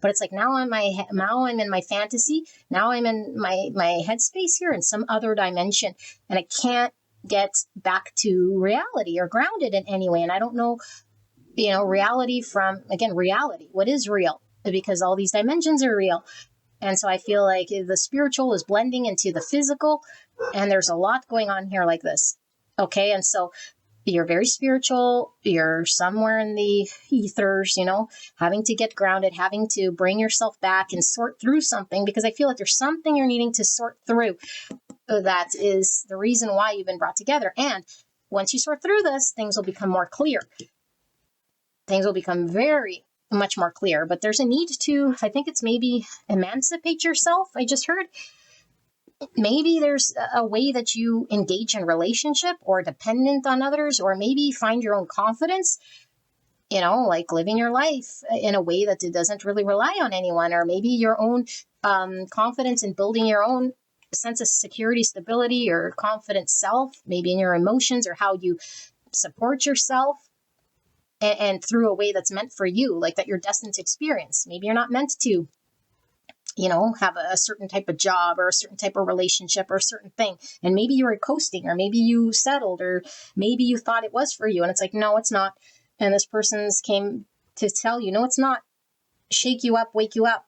But it's like now I'm in my fantasy. Now I'm in my headspace here in some other dimension. And I can't get back to reality or grounded in any way. And I don't know, reality from, again, reality. What is real? Because all these dimensions are real. And so I feel like the spiritual is blending into the physical, and there's a lot going on here like this. Okay. And so you're very spiritual. You're somewhere in the ethers, having to get grounded, having to bring yourself back and sort through something, because I feel like there's something you're needing to sort through. That is the reason why you've been brought together. And once you sort through this, things will become more clear. Things will become very much more clear, but there's a need to, I think it's maybe emancipate yourself. I just heard maybe there's a way that you engage in relationship or dependent on others, or maybe find your own confidence, like living your life in a way that it doesn't really rely on anyone, or maybe your own confidence in building your own sense of security, stability, or confident self, maybe in your emotions or how you support yourself. And through a way that's meant for you, like that you're destined to experience. Maybe you're not meant to, have a certain type of job or a certain type of relationship or a certain thing. And maybe you were coasting, or maybe you settled, or maybe you thought it was for you. And it's like, no, it's not. And this person's came to tell you, no, it's not. Shake you up, wake you up.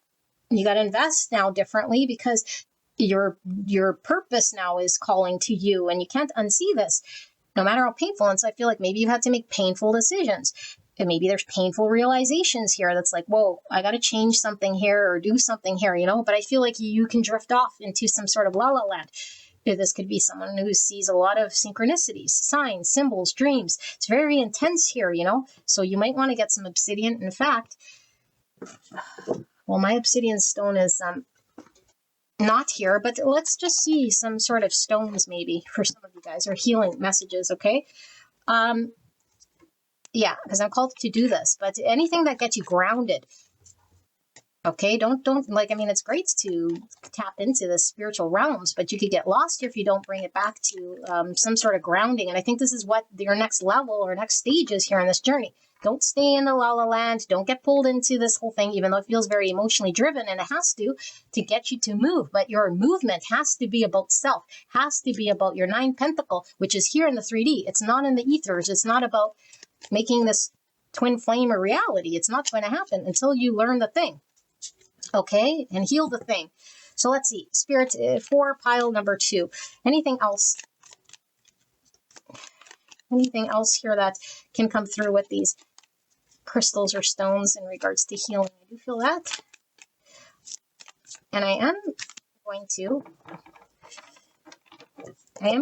You got to invest now differently, because your purpose now is calling to you, and you can't unsee this. No matter how painful. And so I feel like maybe you had to make painful decisions. And maybe there's painful realizations here that's like, whoa, I got to change something here or do something here, But I feel like you can drift off into some sort of la-la land. This could be someone who sees a lot of synchronicities, signs, symbols, dreams. It's very intense here, So you might want to get some obsidian. In fact, well, my obsidian stone is not here, but let's just see some sort of stones maybe for some of you guys, or healing messages. Okay. Yeah, because I'm called to do this, but anything that gets you grounded. Okay. Don't it's great to tap into the spiritual realms, but you could get lost here if you don't bring it back to some sort of grounding. And I think this is what your next level or next stage is here in this journey. Don't stay in the la-la land. Don't get pulled into this whole thing, even though it feels very emotionally driven, and it has to get you to move. But your movement has to be about self, has to be about your 9 pentacle, which is here in the 3D. It's not in the ethers. It's not about making this twin flame a reality. It's not going to happen until you learn the thing. Okay? And heal the thing. So let's see. Spirit 4, pile number 2. Anything else? Anything else here that can come through with these crystals or stones in regards to healing? I do feel that. And I am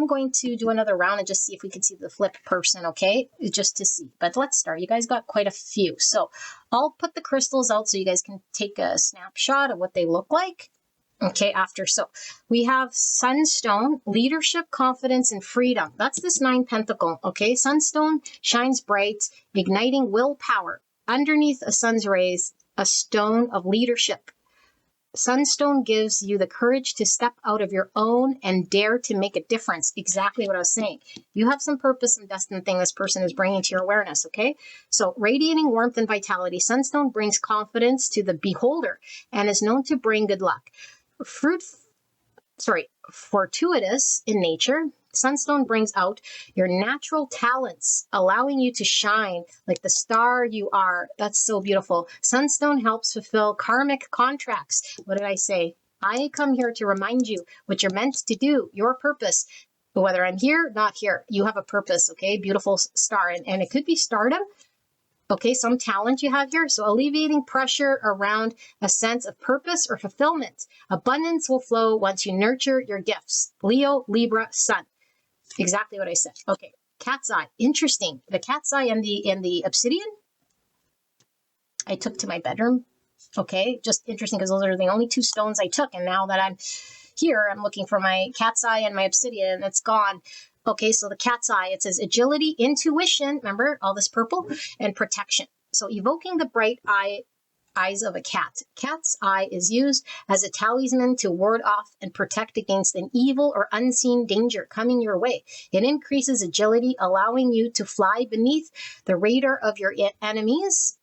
going to do another round and just see if we can see the flip person, okay? Just to see. But let's start. You guys got quite a few. So I'll put the crystals out so you guys can take a snapshot of what they look like. Okay, after. So we have Sunstone, leadership, confidence, and freedom. That's this 9 pentacle. Okay, Sunstone shines bright, igniting willpower. Underneath a sun's rays, a stone of leadership. Sunstone gives you the courage to step out of your own and dare to make a difference. Exactly what I was saying. You have some purpose and destined thing this person is bringing to your awareness, okay? So radiating warmth and vitality, Sunstone brings confidence to the beholder and is known to bring good luck. Fortuitous in nature, Sunstone brings out your natural talents, allowing you to shine like the star you are. That's so beautiful. Sunstone helps fulfill karmic contracts. What did I say? I come here to remind you what you're meant to do, your purpose. Whether I'm here, not here, you have a purpose, okay? Beautiful star. And it could be stardom. Okay, some talent you have here. So alleviating pressure around a sense of purpose or fulfillment. Abundance will flow once you nurture your gifts. Leo, Libra, Sun. Exactly what I said. Okay, cat's eye. Interesting. The cat's eye and the obsidian I took to my bedroom. Okay, just interesting because those are the only two stones I took. And now that I'm here, I'm looking for my cat's eye and my obsidian, and it's gone. Okay, so the cat's eye, it says agility, intuition, remember all this purple, and protection. So evoking the bright eyes of a cat. Cat's eye is used as a talisman to ward off and protect against an evil or unseen danger coming your way. It increases agility, allowing you to fly beneath the radar of your enemies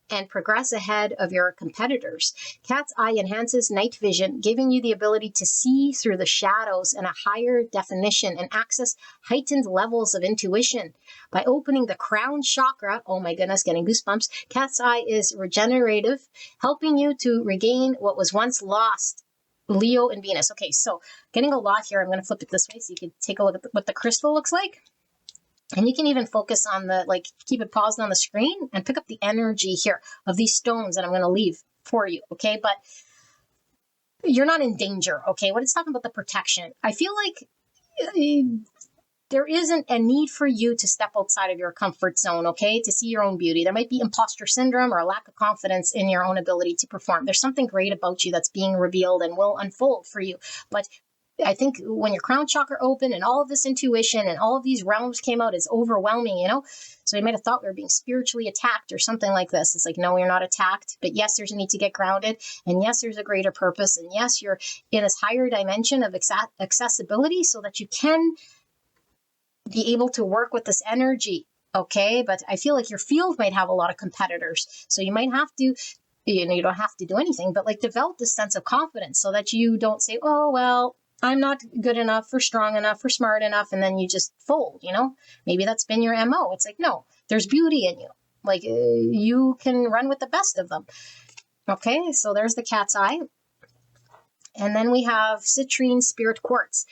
and progress ahead of your competitors. Cat's eye enhances night vision, giving you the ability to see through the shadows in a higher definition and access heightened levels of intuition. By opening the crown chakra, oh my goodness, getting goosebumps, cat's eye is regenerative, helping you to regain what was once lost. Leo and Venus. Okay, so getting a lot here. I'm going to flip it this way so you can take a look at what the crystal looks like. And you can even focus on keep it paused on the screen and pick up the energy here of these stones that I'm going to leave for you, okay? But you're not in danger, okay? When it's talking about the protection, I feel like there isn't a need for you to step outside of your comfort zone, okay? To see your own beauty. There might be imposter syndrome or a lack of confidence in your own ability to perform. There's something great about you that's being revealed and will unfold for you. But I think when your crown chakra opened and all of this intuition and all of these realms came out, it's overwhelming, you know? So you might have thought we were being spiritually attacked or something like this. It's like, no, you're not attacked. But yes, there's a need to get grounded. And yes, there's a greater purpose. And yes, you're in this higher dimension of accessibility so that you can be able to work with this energy, okay? But I feel like your field might have a lot of competitors. So you might have to, you don't have to do anything, but develop this sense of confidence so that you don't say, oh, well, I'm not good enough or strong enough or smart enough, and then you just fold, you know? Maybe that's been your MO. It's like, no, there's beauty in you. You can run with the best of them. Okay, so there's the cat's eye. And then we have citrine spirit quartz.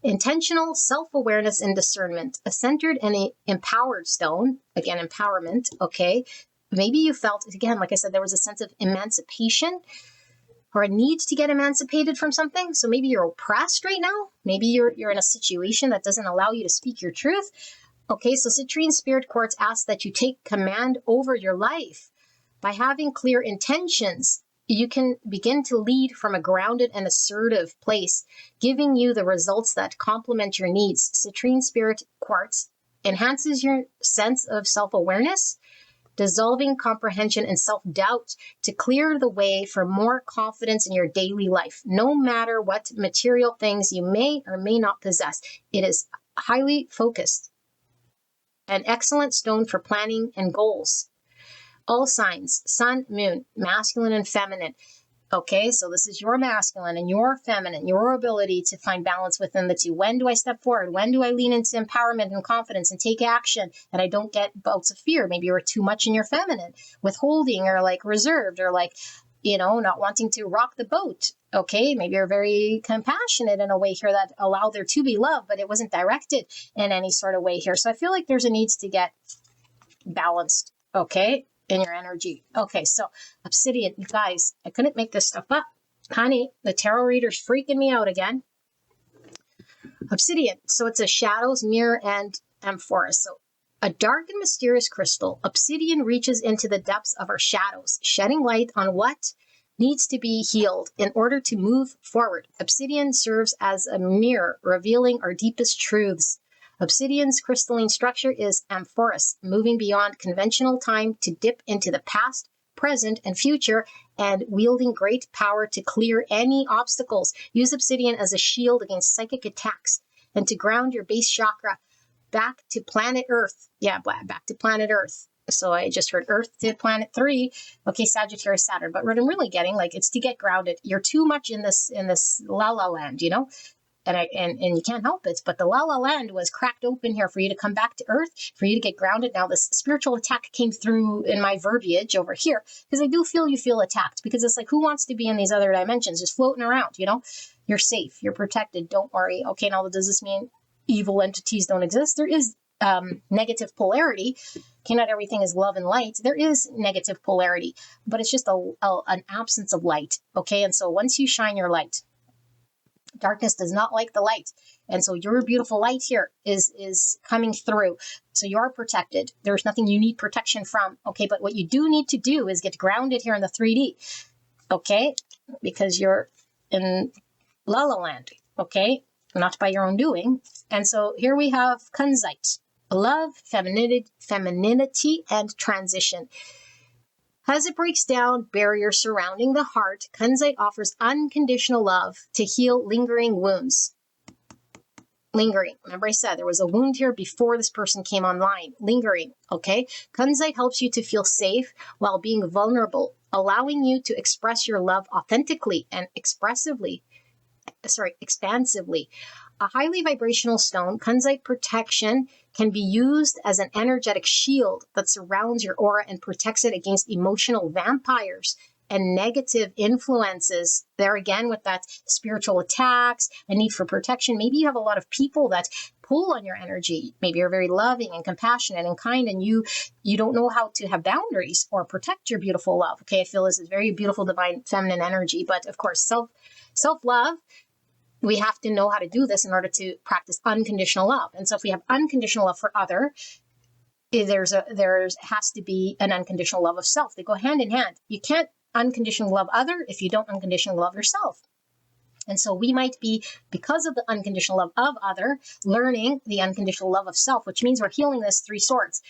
Intentional self-awareness and discernment, a centered and empowered stone. Again, empowerment, okay? Maybe you felt, again, like I said, there was a sense of emancipation or a need to get emancipated from something. So maybe you're oppressed right now. Maybe you're in a situation that doesn't allow you to speak your truth. Okay, so citrine spirit quartz asks that you take command over your life. By having clear intentions, you can begin to lead from a grounded and assertive place, giving you the results that complement your needs. Citrine spirit quartz enhances your sense of self-awareness, dissolving comprehension and self-doubt to clear the way for more confidence in your daily life, no matter what material things you may or may not possess. It is highly focused. An excellent stone for planning and goals. All signs, sun, moon, masculine and feminine. Okay, so this is your masculine and your feminine, your ability to find balance within the two. When do I step forward? When do I lean into empowerment and confidence and take action and I don't get bouts of fear? Maybe you're too much in your feminine, withholding or reserved or not wanting to rock the boat. Okay, maybe you're very compassionate in a way here that allowed there to be love, but it wasn't directed in any sort of way here. So I feel like there's a need to get balanced, okay, in your energy. Okay, so obsidian, you guys, I couldn't make this stuff up. Honey, the tarot reader's freaking me out again. Obsidian, so it's a shadows, mirror, and amphorus. So a dark and mysterious crystal, obsidian reaches into the depths of our shadows, shedding light on what needs to be healed in order to move forward. Obsidian serves as a mirror, revealing our deepest truths. Obsidian's crystalline structure is amphorous, moving beyond conventional time to dip into the past, present, and future, and wielding great power to clear any obstacles. Use obsidian as a shield against psychic attacks and to ground your base chakra back to planet Earth. Yeah, back to planet Earth. So I just heard Earth to planet 3. Okay, Sagittarius, Saturn. But what I'm really getting, it's to get grounded. You're too much in this la la land, and you can't help it, but the La La Land was cracked open here for you to come back to earth, for you to get grounded. Now this spiritual attack came through in my verbiage over here, because I do feel you feel attacked, because it's like, who wants to be in these other dimensions just floating around? You're safe, you're protected, don't worry. Okay, now does this mean evil entities don't exist? There is negative polarity. Okay, not everything is love and light. There is negative polarity, but it's just an absence of light. Okay, and so once you shine your light, darkness does not like the light. And so your beautiful light here is coming through. So you are protected. There's nothing you need protection from. Okay, but what you do need to do is get grounded here in the 3D. Okay, because you're in La La Land. Okay, not by your own doing. And so here we have Kunzite. Love, femininity, and transition. As it breaks down barriers surrounding the heart, Kunzite offers unconditional love to heal lingering wounds. Lingering. Remember I said there was a wound here before this person came online. Lingering, okay? Kunzite helps you to feel safe while being vulnerable, allowing you to express your love authentically and expansively. A highly vibrational stone, Kunzite protection can be used as an energetic shield that surrounds your aura and protects it against emotional vampires and negative influences. There again with that spiritual attacks, a need for protection. Maybe you have a lot of people that pull on your energy. Maybe you're very loving and compassionate and kind, and you don't know how to have boundaries or protect your beautiful love. Okay, I feel this is very beautiful, divine, feminine energy, but of course, self-love, we have to know how to do this in order to practice unconditional love. And so if we have unconditional love for other, there has to be an unconditional love of self. They go hand in hand. You can't unconditionally love other if you don't unconditionally love yourself. And so we might be, because of the unconditional love of other, learning the unconditional love of self, which means we're healing this 3 swords.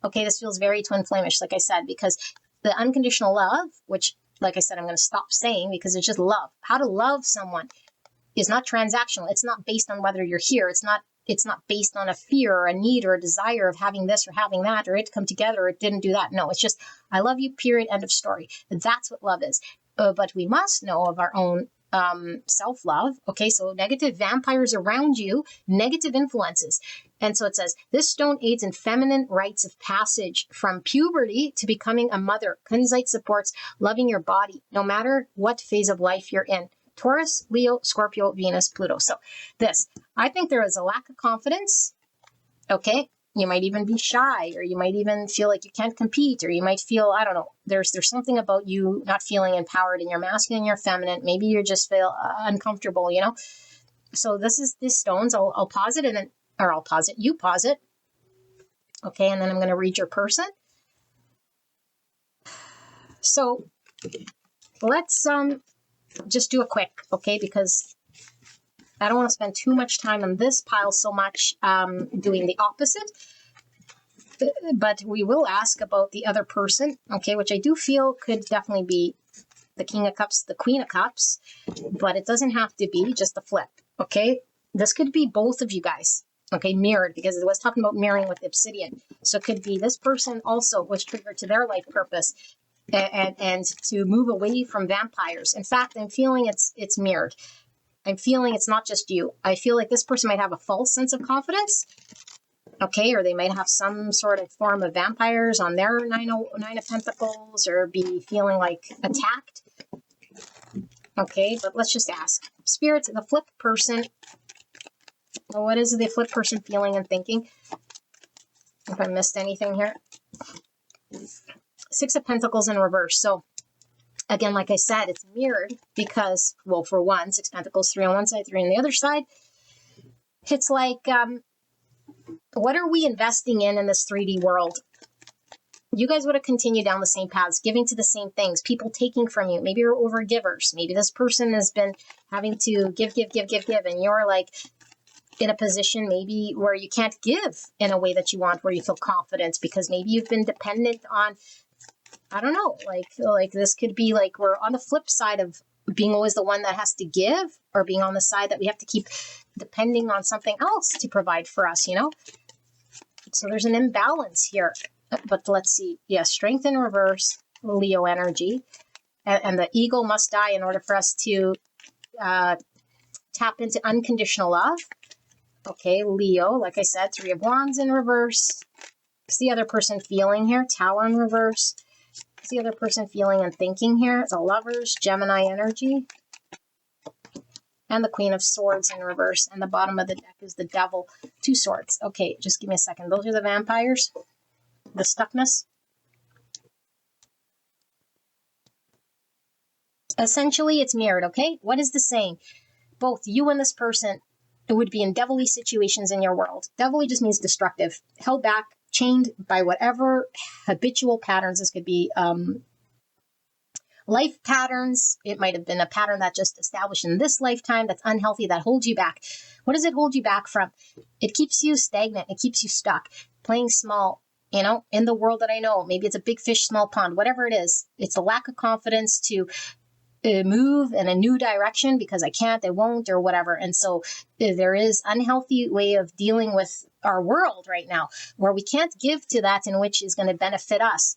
Okay, this feels very twin flamish, like I said, because the unconditional love, which, like I said, I'm going to stop saying because it's just love. How to love someone is not transactional. It's not based on whether you're here. It's not based on a fear or a need or a desire of having this or having that, or it to come together, or it didn't do that. No, it's just, I love you, period, end of story. That's what love is. But we must know of our own self-love. Okay, so negative vampires around you, negative influences. And so it says, this stone aids in feminine rites of passage from puberty to becoming a mother. Kunzite supports loving your body, no matter what phase of life you're in. Taurus, Leo, Scorpio, Venus, Pluto. So I think there is a lack of confidence. Okay, you might even be shy, or you might even feel like you can't compete, or you might feel, I don't know, there's something about you not feeling empowered in your masculine, your feminine. Maybe you just feel uncomfortable, So this is these stones. I'll pause it, I'll pause it. You pause it. Okay, and then I'm going to read your person. So let's just do a quick, okay, because I don't want to spend too much time on this pile so much doing the opposite, but we will ask about the other person, okay, which I do feel could definitely be the King of Cups, the Queen of Cups, but it doesn't have to be just a flip, okay? This could be both of you guys, okay, mirrored, because it was talking about mirroring with obsidian. So it could be this person also was triggered to their life purpose, and to move away from vampires. In fact, I'm feeling it's mirrored. I'm feeling it's not just you. I feel like this person might have a false sense of confidence, okay, or they might have some sort of form of vampires on their nine of Pentacles, or be feeling like attacked. Okay, but let's just ask. Spirits, the flip person, what is the flip person feeling and thinking? If I missed anything here. 6 of Pentacles in reverse. So again, like I said, it's mirrored because, well, for one, 6 Pentacles, 3 on one side, 3 on the other side. It's like, what are we investing in this 3D world? You guys would have continued down the same paths, giving to the same things, people taking from you. Maybe you're over givers. Maybe this person has been having to give, and you're like in a position maybe where you can't give in a way that you want, where you feel confident, because maybe you've been dependent on, I don't know, like this could be like we're on the flip side of being always the one that has to give, or being on the side that we have to keep depending on something else to provide for us, So there's an imbalance here. But let's see. Yeah, strength in reverse, Leo energy. And the ego must die in order for us to tap into unconditional love. Okay, Leo, like I said, Three of Wands in reverse. What's the other person feeling here? Tower in reverse. What's the other person feeling and thinking here? The Lovers, Gemini energy. And the Queen of Swords in reverse. And the bottom of the deck is the Devil, 2 swords. Okay, just give me a second. Those are the vampires. The stuckness. Essentially, it's mirrored, okay? What is the saying? Both you and this person would be in devilly situations in your world. Devilly just means destructive, held back, chained by whatever habitual patterns. This could be life patterns. It might have been a pattern that just established in this lifetime that's unhealthy, that holds you back. What does it hold you back from? It keeps you stagnant. It keeps you stuck, playing small, you know, in the world that I know. Maybe it's a big fish, small pond, whatever it is. It's a lack of confidence to move in a new direction because I can't, I won't, or whatever. And so there is unhealthy way of dealing with our world right now where we can't give to that in which is going to benefit us,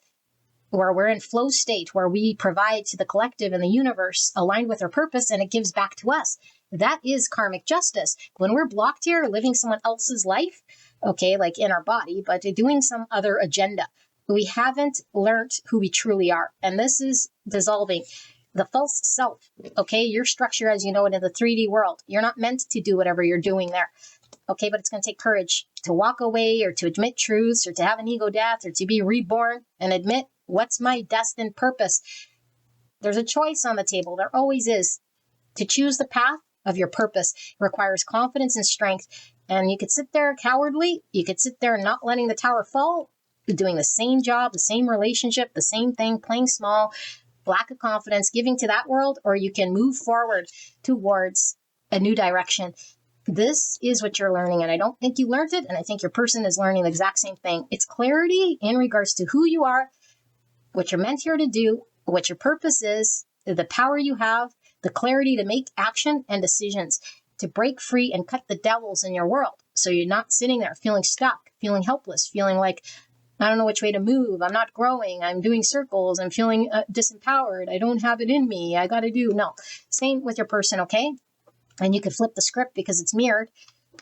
where we're in flow state, where we provide to the collective and the universe aligned with our purpose and it gives back to us. That is karmic justice. When we're blocked here, living someone else's life, okay, like in our body, but doing some other agenda, we haven't learned who we truly are. And this is dissolving the false self, okay? Your structure as you know it in the 3D world. You're not meant to do whatever you're doing there, okay? But it's going to take courage to walk away or to admit truths or to have an ego death or to be reborn and admit what's my destined purpose. There's a choice on the table. There always is. To choose the path of your purpose requires confidence and strength. And you could sit there cowardly. You could sit there not letting the tower fall, doing the same job, the same relationship, the same thing, playing small, lack of confidence, giving to that world, or you can move forward towards a new direction. This is what you're learning, and I don't think you learned it, and I think your person is learning the exact same thing. It's clarity in regards to who you are, what you're meant here to do, what your purpose is, the power you have, the clarity to make action and decisions, to break free and cut the devils in your world. So you're not sitting there feeling stuck, feeling helpless, feeling like, I don't know which way to move. I'm not growing. I'm doing circles. I'm feeling disempowered. I don't have it in me. I got to do. No. Same with your person, okay? And you could flip the script because it's mirrored.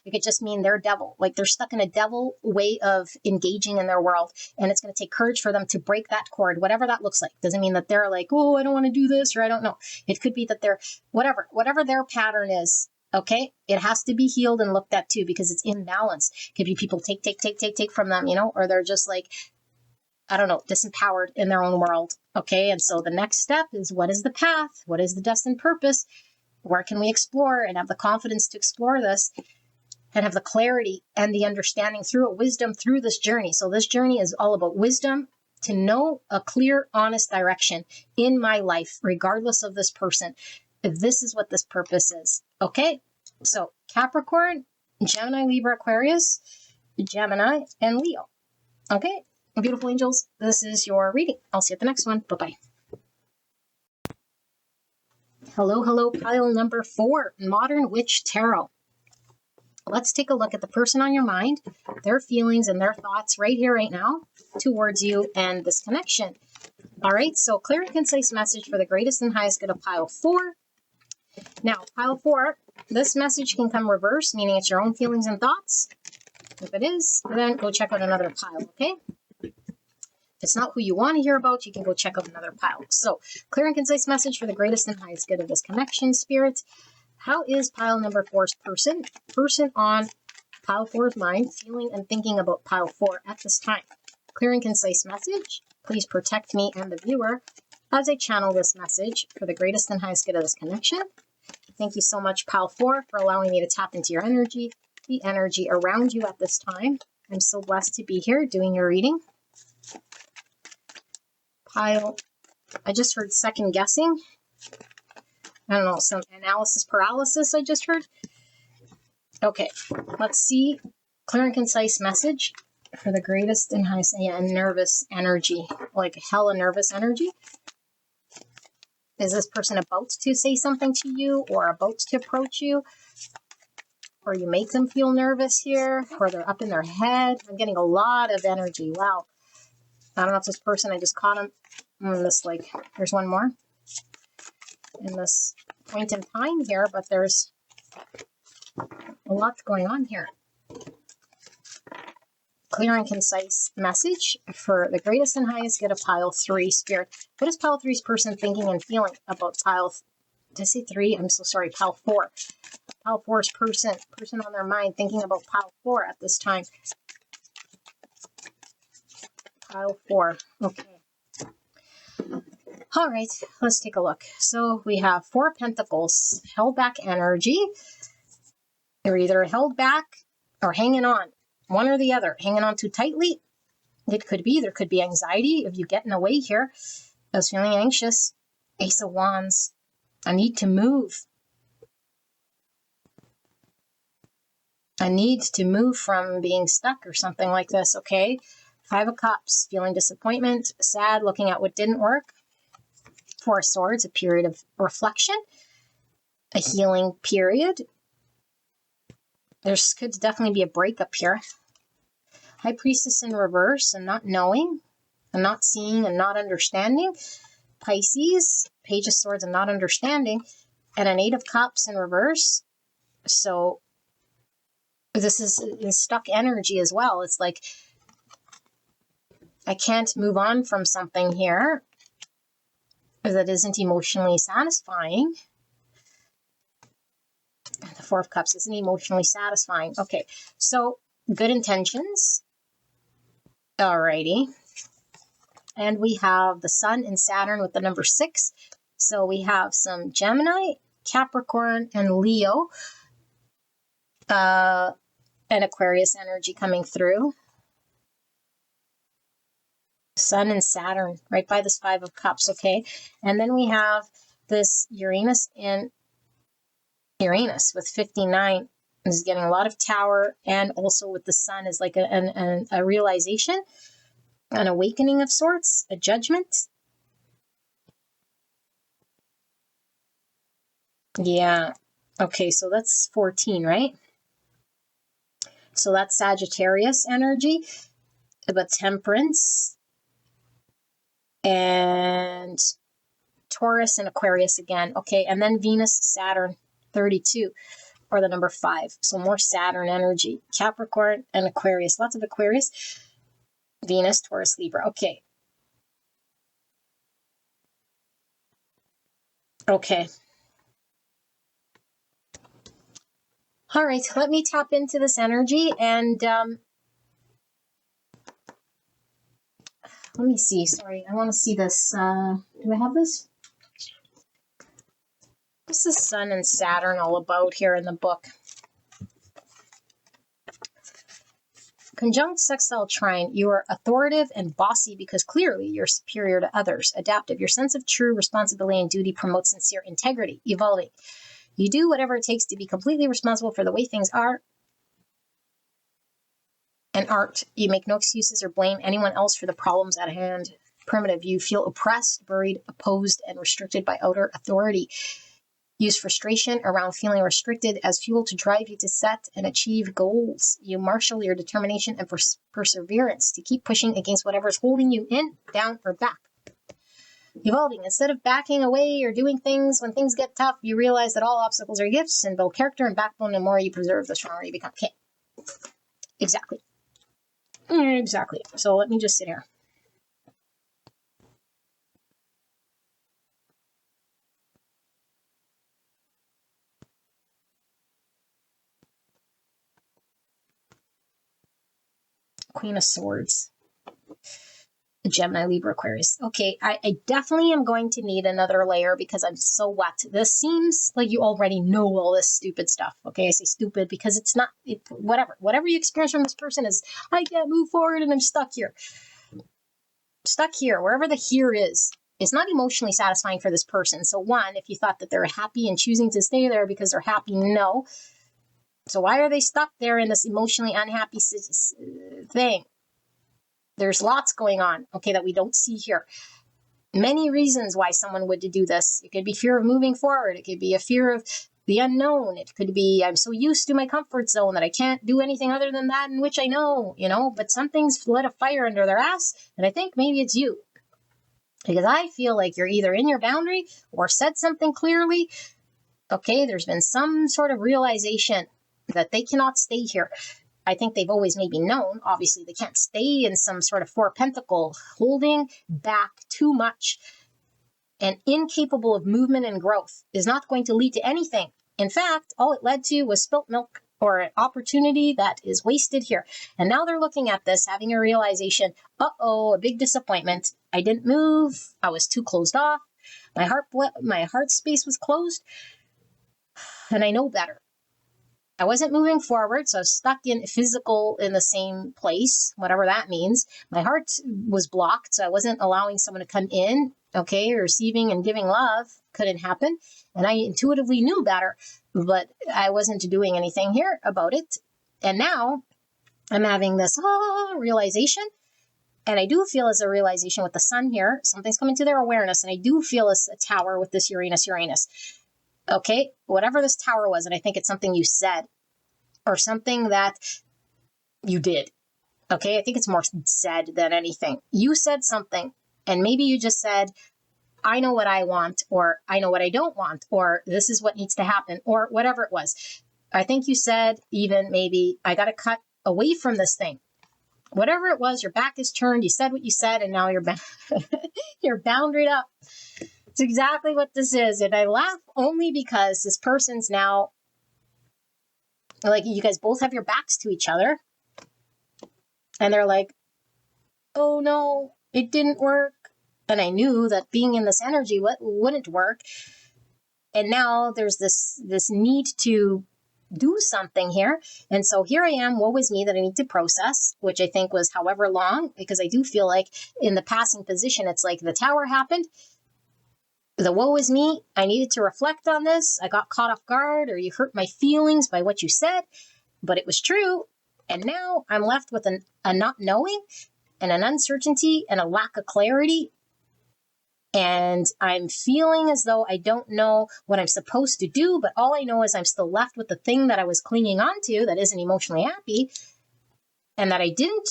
It could just mean they're devil. Like they're stuck in a devil way of engaging in their world. And it's going to take courage for them to break that cord, whatever that looks like. Doesn't mean that they're like, oh, I don't want to do this, or I don't know. It could be that they're whatever their pattern is. Okay, it has to be healed and looked at too because it's imbalance. It could be people take from them, you know, or they're just like, I don't know, disempowered in their own world. Okay, and so the next step is, what is the path? What is the destined purpose? Where can we explore and have the confidence to explore this and have the clarity and the understanding through it, wisdom through this journey. So this journey is all about wisdom to know a clear, honest direction in my life, regardless of this person. This is what this purpose is. Okay, so Capricorn, Gemini, Libra, Aquarius, Gemini, and Leo. Okay, beautiful angels, this is your reading. I'll see you at the next one. Bye-bye. Hello, pile number 4, Modern Witch Tarot. Let's take a look at the person on your mind, their feelings and their thoughts right here, right now, towards you and this connection. All right, so clear and concise message for the greatest and highest good of pile 4. Now, pile 4, this message can come reverse, meaning it's your own feelings and thoughts. If it is, then go check out another pile, okay? If it's not who you want to hear about, you can go check out another pile. So, clear and concise message for the greatest and highest good of this connection, Spirit. How is pile number 4's person on pile 4's mind feeling and thinking about pile 4 at this time? Clear and concise message. Please protect me and the viewer as I channel this message for the greatest and highest good of this connection. Thank you so much, pile 4, for allowing me to tap into your energy, the energy around you at this time. I'm so blessed to be here doing your reading. Pile, I just heard second guessing. I don't know, some analysis paralysis I just heard. Okay, let's see. Clear and concise message for the greatest and highest, nervous energy, like hella nervous energy. Is this person about to say something to you or about to approach you? Or you make them feel nervous here, or they're up in their head? I'm getting a lot of energy. Wow. I don't know if this person, I just caught him in this, like, there's one more in this point in time here, but there's A lot's going on here. Clear and concise message for the greatest and highest good of pile 3, Spirit. What is pile 3's person thinking and feeling about pile, did I say 3? I'm so sorry, pile 4. Pile 4's person on their mind thinking about pile 4 at this time. Pile 4, okay. All right, let's take a look. So we have 4 Pentacles, held back energy. They're either held back or hanging on. One or the other, hanging on too tightly. It could be, there could be anxiety if you get in the way here. I was feeling anxious. Ace of Wands. I need to move. I need to move from being stuck or something like this, okay? 5 of Cups, feeling disappointment, sad, looking at what didn't work. 4 of Swords, a period of reflection, a healing period. There could definitely be a breakup here. High Priestess in reverse and not knowing and not seeing and not understanding. Pisces, Page of Swords and not understanding. And an 8 of Cups in reverse. So this is stuck energy as well. It's like I can't move on from something here that isn't emotionally satisfying. And the 4 of Cups isn't emotionally satisfying. Okay, so good intentions. Alrighty. And we have the Sun and Saturn with the number 6. So we have some Gemini, Capricorn, and Leo. And Aquarius energy coming through. Sun and Saturn right by this 5 of Cups, okay? And then we have this Uranus and Uranus with 59. This is getting a lot of Tower, and also with the Sun is like a realization, an awakening of sorts, a judgment. Yeah. Okay, so that's 14, right? So that's Sagittarius energy, but Temperance and Taurus and Aquarius again. Okay, and then Venus, Saturn, 32, or the number 5. So more Saturn energy. Capricorn and Aquarius. Lots of Aquarius. Venus, Taurus, Libra. Okay. Okay. All right, let me tap into this energy and let me see. Sorry, I want to see this. Do I have this? What's the Sun and Saturn all about here in the book? Conjunct sextile trine. You are authoritative and bossy because clearly you're superior to others. Adaptive. Your sense of true responsibility and duty promotes sincere integrity. Evolving. You do whatever it takes to be completely responsible for the way things are. And art. You make no excuses or blame anyone else for the problems at hand. Primitive. You feel oppressed, worried, opposed, and restricted by outer authority. Use frustration around feeling restricted as fuel to drive you to set and achieve goals. You marshal your determination and perseverance to keep pushing against whatever is holding you in, down, or back. Evolving. Instead of backing away or doing things when things get tough, you realize that all obstacles are gifts and build character and backbone. The more you preserve, the stronger you become. Okay. Exactly. Exactly. So let me just sit here. Queen of Swords. Gemini, Libra, Aquarius. Okay, I definitely am going to need another layer because I'm so wet. This seems like you already know all this stupid stuff. Okay, I say stupid because it's not, whatever you experience from this person is, I can't move forward and I'm stuck here. Stuck here, wherever the here is. It's not emotionally satisfying for this person. So one, if you thought that they're happy and choosing to stay there because they're happy, no. So why are they stuck there in this emotionally unhappy thing? There's lots going on, okay, that we don't see here. Many reasons why someone would do this. It could be fear of moving forward. It could be a fear of the unknown. It could be I'm so used to my comfort zone that I can't do anything other than that in which I know, but something's lit a fire under their ass, and I think maybe it's you. Because I feel like you're either in your boundary or said something clearly Okay, there's been some sort of realization that they cannot stay here. I think they've always maybe known, obviously, they can't stay in some sort of Four Pentacle, holding back too much and incapable of movement and growth is not going to lead to anything. In fact, all it led to was spilt milk or an opportunity that is wasted here. And now they're looking at this, having a realization, uh-oh, a big disappointment. I didn't move. I was too closed off. My heart space was closed. And I know better. I wasn't moving forward, so I was stuck in the same place, whatever that means. My heart was blocked, so I wasn't allowing someone to come in, okay? Receiving and giving love couldn't happen. And I intuitively knew better, but I wasn't doing anything here about it. And now I'm having this realization. And I do feel as a realization with the sun here, something's coming to their awareness. And I do feel as a tower with this Uranus. Okay, whatever this tower was, and I think it's something you said or something that you did. Okay, I think it's more said than anything. You said something, and maybe you just said, I know what I want, or I know what I don't want, or this is what needs to happen, or whatever it was. I think you said even maybe, I got to cut away from this thing. Whatever it was, your back is turned, you said what you said, and now you're boundaried up. It's exactly what this is. And I laugh only because this person's now, like, you guys both have your backs to each other. And they're like, oh no, it didn't work. And I knew that being in this energy wouldn't work. And now there's this need to do something here. And so here I am, woe is me, that I need to process, which I think was however long, because I do feel like in the passing position, it's like the tower happened. The woe is me. I needed to reflect on this. I got caught off guard, or you hurt my feelings by what you said, but it was true. And now I'm left with a not knowing and an uncertainty and a lack of clarity. And I'm feeling as though I don't know what I'm supposed to do, but all I know is I'm still left with the thing that I was clinging on to that isn't emotionally happy, and that I didn't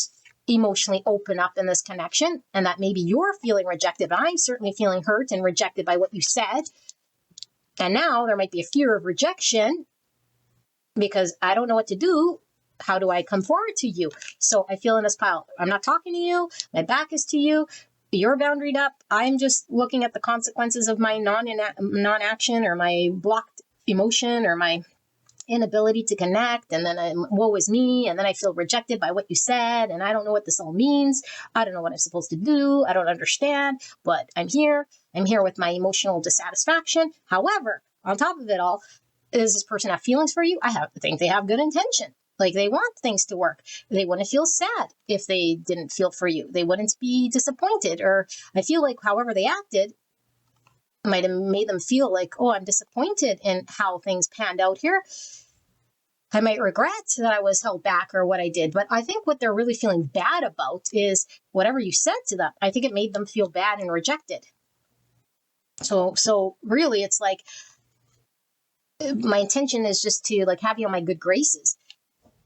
emotionally open up in this connection, and that maybe you're feeling rejected, but I'm certainly feeling hurt and rejected by what you said. And now there might be a fear of rejection because I don't know what to do. How do I come forward to you? So I feel in this pile. I'm not talking to you. My back is to you. You're boundaried up. I'm just looking at the consequences of my non-action or my blocked emotion or my inability to connect, and then woe is me, and then I feel rejected by what you said, and I don't know what this all means. I don't know what I'm supposed to do. I don't understand, but I'm here. I'm here with my emotional dissatisfaction. However, on top of it all, does this person have feelings for you? I think they have good intention. Like, they want things to work. They wouldn't feel sad if they didn't feel for you. They wouldn't be disappointed, or I feel like however they acted might have made them feel like, oh, I'm disappointed in how things panned out here. I might regret that I was held back or what I did, but I think what they're really feeling bad about is whatever you said to them. I think it made them feel bad and rejected. So really, it's like my intention is just to like have you on my good graces.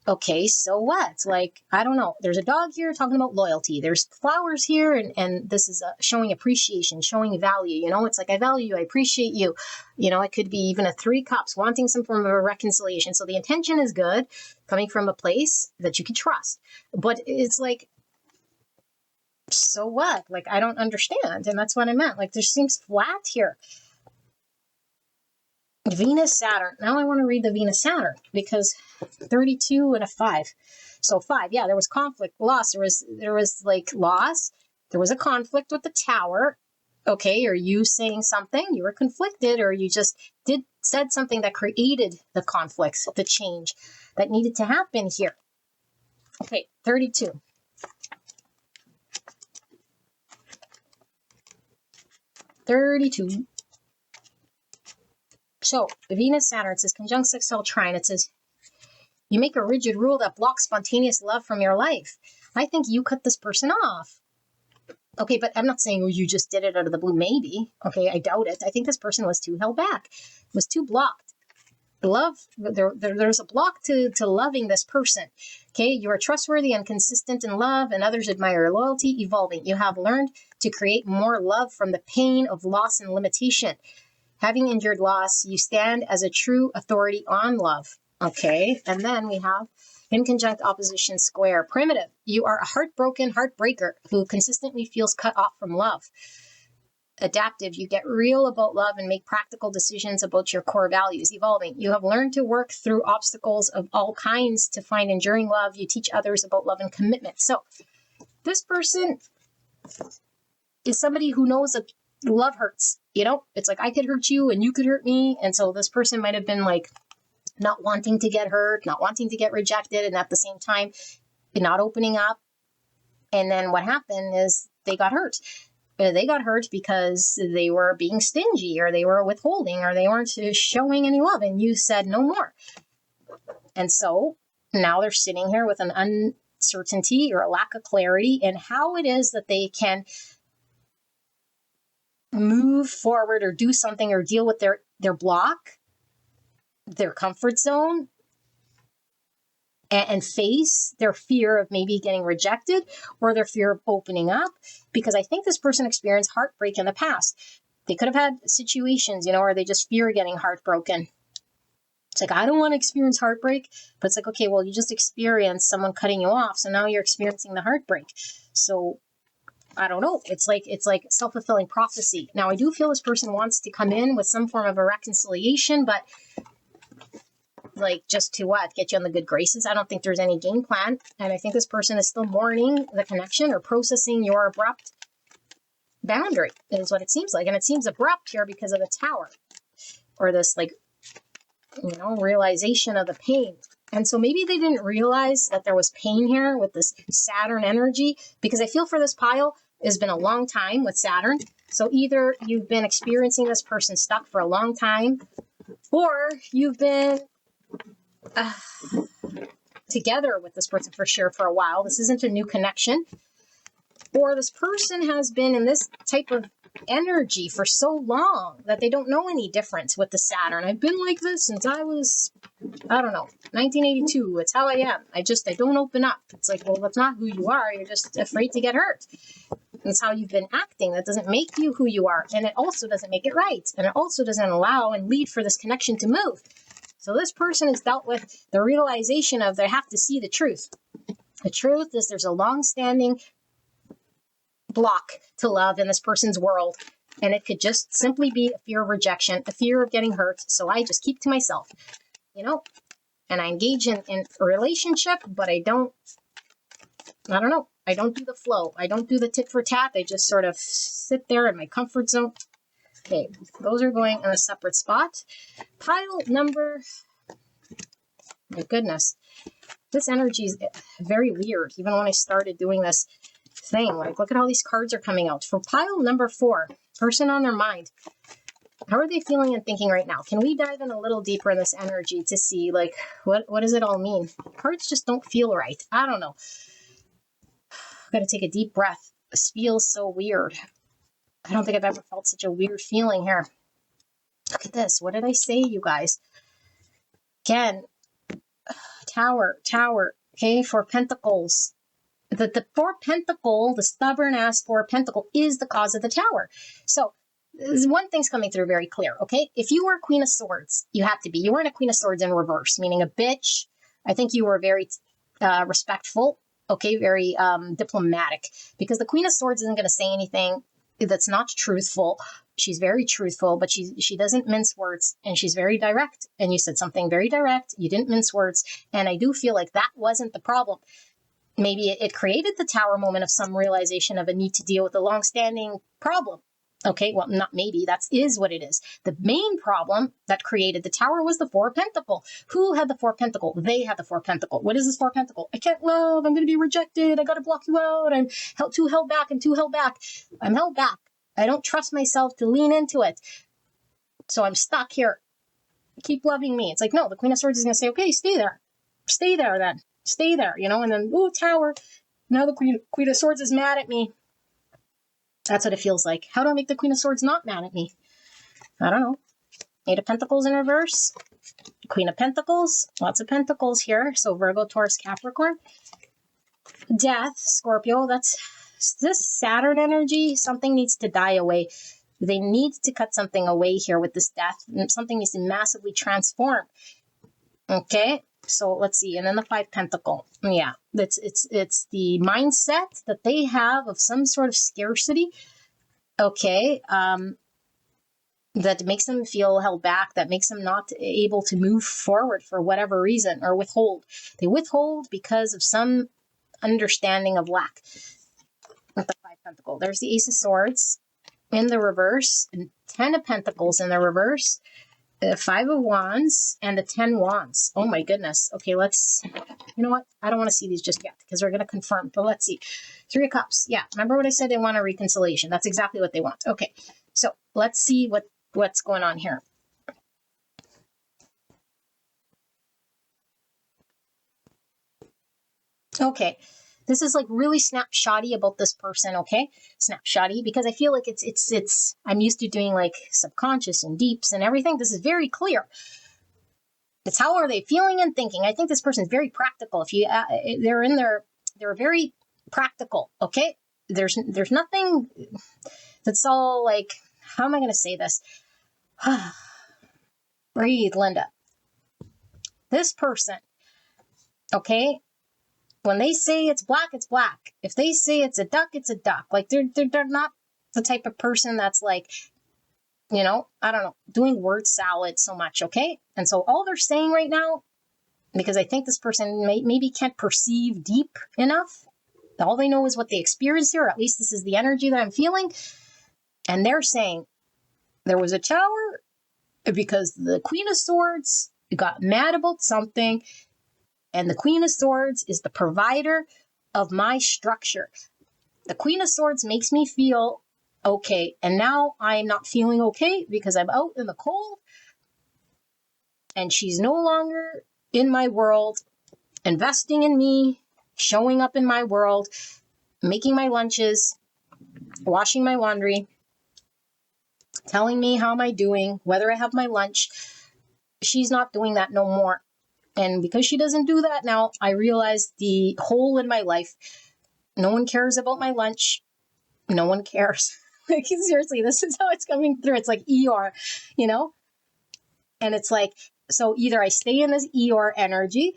Okay, so what? Like, I don't know. There's a dog here talking about loyalty. There's flowers here, and this is showing appreciation, showing value. You know, it's like, I value you, I appreciate you. You know, it could be even a 3 cups, wanting some form of a reconciliation. So the intention is good, coming from a place that you can trust. But it's like, so what? Like, I don't understand. And that's what I meant. Like, there seems flat here. Venus, Saturn. Now I want to read the Venus, Saturn, because 32 and a 5. So 5, yeah, there was conflict, loss. There was like loss. There was a conflict with the tower. Okay, are you saying something? You were conflicted, or you just said something that created the conflicts, the change that needed to happen here. Okay, 32. So Venus, Saturn, it says conjunct sextile trine. It says you make a rigid rule that blocks spontaneous love from your life. I think you cut this person off. Okay, but I'm not saying, oh, you just did it out of the blue. Maybe. Okay, I doubt it. I think this person was too held back, was too blocked. Love, there's a block to loving this person. Okay, you are trustworthy and consistent in love, and others admire your loyalty. Evolving, you have learned to create more love from the pain of loss and limitation. Having endured loss, you stand as a true authority on love. Okay, and then we have in conjunct opposition square. Primitive, you are a heartbroken heartbreaker who consistently feels cut off from love. Adaptive, you get real about love and make practical decisions about your core values. Evolving, you have learned to work through obstacles of all kinds to find enduring love. You teach others about love and commitment. So this person is somebody who knows that love hurts. You know, it's like I could hurt you and you could hurt me. And so this person might have been like not wanting to get hurt, not wanting to get rejected, and at the same time not opening up. And then what happened is they got hurt. They got hurt because they were being stingy, or they were withholding, or they weren't showing any love, and you said no more. And so now they're sitting here with an uncertainty or a lack of clarity in how it is that they can move forward or do something or deal with their block, their comfort zone, and face their fear of maybe getting rejected or their fear of opening up. Because I think this person experienced heartbreak in the past. They could have had situations, you know, where they just fear getting heartbroken. It's like, I don't want to experience heartbreak, but it's like, okay, well, you just experienced someone cutting you off. So now you're experiencing the heartbreak. So I don't know. It's like self-fulfilling prophecy. Now, I do feel this person wants to come in with some form of a reconciliation, but like just to what? Get you on the good graces? I don't think there's any game plan. And I think this person is still mourning the connection or processing your abrupt boundary is what it seems like. And it seems abrupt here because of the Tower, or this like, you know, realization of the pain. And so maybe they didn't realize that there was pain here with this Saturn energy, because I feel for this pile, it's been a long time with Saturn. So either you've been experiencing this person stuck for a long time, or you've been together with this person for sure for a while. This isn't a new connection. Or this person has been in this type of energy for so long that they don't know any difference with the Saturn. I've been like this since I was, I don't know, 1982. It's how I am. I don't open up. It's like, well, that's not who you are. You're just afraid to get hurt. It's how you've been acting. That doesn't make you who you are. And it also doesn't make it right. And it also doesn't allow and lead for this connection to move. So this person has dealt with the realization of they have to see the truth. The truth is there's a long-standing block to love in this person's world. And it could just simply be a fear of rejection, a fear of getting hurt. So I just keep to myself, you know, and I engage in a relationship, but I don't know. I don't do the flow. I don't do the tit for tat. I just sort of sit there in my comfort zone. Okay, those are going in a separate spot. Pile number, my goodness, this energy is very weird. Even when I started doing this thing, like look at all these cards are coming out. For pile number 4, person on their mind. How are they feeling and thinking right now? Can we dive in a little deeper in this energy to see like, what does it all mean? Cards just don't feel right. I don't know. I've got to take a deep breath. This feels so weird. I don't think I've ever felt such a weird feeling here. Look at this. What did I say, you guys? Again, Tower. Okay, 4 Pentacles. The 4 Pentacle, the stubborn ass 4 Pentacle, is the cause of the Tower. So one thing's coming through very clear, okay? If you were Queen of Swords, you have to be. You weren't a Queen of Swords in reverse, meaning a bitch. I think you were very respectful, okay? Very diplomatic. Because the Queen of Swords isn't going to say anything that's not truthful. She's very truthful, but she doesn't mince words, and she's very direct. And you said something very direct. You didn't mince words. And I do feel like that wasn't the problem. Maybe it created the Tower moment of some realization of a need to deal with a long-standing problem. Okay, well, not maybe. That is what it is. The main problem that created the Tower was the 4 Pentacle. Who had the 4 Pentacle? They had the 4 Pentacle. What is this 4 Pentacle? I can't love. I'm going to be rejected. I got to block you out. I'm too held back. I'm too held back. I'm held back. I don't trust myself to lean into it. So I'm stuck here. Keep loving me. It's like, no, the Queen of Swords is going to say, okay, stay there. Stay there then. Stay there, you know, and then, ooh, Tower. Now the Queen of Swords is mad at me. That's what it feels like. How do I make the Queen of Swords not mad at me? I don't know. 8 of Pentacles in reverse. Queen of Pentacles. Lots of Pentacles here. So Virgo, Taurus, Capricorn. Death, Scorpio. That's this Saturn energy. Something needs to die away. They need to cut something away here with this death. Something needs to massively transform. Okay, so let's see. And then the 5 Pentacle. Yeah, it's the mindset that they have of some sort of scarcity. Okay, that makes them feel held back, that makes them not able to move forward for whatever reason, or withhold. They withhold because of some understanding of lack. With the 5 Pentacle, there's the Ace of Swords in the reverse, and 10 of Pentacles in the reverse, 5 of Wands, and the 10 Wands. Oh my goodness. Okay, let's, you know what? I don't want to see these just yet because we're going to confirm, but let's see. 3 of Cups. Yeah, remember what I said? They want a reconciliation. That's exactly what they want. Okay, so let's see what's going on here. Okay, this is like really snapshotty about this person, okay? Snapshotty, because I feel like it's I'm used to doing like subconscious and deeps and everything. This is very clear. It's how are they feeling and thinking. I think this person is very practical. If you they're very practical, okay? There's nothing that's all like, how am I going to say this? Breathe, Linda. This person, okay? When they say it's black, it's black. If they say it's a duck, it's a duck. Like they're not the type of person that's like, you know, I don't know, doing word salad so much, okay? And so all they're saying right now, because I think this person maybe can't perceive deep enough. All they know is what they experience here, or at least this is the energy that I'm feeling. And they're saying there was a tower because the Queen of Swords got mad about something. And the Queen of Swords is the provider of my structure. The Queen of Swords makes me feel okay. And now I'm not feeling okay because I'm out in the cold. And she's no longer in my world, investing in me, showing up in my world, making my lunches, washing my laundry, telling me how am I doing, whether I have my lunch. She's not doing that no more. And because she doesn't do that now, I realize the hole in my life. No one cares about my lunch. No one cares. Like, seriously, this is how it's coming through. It's like ER, you know? And it's like, so either I stay in this ER energy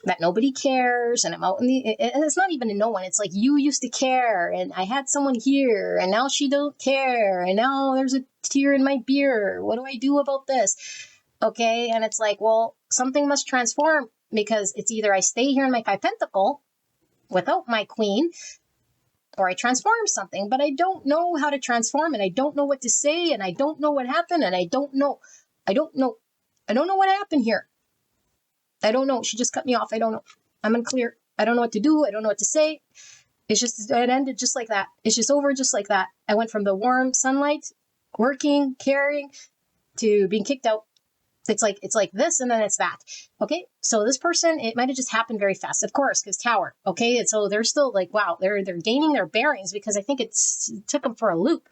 that nobody cares, and I'm out in the, and it's not even a no one. It's like, you used to care, and I had someone here, and now she don't care, and now there's a tear in my beer. What do I do about this? Okay, and it's like, well, something must transform, because it's either I stay here in my 5 Pentacle without my queen, or I transform something, but I don't know how to transform, and I don't know what to say, and I don't know what happened, and I don't know what happened here. I don't know. She just cut me off. I don't know. I'm unclear. I don't know what to do. I don't know what to say. It ended just like that. It's just over just like that. I went from the warm sunlight, working, caring, to being kicked out. It's like this, and then it's that. Okay, so this person, it might have just happened very fast, of course, because tower. Okay, and so they're still like, wow, they're gaining their bearings, because I think it took them for a loop.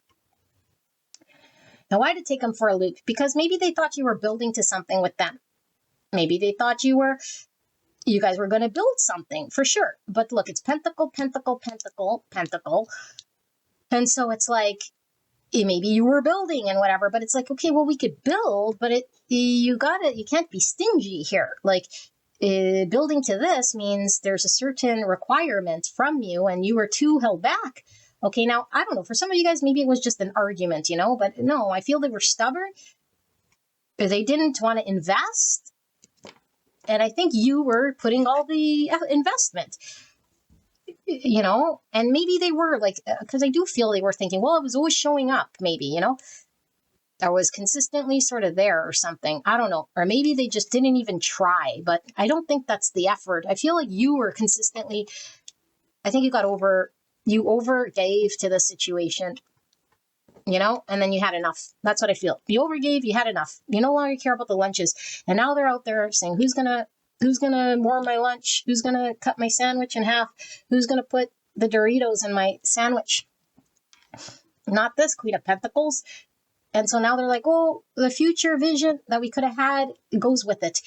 Now, why did it take them for a loop? Because maybe they thought you were building to something with them. Maybe they thought you guys were going to build something for sure. But look, it's Pentacle, Pentacle, Pentacle, Pentacle, and so it's like, maybe you were building and whatever, but it's like, okay, well, we could build, but you can't be stingy here. Like, building to this means there's a certain requirement from you, and you were too held back. Okay, now, I don't know, for some of you guys, maybe it was just an argument, but no, I feel they were stubborn. They didn't want to invest, and I think you were putting all the investment. And maybe they were like, because I do feel they were thinking, well, I was always showing up, maybe, I was consistently sort of there or something. I don't know. Or maybe they just didn't even try, but I don't think that's the effort. I feel like you were consistently, I think you overgave to the situation, and then you had enough. That's what I feel. You overgave, you had enough. You no longer care about the lunches. And now they're out there saying, who's going to warm my lunch? Who's going to cut my sandwich in half? Who's going to put the Doritos in my sandwich? Not this Queen of Pentacles. And so now they're like, oh, the future vision that we could have had, it goes with it.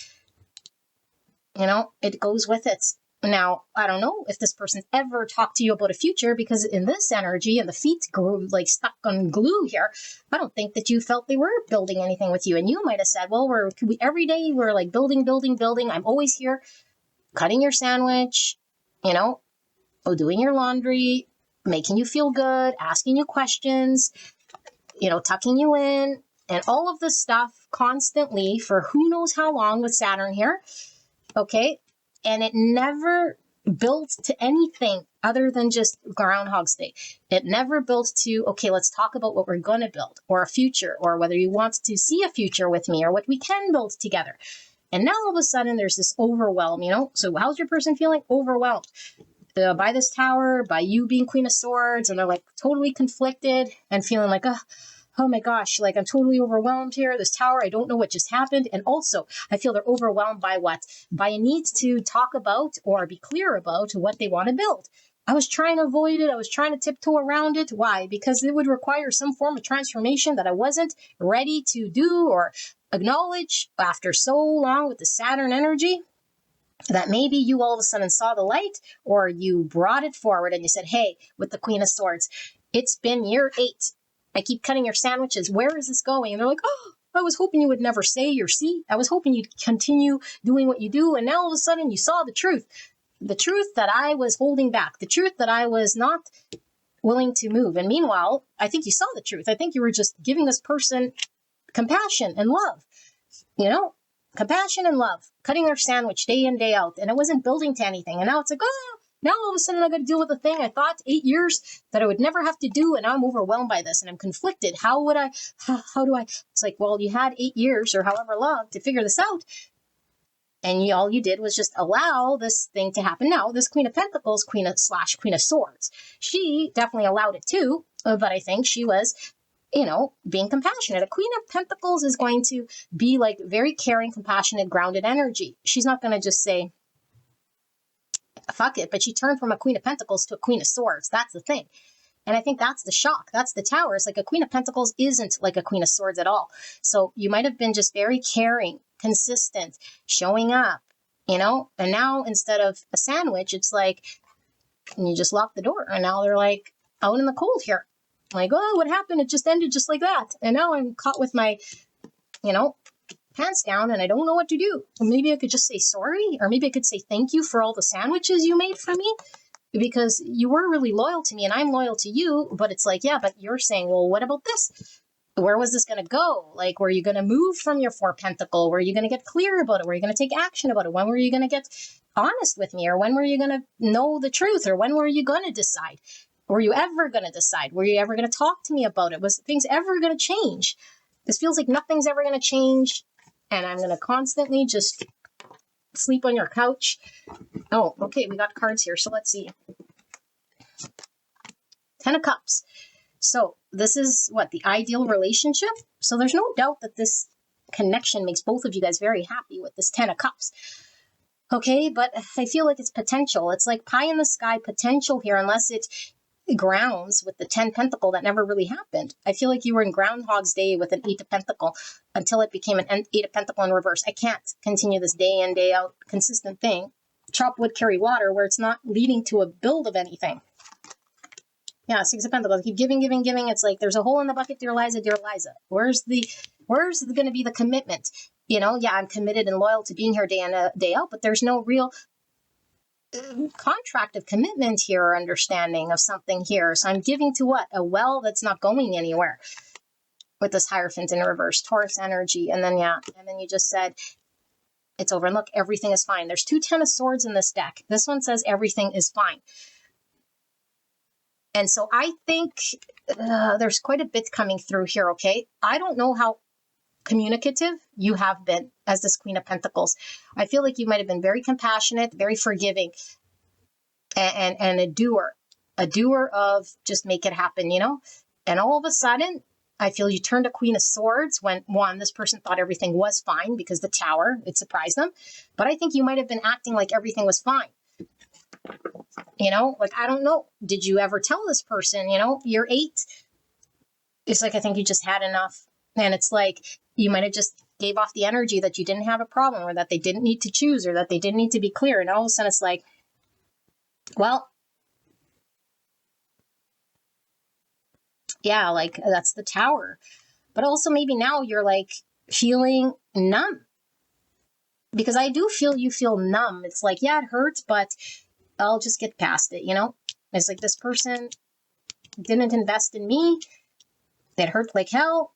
It goes with it. Now, I don't know if this person ever talked to you about a future, because in this energy and the feet grew like stuck on glue here, I don't think that you felt they were building anything with you. And you might have said, well, every day we're like building. I'm always here, cutting your sandwich, doing your laundry, making you feel good, asking you questions, tucking you in, and all of this stuff constantly for who knows how long with Saturn here. Okay. And it never built to anything other than just Groundhog's Day. It never built to, okay, let's talk about what we're going to build, or a future, or whether you want to see a future with me, or what we can build together. And now all of a sudden there's this overwhelm, So how's your person feeling? Overwhelmed by this tower, by you being Queen of Swords, and they're like totally conflicted and feeling like, oh my gosh, like I'm totally overwhelmed here. This tower, I don't know what just happened. And also, I feel they're overwhelmed by what? By a need to talk about or be clear about what they want to build. I was trying to avoid it. I was trying to tiptoe around it. Why? Because it would require some form of transformation that I wasn't ready to do or acknowledge after so long with the Saturn energy, that maybe you all of a sudden saw the light, or you brought it forward and you said, hey, with the Queen of Swords, it's been year 8. I keep cutting your sandwiches. Where is this going? And they're like, oh, I was hoping you would never say or see. I was hoping you'd continue doing what you do. And now all of a sudden you saw the truth that I was holding back, the truth that I was not willing to move. And meanwhile, I think you saw the truth. I think you were just giving this person compassion and love, compassion and love, cutting their sandwich day in, day out. And it wasn't building to anything. And now it's like, now all of a sudden I got to deal with a thing I thought 8 years that I would never have to do, and now I'm overwhelmed by this and I'm conflicted. How do I? It's like, well, you had 8 years or however long to figure this out, and all you did was just allow this thing to happen. Now, this Queen of Pentacles, Queen of Swords, she definitely allowed it too, but I think she was, being compassionate. A Queen of Pentacles is going to be like very caring, compassionate, grounded energy. She's not going to just say, fuck it, but she turned from a Queen of Pentacles to a Queen of Swords. That's the thing. And I think that's the shock. That's the tower. It's like a Queen of Pentacles isn't like a Queen of Swords at all. So you might have been just very caring, consistent, showing up, and now instead of a sandwich, it's like, and you just lock the door. And now they're like out in the cold here. Like, oh, what happened? It just ended just like that. And now I'm caught with my, pants down and I don't know what to do. Maybe I could just say sorry, or maybe I could say thank you for all the sandwiches you made for me, because you were really loyal to me and I'm loyal to you. But it's like, yeah, but you're saying, well, what about this? Where was this going to go? Like, were you going to move from your 4 Pentacle? Were you going to get clear about it? Were you going to take action about it? When were you going to get honest with me? Or when were you going to know the truth? Or when were you going to decide? Were you ever going to decide? Were you ever going to talk to me about it? Was things ever going to change? This feels like nothing's ever going to change. And I'm going to constantly just sleep on your couch. Oh, okay, we got cards here. So let's see. 10 of Cups. So this is what? The ideal relationship? So there's no doubt that this connection makes both of you guys very happy with this 10 of Cups. Okay, but I feel like it's potential. It's like pie in the sky potential here, unless it grounds with the 10 Pentacle that never really happened. I feel like you were in Groundhog's Day with an 8 of Pentacle until it became an 8 of Pentacle in reverse. I can't continue this day in, day out consistent thing. Chop wood, carry water, where it's not leading to a build of anything. Yeah, 6 of Pentacles. Keep giving. It's like there's a hole in the bucket, dear Liza. Where's going to be the commitment? Yeah, I'm committed and loyal to being here day in, day out, but there's no real contract of commitment here or understanding of something here. So I'm giving to what? A well that's not going anywhere with this Hierophant in reverse, Taurus energy. And then you just said it's over. And look, everything is fine. There's 2 10 of Swords in this deck. This one says everything is fine. And so I think there's quite a bit coming through here, okay? I don't know how communicative you have been as this Queen of Pentacles. I feel like you might have been very compassionate, very forgiving, and a doer of just make it happen, And all of a sudden, I feel you turned to Queen of Swords when, one, this person thought everything was fine because the Tower, it surprised them. But I think you might have been acting like everything was fine. Like, I don't know. Did you ever tell this person, you're 8? It's like, I think you just had enough. And it's like, you might have just gave off the energy that you didn't have a problem, or that they didn't need to choose, or that they didn't need to be clear. And all of a sudden it's like, Well, yeah, like that's the Tower. But also maybe now you're like feeling numb, because I do feel you feel numb. It's like, yeah, it hurts, but I'll just get past it, you know? It's like this person didn't invest in me. It hurt like hell.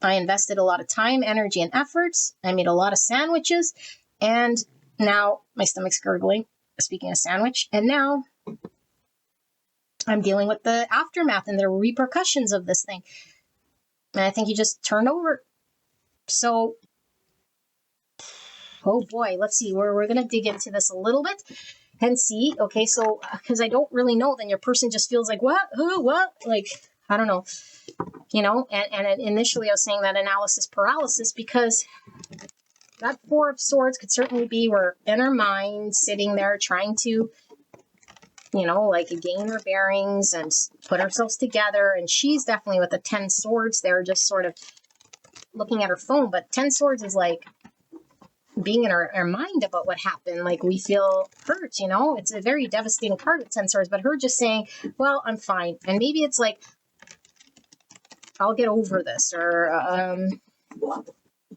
I invested a lot of time, energy, and efforts. I made a lot of sandwiches. And now my stomach's gurgling, speaking of sandwich. And now I'm dealing with the aftermath and the repercussions of this thing. And I think you just turned over. So, oh boy, let's see. We're going to dig into this a little bit and see. Okay, so because I don't really know, then your person just feels like, what? Who? What? Like, I don't know. You know, and initially I was saying that analysis paralysis, because that Four of Swords could certainly be we're in our mind sitting there trying to, you know, like gain our bearings and put ourselves together. And she's definitely with the 10 swords there, just sort of looking at her phone. But 10 swords is like being in our mind about what happened. Like we feel hurt, you know, it's a very devastating part of 10 swords. But her just saying, well, I'm fine. And maybe it's like, I'll get over this, or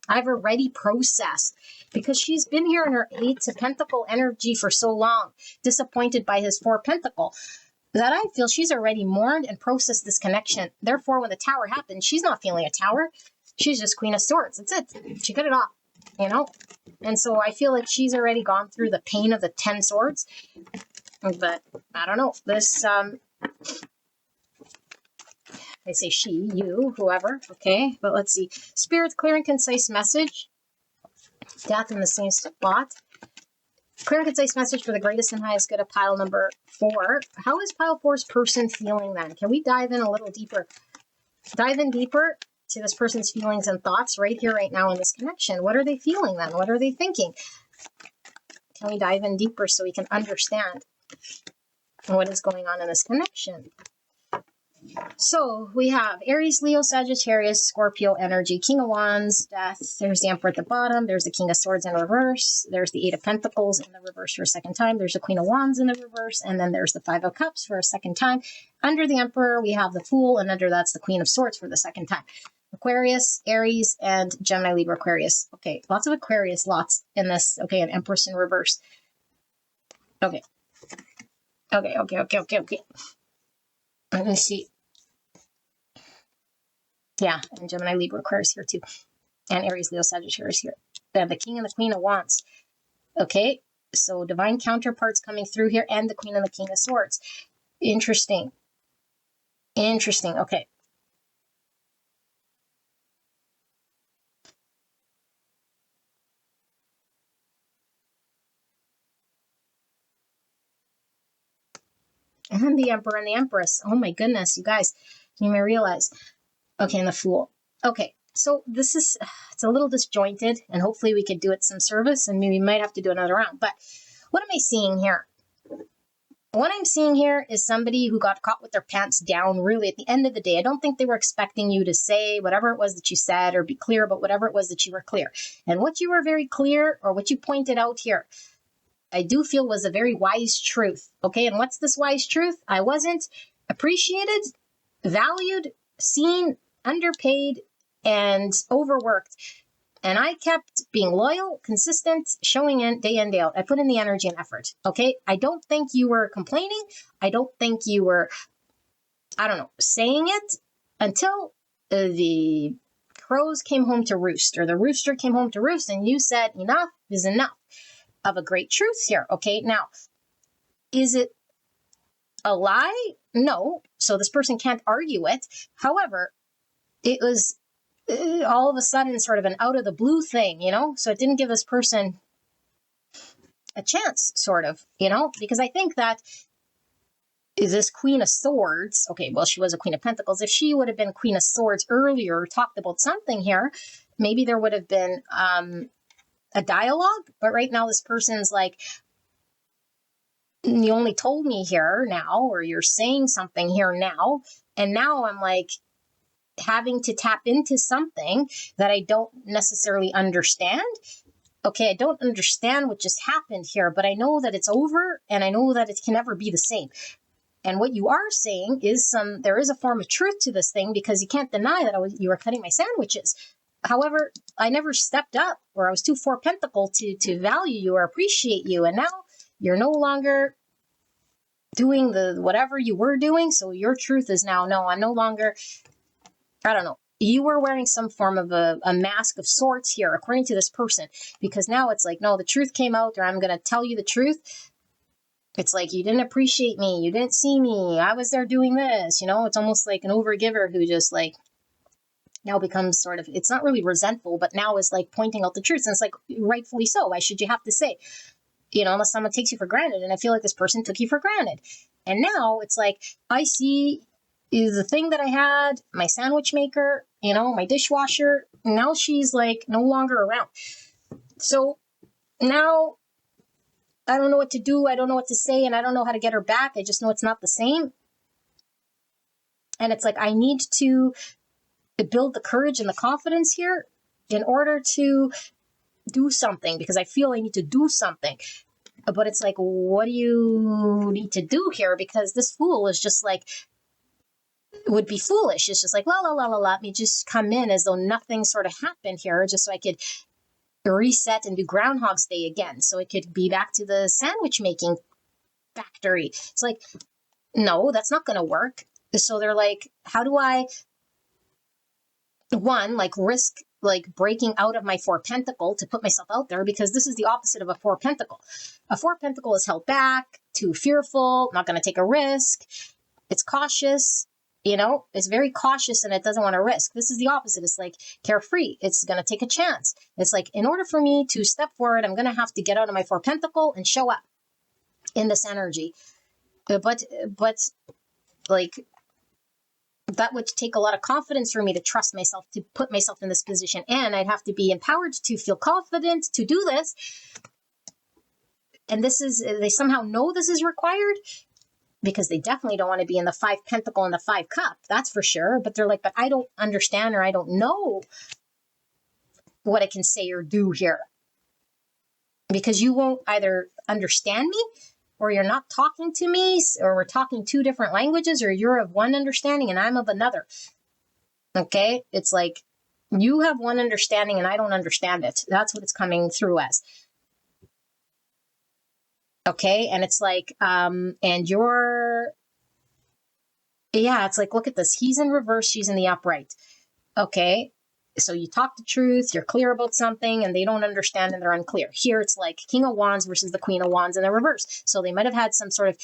I've already processed, because she's been here in her 8 of Pentacle energy for so long, disappointed by his 4 Pentacle, that I feel she's already mourned and processed this connection. Therefore, when the Tower happens, she's not feeling a Tower. She's just Queen of Swords. That's it. She cut it off, you know? And so I feel like she's already gone through the pain of the 10 swords. But I don't know. This, I say she, you, whoever, okay? But let's see. Spirit's clear and concise message. Death in the same spot. Clear and concise message for the greatest and highest good of pile number 4. How is pile 4's person feeling then? Can we dive in a little deeper? Dive in deeper to this person's feelings and thoughts right here, right now in this connection. What are they feeling then? What are they thinking? Can we dive in deeper so we can understand what is going on in this connection? So we have Aries, Leo, Sagittarius, Scorpio energy, King of Wands, Death. There's the Emperor at the bottom. There's the King of Swords in reverse. There's the 8 of Pentacles in the reverse for a second time. There's the Queen of Wands in the reverse. And then there's the 5 of Cups for a second time. Under the Emperor, we have the Fool. And under that's the Queen of Swords for the second time. Aquarius, Aries, and Gemini, Libra, Aquarius. Okay, lots of Aquarius, lots in this. Okay, an Empress in reverse. Okay. Okay. Let me see. Yeah, and Gemini, Libra, Aquarius here too. And Aries, Leo, Sagittarius here. Then the King and the Queen of Wands. Okay, so divine counterparts coming through here, and the Queen and the King of Swords. Interesting. Okay. And the Emperor and the Empress. Oh my goodness, you guys. You may realize. Okay, and the Fool. Okay, so this is, it's a little disjointed, and hopefully we could do it some service, and maybe we might have to do another round. But what am I seeing here? What I'm seeing here is somebody who got caught with their pants down, really, at the end of the day. I don't think they were expecting you to say whatever it was that you said, or be clear about whatever it was that you were clear. And what you were very clear, or what you pointed out here, I do feel was a very wise truth. Okay, and what's this wise truth? I wasn't appreciated, valued, seen, underpaid, and overworked. And I kept being loyal, consistent, showing in day out. I put in the energy and effort. Okay, I don't think you were complaining. I don't think you were, I don't know, saying it until the crows came home to roost, or the rooster came home to roost, and you said enough is enough of a great truth here. Okay, now, is it a lie? No. So this person can't argue it. However, it was all of a sudden sort of an out of the blue thing, you know? So it didn't give this person a chance, sort of, you know? Because I think that is this Queen of Swords. Okay, well, she was a Queen of Pentacles. If she would have been Queen of Swords earlier, or talked about something here, maybe there would have been a dialogue. But right now this person's like, you only told me here now, or you're saying something here now, and now I'm like having to tap into something that I don't necessarily understand. okay, I don't understand what just happened here, but I know that it's over and I know that it can never be the same. And what you are saying is there is a form of truth to this thing, because you can't deny that you were cutting my sandwiches. However, I never stepped up, or I was too four pentacle to value you or appreciate you. And now you're no longer doing the whatever you were doing. So your truth is now, no, I'm no longer, I don't know. You were wearing some form of a mask of sorts here, according to this person, because now it's like, no, the truth came out, or I'm going to tell you the truth. It's like, you didn't appreciate me. You didn't see me. I was there doing this. It's almost like an overgiver who just like now becomes sort of, it's not really resentful, but now is like pointing out the truth. And it's like, rightfully so. Why should you have to say, unless someone takes you for granted? And I feel like this person took you for granted. And now it's like, I see is the thing that I had, my sandwich maker, my dishwasher. Now she's like no longer around. So now I don't know what to do. I don't know what to say, and I don't know how to get her back. I just know it's not the same. And it's like, I need to build the courage and the confidence here in order to do something, because I feel I need to do something. But it's like, what do you need to do here? Because this fool is just like, would be foolish. It's just like, la, la, la, la, let me just come in as though nothing sort of happened here, just so I could reset and do Groundhog's Day again. So it could be back to the sandwich making factory. It's like, no, that's not going to work. So they're like, how do I, one, like risk like breaking out of my four pentacle to put myself out there, because this is the opposite of a four pentacle. A four pentacle is held back, too fearful, not going to take a risk. It's cautious, it's very cautious, and it doesn't want to risk. This is the opposite. It's like carefree. It's going to take a chance. It's like, in order for me to step forward, I'm going to have to get out of my four pentacle and show up in this energy. But like, that would take a lot of confidence for me to trust myself, to put myself in this position. And I'd have to be empowered to feel confident to do this. And they somehow know this is required, because they definitely don't want to be in the five pentacle and the five cup. That's for sure. But they're like, but I don't understand, or I don't know what I can say or do here, because you won't either understand me, or you're not talking to me, or we're talking two different languages, or you're of one understanding and I'm of another. Okay? It's like, you have one understanding and I don't understand it. That's what it's coming through as. Okay? And it's like, and you're, yeah, it's like, look at this. He's in reverse, she's in the upright. Okay? So you talk the truth, you're clear about something, and they don't understand and they're unclear. Here it's like King of Wands versus the Queen of Wands in the reverse. So they might have had some sort of,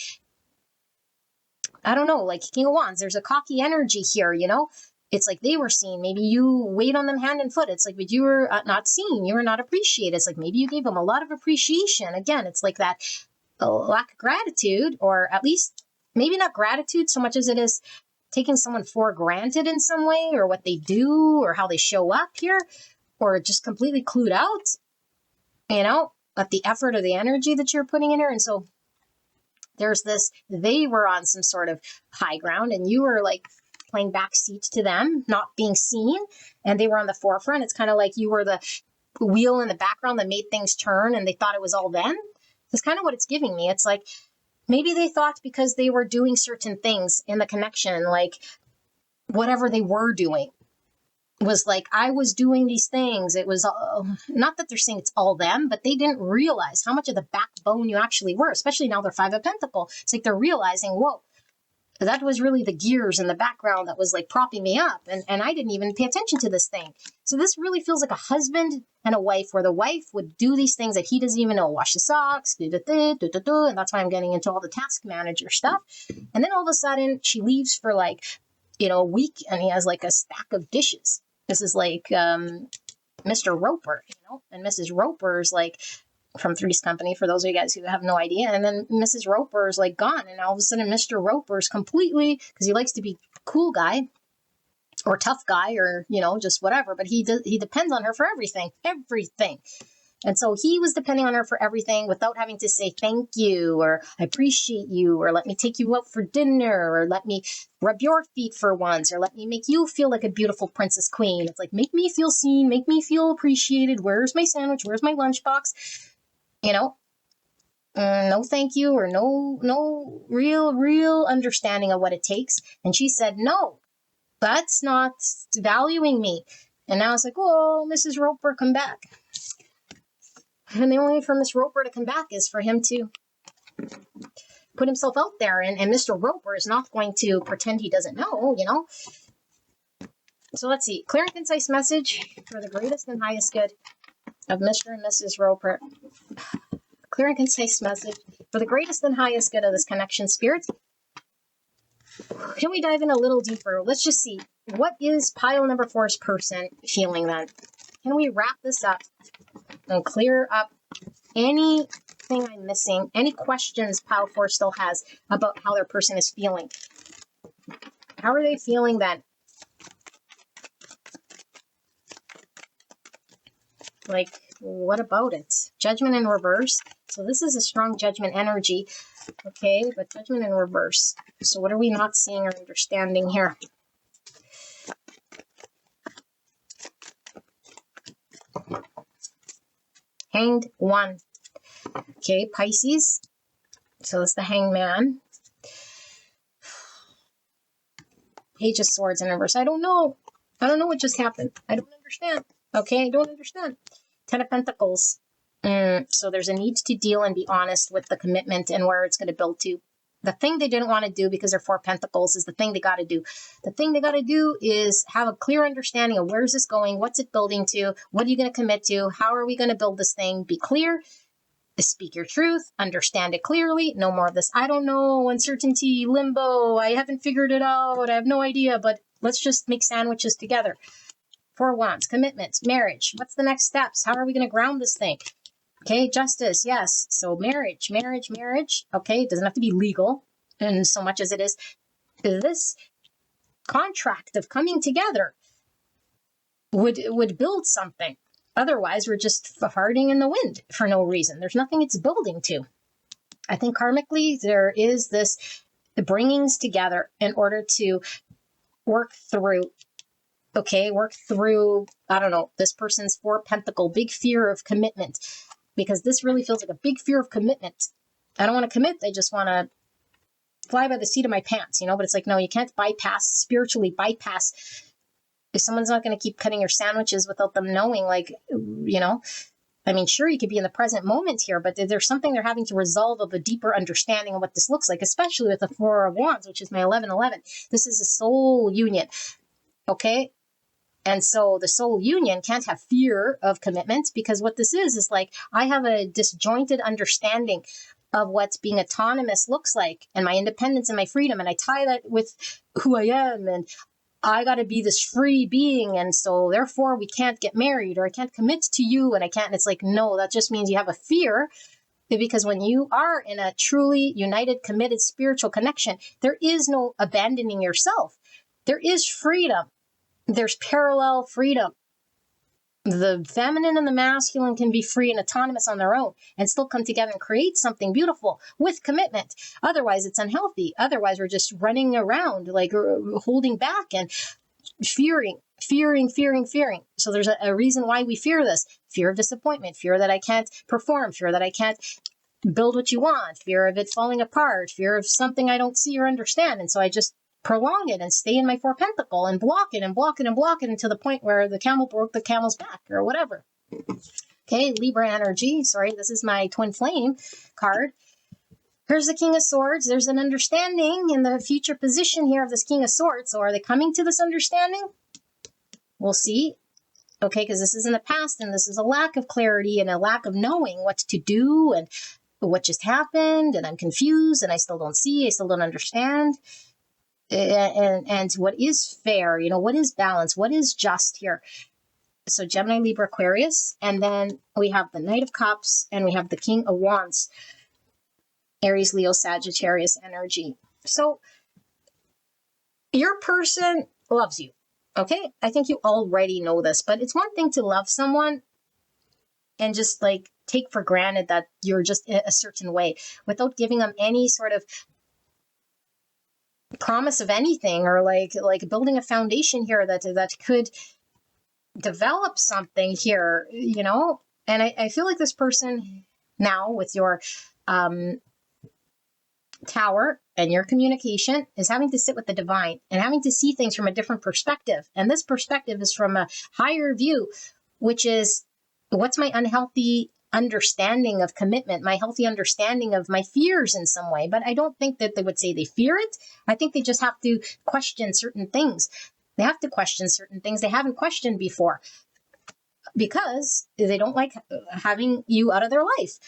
I don't know, like King of Wands, there's a cocky energy here, It's like they were seen. Maybe you weighed on them hand and foot. It's like, but you were not seen. You were not appreciated. It's like, maybe you gave them a lot of appreciation. Again, it's like that lack of gratitude, or at least maybe not gratitude so much as it is taking someone for granted in some way, or what they do, or how they show up here, or just completely clued out, at the effort or the energy that you're putting in here. And so there's this, they were on some sort of high ground, and you were like playing backseat to them, not being seen, and they were on the forefront. It's kind of like you were the wheel in the background that made things turn, and they thought it was all them. That's kind of what it's giving me. It's like, maybe they thought because they were doing certain things in the connection, like whatever they were doing was like, I was doing these things. It was not that they're saying it's all them, but they didn't realize how much of the backbone you actually were, especially now they're Five of Pentacles. It's like they're realizing, whoa, that was really the gears in the background that was like propping me up. And I didn't even pay attention to this thing. So this really feels like a husband and a wife, where the wife would do these things that he doesn't even know, wash the socks, and that's why I'm getting into all the task manager stuff. And then all of a sudden she leaves for like, a week, and he has like a stack of dishes. This is like Mr. Roper, and Mrs. Roper's like from Three's Company, for those of you guys who have no idea. And then Mrs. Roper's like gone, and all of a sudden Mr. Roper's completely, because he likes to be cool guy or tough guy, or just whatever, but he depends on her for everything. And so he was depending on her for everything without having to say thank you or I appreciate you or let me take you out for dinner or let me rub your feet for once or let me make you feel like a beautiful princess queen. It's like, make me feel seen, make me feel appreciated. Where's my sandwich? Where's my lunchbox? You know, no thank you or no real understanding of what it takes. And she said, no, that's not valuing me. And now it's like, oh, Mrs. Roper, come back. And the only way for Miss Roper to come back is for him to put himself out there. And Mr. Roper is not going to pretend he doesn't know, you know. So let's see. Clear and concise message for the greatest and highest good of Mr. and Mrs. Roper. Clear and concise message for the greatest and highest good of this connection, spirit. Can we dive in a little deeper? Let's just see. What is pile number 4's person feeling then? Can we wrap this up and clear up anything I'm missing, any questions pile 4 still has about how their person is feeling? How are they feeling then? Like, what about it? Judgment in reverse. So this is a strong judgment energy. Okay, but judgment in reverse. So what are we not seeing or understanding here? Hanged 1. Okay, Pisces. So that's the hangman. Page of Swords in reverse. I don't know. I don't know what just happened. I don't understand. Okay, I don't understand. 10 of Pentacles. So there's a need to deal and be honest with the commitment and where it's going to build to. The thing they didn't want to do because they're 4 Pentacles is the thing they got to do. The thing they got to do is have a clear understanding of where's this going, what's it building to, what are you going to commit to, how are we going to build this thing, be clear, speak your truth, understand it clearly, no more of this, I don't know, uncertainty, limbo, I haven't figured it out, I have no idea, but let's just make sandwiches together. 4 Wands, commitment, marriage, what's the next steps, how are we going to ground this thing? Okay, justice, yes. So marriage. Okay, it doesn't have to be legal in so much as it is this contract of coming together would build something. Otherwise, we're just farting in the wind for no reason. There's nothing it's building to. I think karmically, there is this bringings together in order to work through, I don't know, this person's 4 Pentacle, big fear of commitment. Because this really feels like a big fear of commitment. I don't want to commit. I just want to fly by the seat of my pants, you know, but it's like, no, you can't spiritually bypass. If someone's not going to keep cutting your sandwiches without them knowing, like, you know, I mean, sure, you could be in the present moment here, but there's something they're having to resolve of a deeper understanding of what this looks like, especially with the 4 of Wands, which is my 1111. This is a soul union. Okay. And so the soul union can't have fear of commitment because what this is like, I have a disjointed understanding of what being autonomous looks like and my independence and my freedom. And I tie that with who I am and I got to be this free being. And so therefore we can't get married or I can't commit to you and I can't. And it's like, no, that just means you have a fear because when you are in a truly united, committed spiritual connection, there is no abandoning yourself. There is freedom. There's parallel freedom. The feminine and the masculine can be free and autonomous on their own and still come together and create something beautiful with commitment. Otherwise, it's unhealthy. Otherwise, we're just running around, like holding back and fearing. So there's a reason why we fear this. Fear of disappointment, fear that I can't perform, fear that I can't build what you want, fear of it falling apart, fear of something I don't see or understand. And so I just prolong it and stay in my 4 Pentacle and block it until the point where the camel broke the camel's back or whatever. Okay, Libra energy. Sorry, this is my twin flame card. Here's the King of Swords. There's an understanding in the future position here of this King of Swords. So are they coming to this understanding? We'll see. Okay, because this is in the past and this is a lack of clarity and a lack of knowing what to do and what just happened and I'm confused and I still don't see, I still don't understand. And what is fair, you know, what is balance, what is just here? So Gemini, Libra, Aquarius, and then we have the Knight of Cups and we have the King of Wands, Aries, Leo, Sagittarius energy. So your person loves you, okay? I think you already know this, but it's one thing to love someone and just like take for granted that you're just a certain way without giving them any sort of promise of anything, or like building a foundation here that could develop something here, you know? And I feel like this person now with your tower and your communication is having to sit with the divine and having to see things from a different perspective. And this perspective is from a higher view, which is, what's my unhealthy understanding of commitment, my healthy understanding of my fears in some way. But I don't think that they would say they fear it. I think they just have to question certain things. They have to question certain things they haven't questioned before, because they don't like having you out of their life.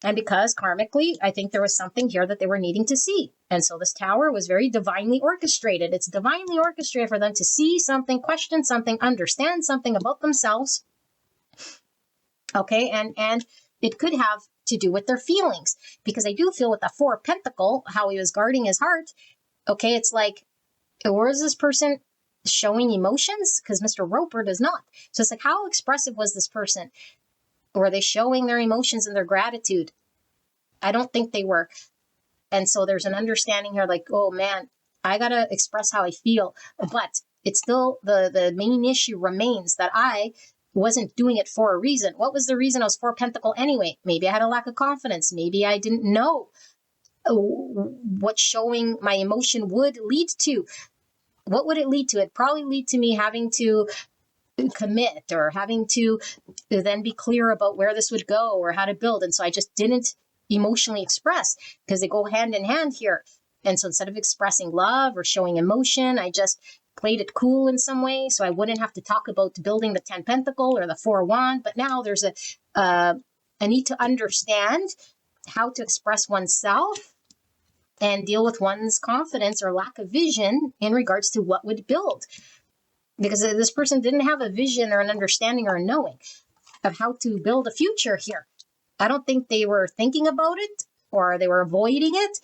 And because karmically, I think there was something here that they were needing to see. And so this tower was very divinely orchestrated. It's divinely orchestrated for them to see something, question something, understand something about themselves. Okay, and it could have to do with their feelings, because I do feel with the Four of Pentacles, how he was guarding his heart. Okay, it's like, where is this person showing emotions? Because Mr. Roper does not. So it's like, how expressive was this person? Were they showing their emotions and their gratitude? I don't think they were. And so there's an understanding here like, oh man, I got to express how I feel. But it's still, the main issue remains that I wasn't doing it for a reason. What was the reason I was Four Pentacles anyway? Maybe I had a lack of confidence. Maybe I didn't know what showing my emotion would lead to. What would it lead to? It'd probably lead to me having to commit, or having to then be clear about where this would go or how to build. And so I just didn't emotionally express, because they go hand in hand here. And so instead of expressing love or showing emotion, I just played it cool in some way, so I wouldn't have to talk about building the 10 Pentacle or the 4 Wand. But now there's a need to understand how to express oneself and deal with one's confidence or lack of vision in regards to what would build. Because this person didn't have a vision or an understanding or a knowing of how to build a future here. I don't think they were thinking about it, or they were avoiding it.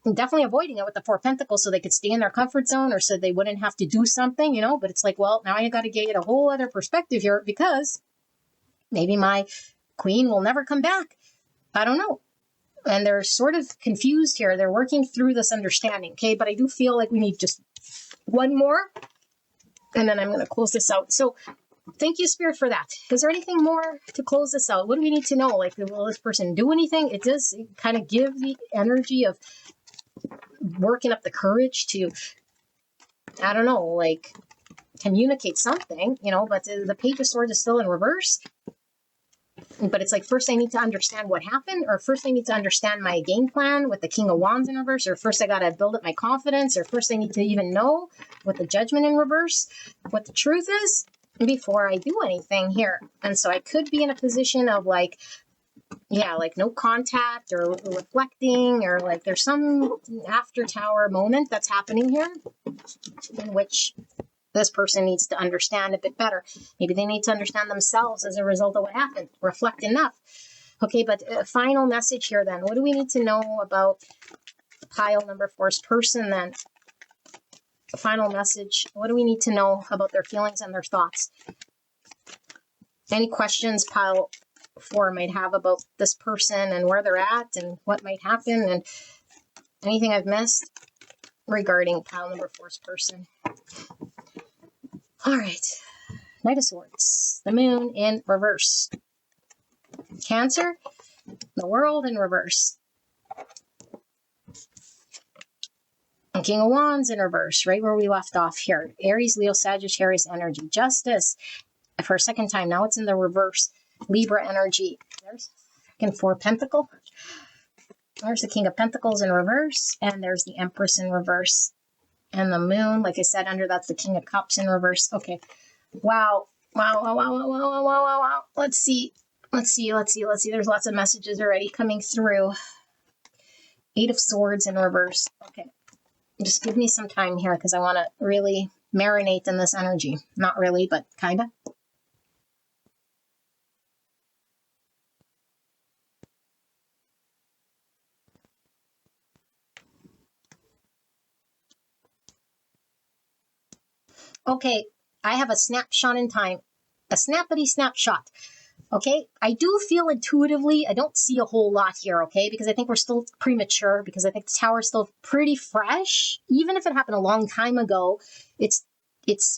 Definitely avoiding it with the Four Pentacles so they could stay in their comfort zone, or so they wouldn't have to do something, you know. But it's like, well, now I got to get a whole other perspective here, because maybe my queen will never come back. I don't know. And they're sort of confused here. They're working through this understanding, okay? But I do feel like we need just one more, and then I'm going to close this out. So thank you, Spirit, for that. Is there anything more to close this out? What do we need to know? Like, will this person do anything? It does kind of give the energy of working up the courage to, I don't know, like communicate something, you know, but the Page of Swords is still in reverse. But it's like, first I need to understand what happened, or first I need to understand my game plan with the King of Wands in reverse, or first I got to build up my confidence, or first I need to even know what the Judgment in reverse, what the truth is, before I do anything here. And so I could be in a position of like, yeah, like no contact or reflecting, or like there's some after tower moment that's happening here in which this person needs to understand a bit better. Maybe they need to understand themselves as a result of what happened, reflect enough. Okay, but final message here then. What do we need to know about pile number 4's person then? Final message. What do we need to know about their feelings and their thoughts? Any questions pile 4 might have about this person and where they're at and what might happen, and anything I've missed regarding pile number 4's person. All right. Knight of Swords. The Moon in reverse. Cancer. The World in reverse. And King of Wands in reverse, right where we left off here. Aries, Leo, Sagittarius energy. Justice for a second time. Now it's in the reverse. Libra energy. There's freaking 4 Pentacles. There's the King of Pentacles in reverse. And there's the Empress in reverse. And the Moon, like I said, under that's the King of Cups in reverse. Okay. Wow. Wow. Let's see. There's lots of messages already coming through. 8 of Swords in reverse. Okay. Just give me some time here, because I want to really marinate in this energy. Not really, but kind of. Okay, I have a snapshot in time. A snappity snapshot. Okay, I do feel intuitively, I don't see a whole lot here, okay, because I think we're still premature, because I think the tower is still pretty fresh. Even if it happened a long time ago, it's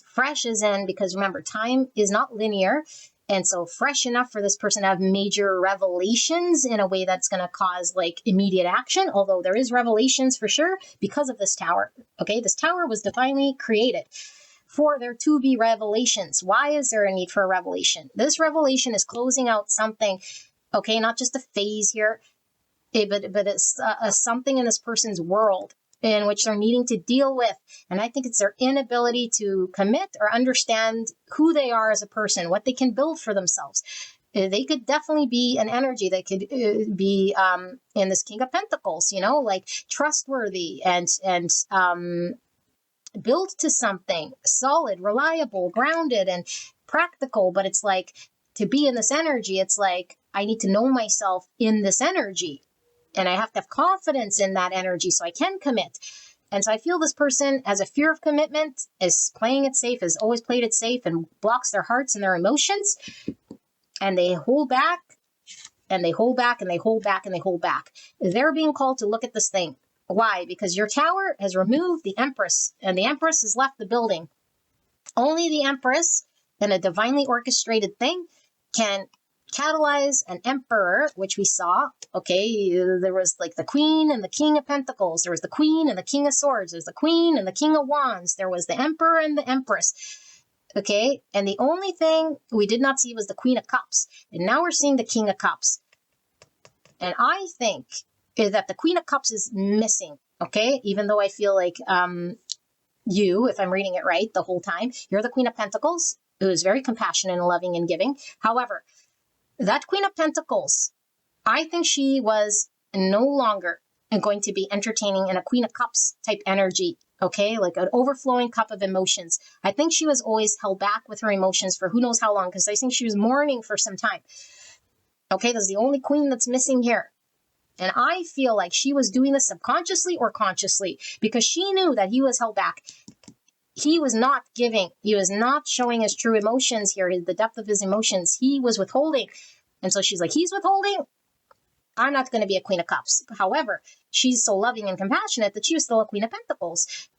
fresh as in, because remember, time is not linear. And so fresh enough for this person to have major revelations in a way that's going to cause like immediate action, although there is revelations for sure because of this tower. Okay, this tower was divinely created for there to be revelations. Why is there a need for a revelation? This revelation is closing out something, okay, not just a phase here, but it's something in this person's world in which they're needing to deal with. And I think it's their inability to commit or understand who they are as a person, what they can build for themselves. They could definitely be an energy that could be in this King of Pentacles, you know, like trustworthy and built to something solid, reliable, grounded, and practical. But it's like, to be in this energy, it's like, I need to know myself in this energy. And I have to have confidence in that energy so I can commit. And so I feel this person has a fear of commitment, is playing it safe, has always played it safe, and blocks their hearts and their emotions. And they hold back, and they hold back, and they hold back, and they hold back. They're being called to look at this thing. Why? Because your tower has removed the Empress, and the Empress has left the building. Only the Empress, in a divinely orchestrated thing, can catalyze an emperor, which we saw. Okay, there was like the Queen and the King of Pentacles. There was the Queen and the King of Swords. There's the Queen and the King of Wands. There was the Emperor and the Empress. Okay, and the only thing we did not see was the Queen of Cups. And now we're seeing the King of Cups. And I think that the Queen of Cups is missing, okay? Even though I feel like you, if I'm reading it right the whole time, you're the Queen of Pentacles, who is very compassionate and loving and giving. However, that Queen of Pentacles, I think she was no longer going to be entertaining in a Queen of Cups type energy, okay? Like an overflowing cup of emotions. I think she was always held back with her emotions for who knows how long, because I think she was mourning for some time. Okay, that's the only queen that's missing here. And I feel like she was doing this subconsciously or consciously, because she knew that he was held back. He was not giving. He was not showing his true emotions here, the depth of his emotions. He was withholding. And so she's like, he's withholding. I'm not going to be a Queen of Cups. However, she's so loving and compassionate that she was still a Queen of Pentacles.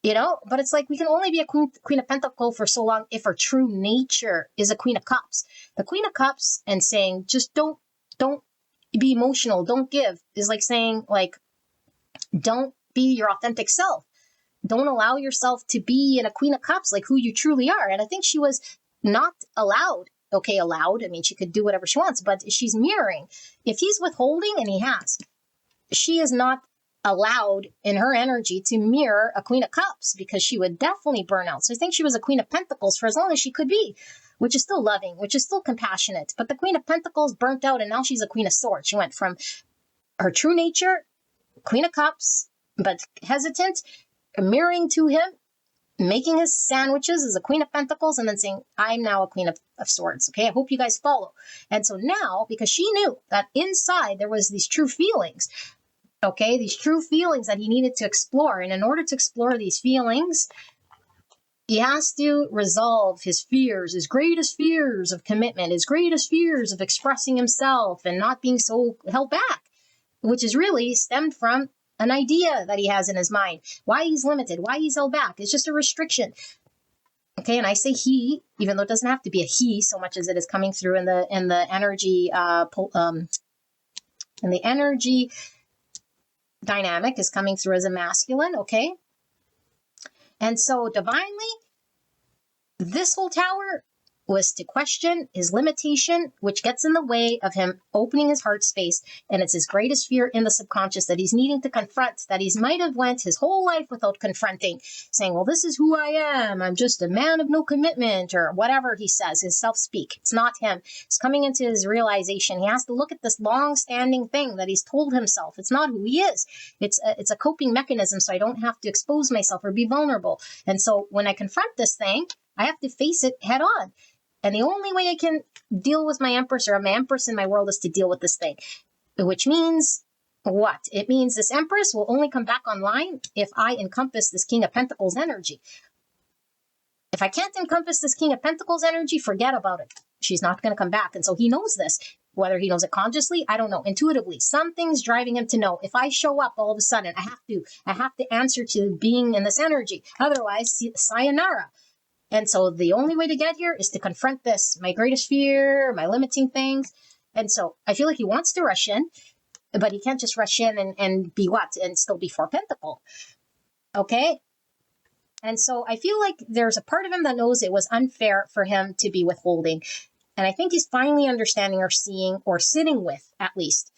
You know, but it's like, we can only be a Queen of Pentacles for so long if her true nature is a Queen of Cups. The Queen of Cups and saying, just don't be emotional, don't give, is like saying, like, don't be your authentic self. Don't allow yourself to be in a Queen of Cups, like who you truly are. And I think she was not allowed. Okay, allowed. I mean, she could do whatever she wants, but she's mirroring. If he's withholding, and he has, she is not allowed in her energy to mirror a Queen of Cups, because she would definitely burn out. So I think she was a Queen of Pentacles for as long as she could be, which is still loving, which is still compassionate. But the Queen of Pentacles burnt out, and now she's a Queen of Swords. She went from her true nature, Queen of Cups, but hesitant, mirroring to him, making his sandwiches as a Queen of Pentacles, and then saying, I'm now a Queen of Swords. Okay, I hope you guys follow. And so now, because she knew that inside there was these true feelings, okay, these true feelings that he needed to explore. And in order to explore these feelings, he has to resolve his fears, his greatest fears of commitment, his greatest fears of expressing himself and not being so held back, which is really stemmed from an idea that he has in his mind. Why he's limited, why he's held back. It's just a restriction. Okay, and I say he, even though it doesn't have to be a he so much as it is coming through in the energy in the energy dynamic is coming through as a masculine, okay? And so divinely, this whole tower was to question his limitation, which gets in the way of him opening his heart space. And it's his greatest fear in the subconscious that he's needing to confront, that he's might have went his whole life without confronting, saying, well, this is who I am. I'm just a man of no commitment, or whatever he says, his self-speak. It's not him. It's coming into his realization. He has to look at this long-standing thing that he's told himself. It's not who he is. It's a coping mechanism, so I don't have to expose myself or be vulnerable. And so when I confront this thing, I have to face it head on. And the only way I can deal with my Empress, or my Empress in my world, is to deal with this thing. Which means what? It means this Empress will only come back online if I encompass this King of Pentacles energy. If I can't encompass this King of Pentacles energy, forget about it. She's not going to come back. And so he knows this. Whether he knows it consciously, I don't know. Intuitively, something's driving him to know. If I show up all of a sudden, I have to answer to being in this energy. Otherwise, sayonara. And so the only way to get here is to confront this, my greatest fear, my limiting things. And so I feel like he wants to rush in, but he can't just rush in and be what? And still be Four Pentacle. Okay? And so I feel like there's a part of him that knows it was unfair for him to be withholding. And I think he's finally understanding or seeing or sitting with, at least,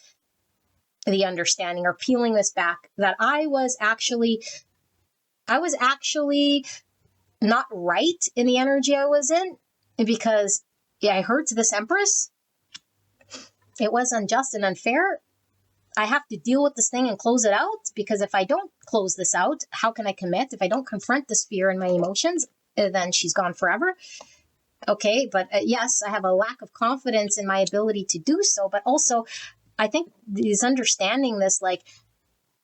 the understanding or peeling this back that I was actually not right in the energy I was in, because I hurt this Empress. It was unjust and unfair. I have to deal with this thing and close it out, because if I don't close this out, how can I commit? If I don't confront this fear and my emotions, then she's gone forever. Okay, but yes, I have a lack of confidence in my ability to do so, but also I think is understanding this like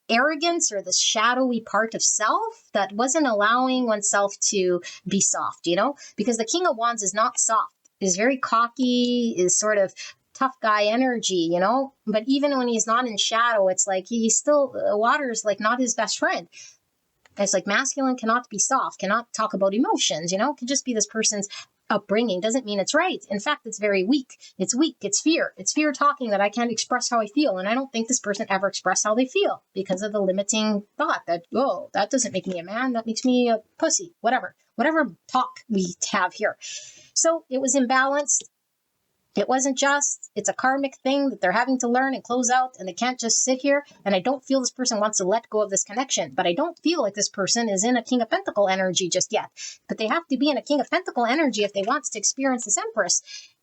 arrogance or this shadowy part of self that wasn't allowing oneself to be soft, because the King of Wands is not soft, is very cocky, is sort of tough guy energy, but even when he's not in shadow, it's like he's still, water is like not his best friend. It's like masculine cannot be soft, cannot talk about emotions, can just be this person's upbringing. Doesn't mean it's right. In fact, it's very weak. It's weak. It's fear. It's fear talking that I can't express how I feel. And I don't think this person ever expressed how they feel because of the limiting thought that, oh, that doesn't make me a man. That makes me a pussy. Whatever talk we have here. So it was imbalanced. It wasn't just, it's a karmic thing that they're having to learn and close out, and they can't just sit here. And I don't feel this person wants to let go of this connection, but I don't feel like this person is in a King of Pentacle energy just yet. But they have to be in a King of Pentacle energy if they want to experience this Empress.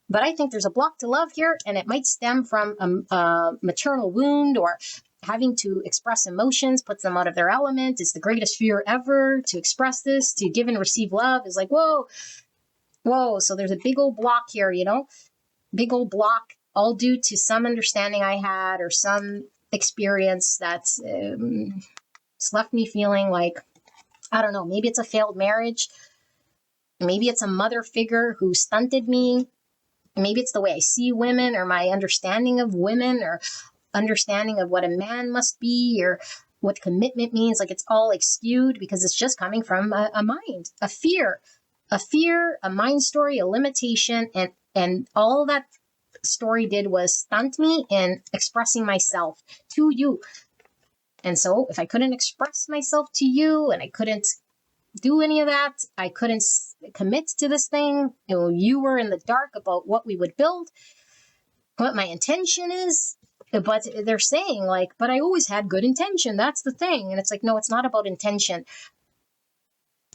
But I think there's a block to love here, and it might stem from a maternal wound or having to express emotions, puts them out of their element. It's the greatest fear ever to express this, to give and receive love is like, whoa. So there's a big old block here, big old block, all due to some understanding I had or some experience that's it's left me feeling like, I don't know, maybe it's a failed marriage. Maybe it's a mother figure who stunted me. Maybe it's the way I see women or my understanding of women or understanding of what a man must be or what commitment means. Like it's all like skewed because it's just coming from a mind, a fear, a mind story, a limitation, and all that story did was stunt me in expressing myself to you. And so if I couldn't express myself to you and I couldn't do any of that, I couldn't commit to this thing, you were in the dark about what we would build, what my intention is. But they're saying like, but I always had good intention. That's the thing. And it's like, no, it's not about intention.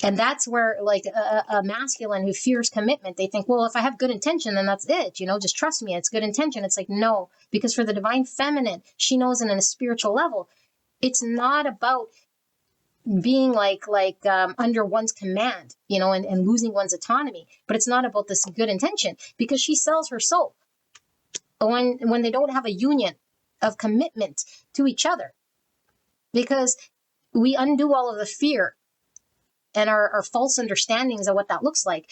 And that's where like a masculine who fears commitment, they think, well, if I have good intention, then that's it. Just trust me. It's good intention. It's like, no, because for the divine feminine, she knows in a spiritual level, it's not about being like under one's command, and losing one's autonomy. But it's not about this good intention because she sells her soul when they don't have a union of commitment to each other, because we undo all of the fear and our false understandings of what that looks like.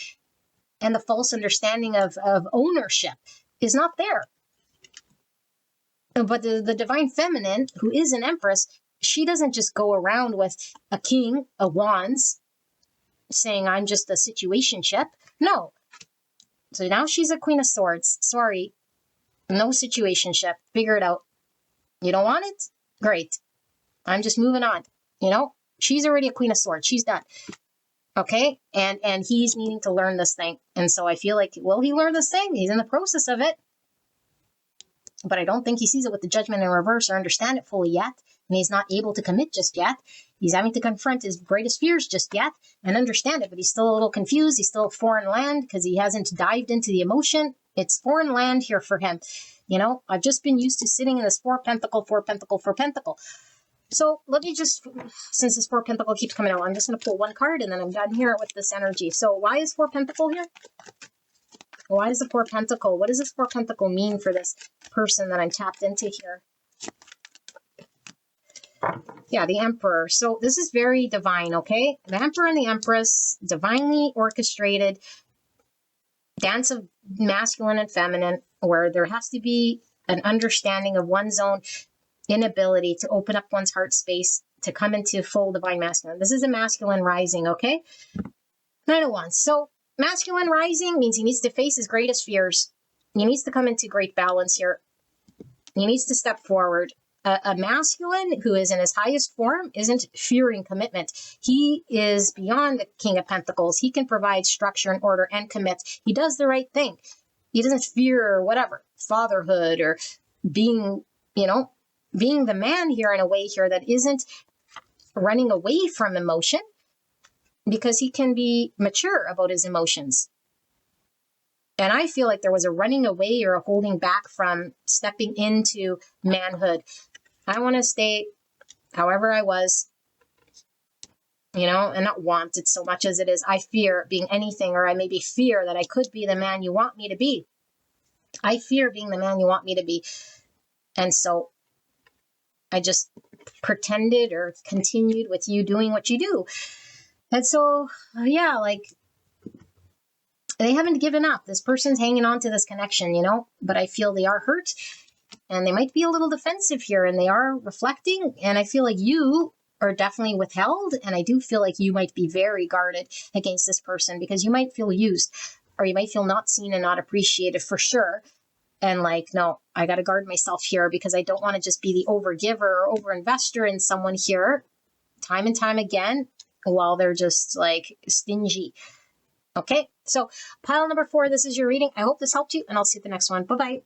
And the false understanding of ownership is not there. But the divine feminine, who is an Empress, she doesn't just go around with a King of Wands saying, I'm just a situationship. No. So now she's a Queen of Swords. Sorry. No situationship. Figure it out. You don't want it? Great. I'm just moving on. She's already a Queen of Swords. She's done. Okay? And he's needing to learn this thing. And so I feel like, will he learn this thing? He's in the process of it. But I don't think he sees it with the Judgment in reverse or understand it fully yet. And he's not able to commit just yet. He's having to confront his greatest fears just yet and understand it. But he's still a little confused. He's still foreign land because he hasn't dived into the emotion. It's foreign land here for him. I've just been used to sitting in this four pentacle. So let me just, since this Four Pentacle keeps coming out, I'm just going to pull one card and then I'm done here with this energy. So why is Four Pentacle here? Why is the Four Pentacle? What does this Four Pentacle mean for this person that I'm tapped into here? Yeah, the Emperor. So this is very divine, okay? The Emperor and the Empress, divinely orchestrated. dance of masculine and feminine, where there has to be an understanding of one's own inability to open up one's heart space to come into full divine masculine. This is a masculine rising, okay? 9 of Wands. So masculine rising means he needs to face his greatest fears. He needs to come into great balance here. He needs to step forward. A masculine who is in his highest form isn't fearing commitment. He is beyond the King of Pentacles. He can provide structure and order and commit. He does the right thing. He doesn't fear whatever, fatherhood or being, being the man here in a way here that isn't running away from emotion, because he can be mature about his emotions. And I feel like there was a running away or a holding back from stepping into manhood. I want to stay however I was, and not want it so much as it is I fear being anything, or I maybe fear that I could be the man you want me to be. I fear being the man you want me to be. And so I just pretended or continued with you doing what you do. And so, yeah, like, they haven't given up. This person's hanging on to this connection, but I feel they are hurt and they might be a little defensive here, and they are reflecting. And I feel like you are definitely withheld. And I do feel like you might be very guarded against this person, because you might feel used, or you might feel not seen and not appreciated for sure. And like, no, I got to guard myself here, because I don't want to just be the overgiver or over-investor in someone here time and time again while they're just like stingy. Okay, so pile number 4, this is your reading. I hope this helped you, and I'll see you at the next one. Bye-bye.